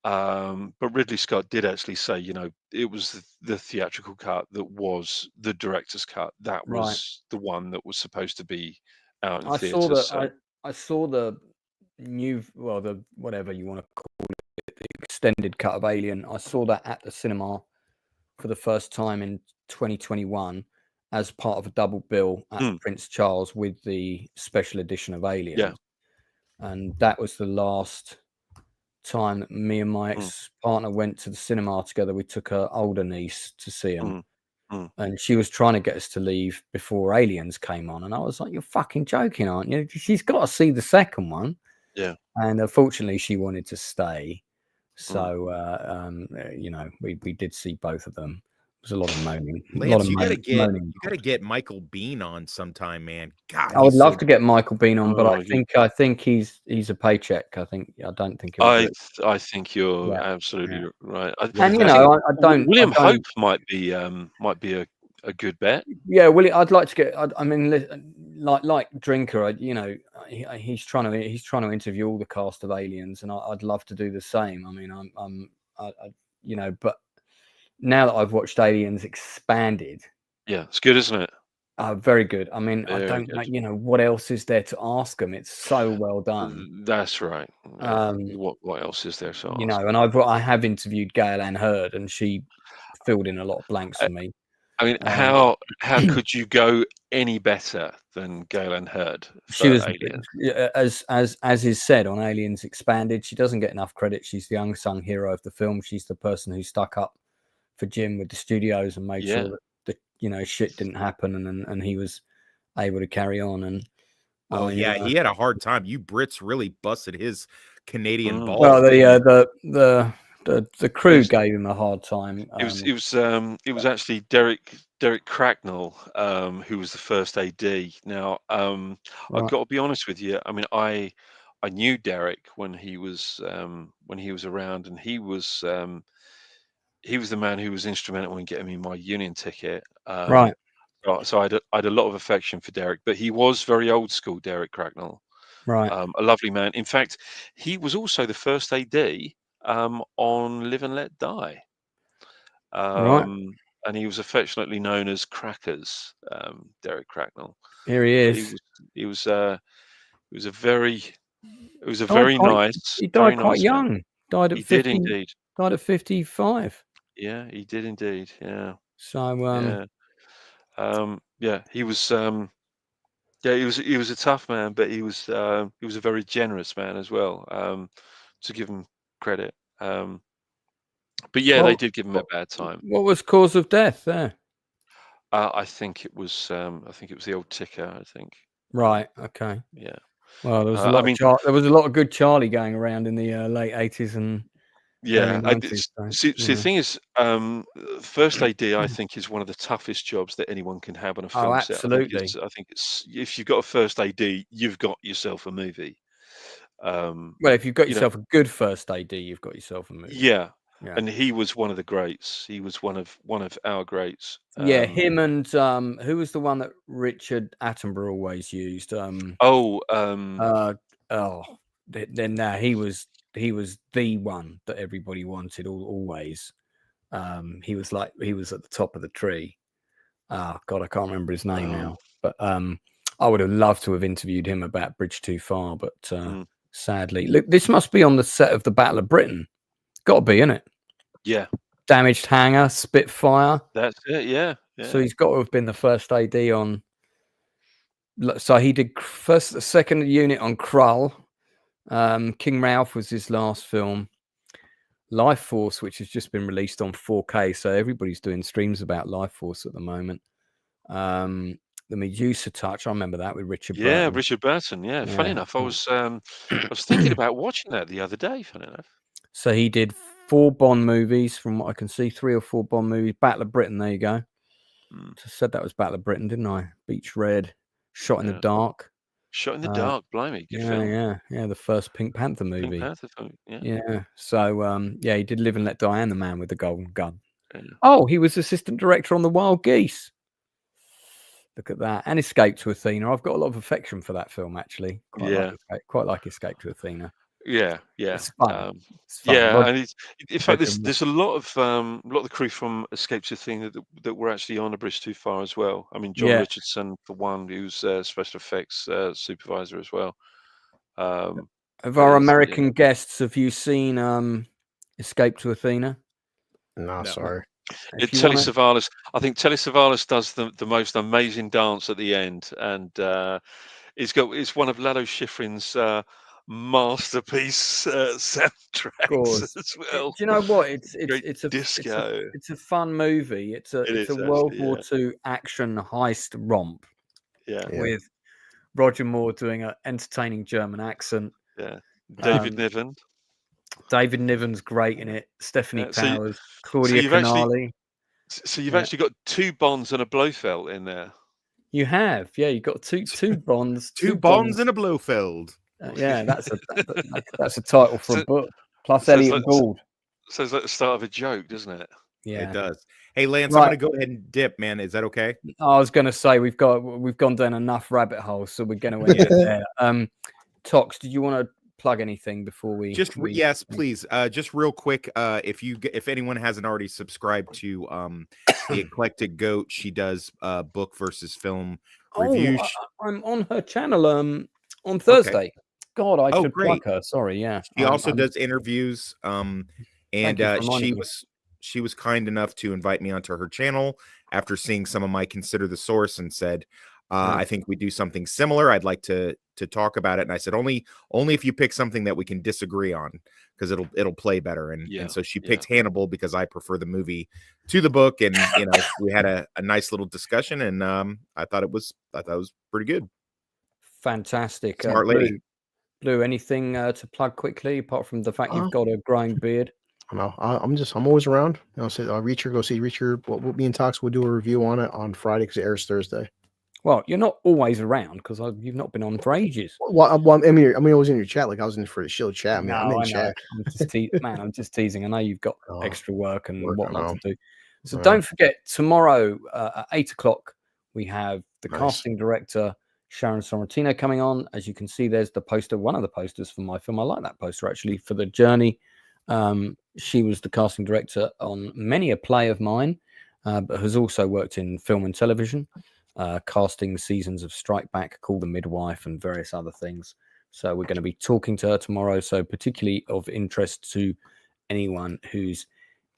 but Ridley Scott did actually say, it was the theatrical cut that was the director's cut. That was the one that was supposed to be out in theaters. I saw the the whatever you want to call it, the extended cut of Alien. I saw that at the cinema for the first time in 2021 as part of a double bill at Prince Charles with the special edition of Alien. Yeah. And that was the last time that me and my ex-partner went to the cinema together. We took her older niece to see him. And she was trying to get us to leave before Aliens came on. And I was like, you're fucking joking, aren't you? She's got to see the second one. Yeah. And unfortunately, she wanted to stay. So, we did see both of them. It was a lot of moaning. Lance, you gotta get Michael Bean on sometime, man. God, I would love to get Michael Bean on, but I think he's a paycheck. I don't think. I think you're absolutely right. I don't. William Hope might be a good bet. Yeah, I'd like to get. I mean, like Drinker. He's trying to interview all the cast of Aliens, and I'd love to do the same. I mean, but now that I've watched Aliens Expanded, yeah, it's good, isn't it? Very good. I mean, Very I don't good. know, what else is there to ask them? It's so well done. That's right. What else is there to ask? And I have interviewed Gail Ann Hurd, and she filled in a lot of blanks for me. I mean, how could you go any better than Gail Ann Hurd? She was, as is said on Aliens Expanded, she doesn't get enough credit. She's the unsung hero of the film. She's the person who stuck up for Jim with the studios and made sure that shit didn't happen, and he was able to carry on. And he had a hard time. You Brits really busted his Canadian balls. Well, the crew gave him a hard time. It was actually Derek Cracknell who was the first AD. Now, I've got to be honest with you. I mean, I knew Derek when he was around, and he was the man who was instrumental in getting me my union ticket. Right. So I had a lot of affection for Derek, but he was very old school, Derek Cracknell. Right. A lovely man. In fact, he was also the first AD on Live and Let Die. And he was affectionately known as Crackers, Derek Cracknell. Here he is. He was a very nice. He died quite young. Man. Died at 50. Did indeed. Died at 55. Yeah, he did indeed. Yeah. So he was he was a tough man, but he was a very generous man as well. To give him credit. But they did give him a bad time. What was cause of death there? I think it was the old ticker. I think. Right. Okay. Yeah. Well, there was there was a lot of good Charlie going around in the late 80s and. Yeah, see, the thing is, first AD, I think, is one of the toughest jobs that anyone can have on a film set. Absolutely. I think it's if you've got a first AD, you've got yourself a movie. Well, if you've got yourself a good first AD, you've got yourself a movie. Yeah. And he was one of the greats. He was one of our greats. Him and who was the one that Richard Attenborough always used? Then he was the one that everybody wanted always. He was at the top of the tree. God, I can't remember his name now. But I would have loved to have interviewed him about Bridge Too Far, but sadly, look, this must be on the set of the Battle of Britain. Got to be, innit? Yeah. Damaged hangar, Spitfire. That's it. Yeah. So he's got to have been the first AD on. So he did second unit on Krull. King Ralph was his last film. Life Force, which has just been released on 4K, so everybody's doing streams about Life Force at the moment. The Medusa Touch, I remember that with Richard Burton. Yeah, Richard Burton. Yeah, funny enough, I was thinking about watching that the other day. Funny enough. So he did 4 Bond movies, from what I can see. 3 or 4 Bond movies. Battle of Britain. There you go. Just said that was Battle of Britain, didn't I? Beach Red. Shot in the Dark. Shot in the Dark. Blimey, good film. Yeah. The first Pink Panther movie. Pink Panther film. Yeah. Yeah. So he did Live and Let Die and The Man with the Golden Gun. Yeah. Oh, he was assistant director on The Wild Geese. Look at that. And Escape to Athena. I've got a lot of affection for that film, actually. Quite like Escape to Athena. Yeah. It's fun. Yeah, and in fact, there's a lot of the crew from Escape to Athena that were actually on A Bridge Too Far as well. I mean, John Richardson, for one, who's special effects supervisor as well. Of our American guests, have you seen Escape to Athena? No, sorry. Telly Savalas. I think Telly Savalas does the most amazing dance at the end, and it's one of Lalo Schifrin's masterpiece soundtracks as well. Do you know what? It's a disco. It's a fun movie. It's a World War II action heist romp. Yeah. With Roger Moore doing an entertaining German accent. Yeah. David Niven. David Niven's great in it. Stephanie Powers, Claudia Canali. So you've actually got 2 Bonds and a Blofeld in there. You have, yeah. You got two Bonds, 2 Bonds and a Blofeld. Yeah, that's a title for a book. Plus Elliot Gould. Sounds like the start of a joke, doesn't it? Yeah, it does. Hey, Lance, I'm gonna go ahead and dip, man. Is that okay? I was gonna say we've gone down enough rabbit holes, so we're gonna end it there. Tox, did you want to plug anything before we yes, please, just real quick, if anyone hasn't already subscribed to the Eclectic Goat, she does book versus film reviews. I'm on her channel on Thursday. Okay. God, I should plug her. Sorry, yeah. She also does interviews, and she was kind enough to invite me onto her channel after seeing some of my Consider the Source, and said, I think we do something similar. I'd like to talk about it. And I said, only if you pick something that we can disagree on, because it'll play better. And so she picked Hannibal because I prefer the movie to the book. And we had a nice little discussion, and I thought it was pretty good. Fantastic. Smart lady. Blue, anything to plug quickly apart from the fact you've got a growing beard? No, I'm always around. Go see Reacher. Me and Tox will do a review on it on Friday because it airs Thursday. Well, you're not always around because you've not been on for ages. Well, I mean, I was in your chat. Like I was in for the show chat. I mean, I'm in chat. I'm just teasing. I know you've got extra work and whatnot to do. So don't forget, tomorrow at 8:00 we have the casting director Sharon Sorrentino coming on. As you can see, there's the poster, one of the posters for my film. I like that poster actually for The Journey. She was the casting director on many a play of mine, but has also worked in film and television. Casting seasons of Strike Back, Call the Midwife, and various other things. So we're going to be talking to her tomorrow. So particularly of interest to anyone who's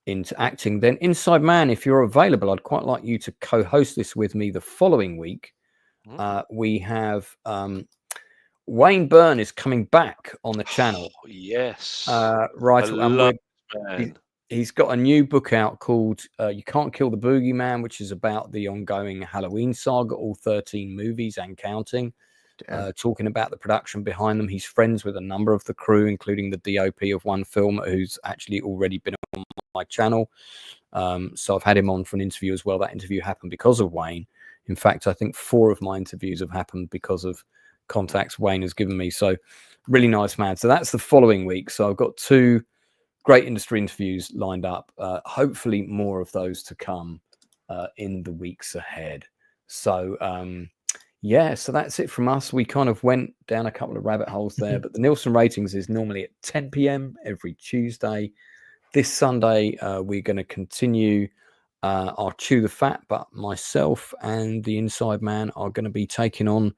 into acting. Then Inside Man, if you're available, I'd quite like you to co-host this with me the following week. We have Wayne Byrne is coming back on the channel. Yes. He's got a new book out called You Can't Kill the Boogeyman, which is about the ongoing Halloween saga, all 13 movies and counting, talking about the production behind them. He's friends with a number of the crew, including the DOP of one film who's actually already been on my channel. So I've had him on for an interview as well. That interview happened because of Wayne. In fact, I think 4 of my interviews have happened because of contacts Wayne has given me. So really nice man. So that's the following week. So I've got 2 great industry interviews lined up. Hopefully more of those to come in the weeks ahead. So so that's it from us. We kind of went down a couple of rabbit holes there, but the Nielsen ratings is normally at 10 p.m. every Tuesday. This Sunday, we're going to continue our Chew the Fat, but myself and the Inside Man are going to be taking on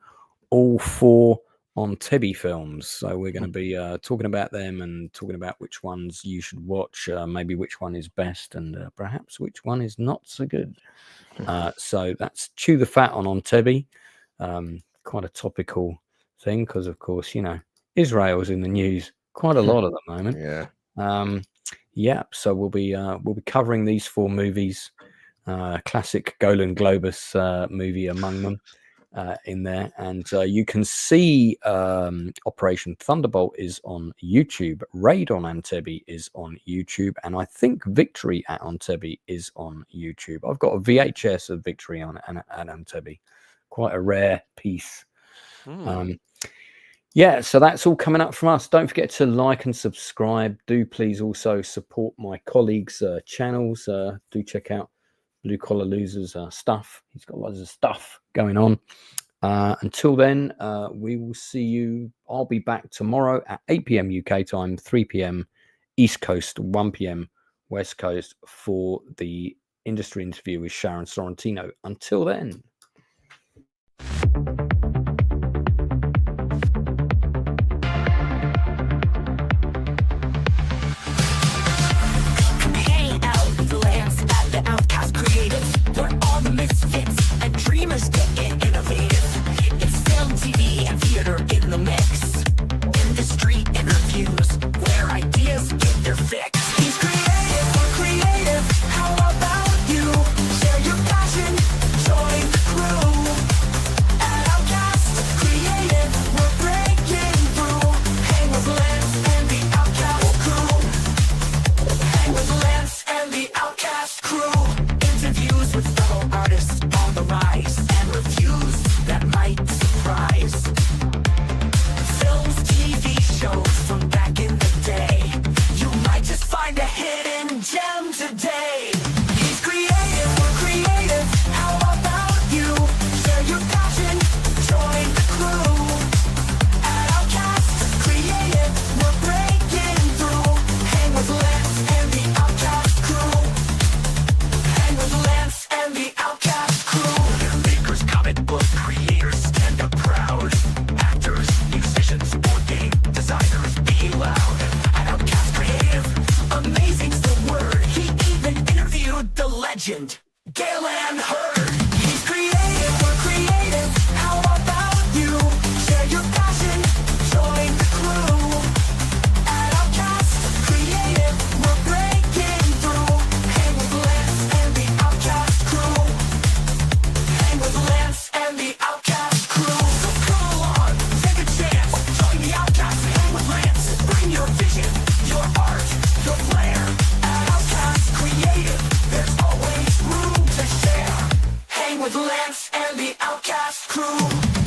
all 4 on Tebby films. So we're going to be talking about them and talking about which ones you should watch, maybe which one is best, and perhaps which one is not so good. So that's Chew the Fat on Tebby. Quite a topical thing because, of course, Israel's in the news quite a lot at the moment. So we'll be covering these 4 movies, classic Golan Globus movie among them. in there, and you can see Operation Thunderbolt is on YouTube, Raid on Entebbe is on YouTube, and I think Victory at Entebbe is on YouTube. I've got a VHS of Victory on at Entebbe, quite a rare piece. Yeah, so that's all coming up from us. Don't forget to like and subscribe. Do please also support my colleagues' channels. Do check out Blue Collar Losers stuff. He's got lots of stuff going on. Until then, we will see you. I'll be back tomorrow at 8 p.m. UK time, 3 p.m. East Coast, 1 p.m. West Coast for the industry interview with Sharon Sorrentino. Until then. Misfits and dreamers getting innovative. It's film, TV, and theater in the mix. Industry interviews where ideas get their fix. He's creative, we're creative. How about you? Share your passion, join the crew. At Outcast, creative, we're breaking through. Hang with Lance and the Outcast crew. Hang with Lance and the Outcast crew. Interviews with fellow artists on the rise and reviews that might surprise. Films, TV shows from back in the day. You might just find a hidden gem today. He's creative, we're creative. How about you? Share your passion, join the crew. At Outcast, creative, we're breaking through. Hang with Lance and the Outcast crew. Hang with Lance and the Outcast crew. Makers, comic book creators, stand up proud. Actors, musicians, board game designers, be loud. At Outcast Creative, amazing's the word. He even interviewed the legend, Galen Hurd. He's creative, we're creative. How about you? Share your passion, join the crew. At Outcast Creative, we're breaking through. Hang with Lance and the Outcast crew. Hang with Lance and the Outcast crew. So come along, take a chance. Join the Outcast, hang with Lance. Bring your vision, your art, your flair. At Outcast Creative, there's always room to share. Hang with Lance and the Outcast crew.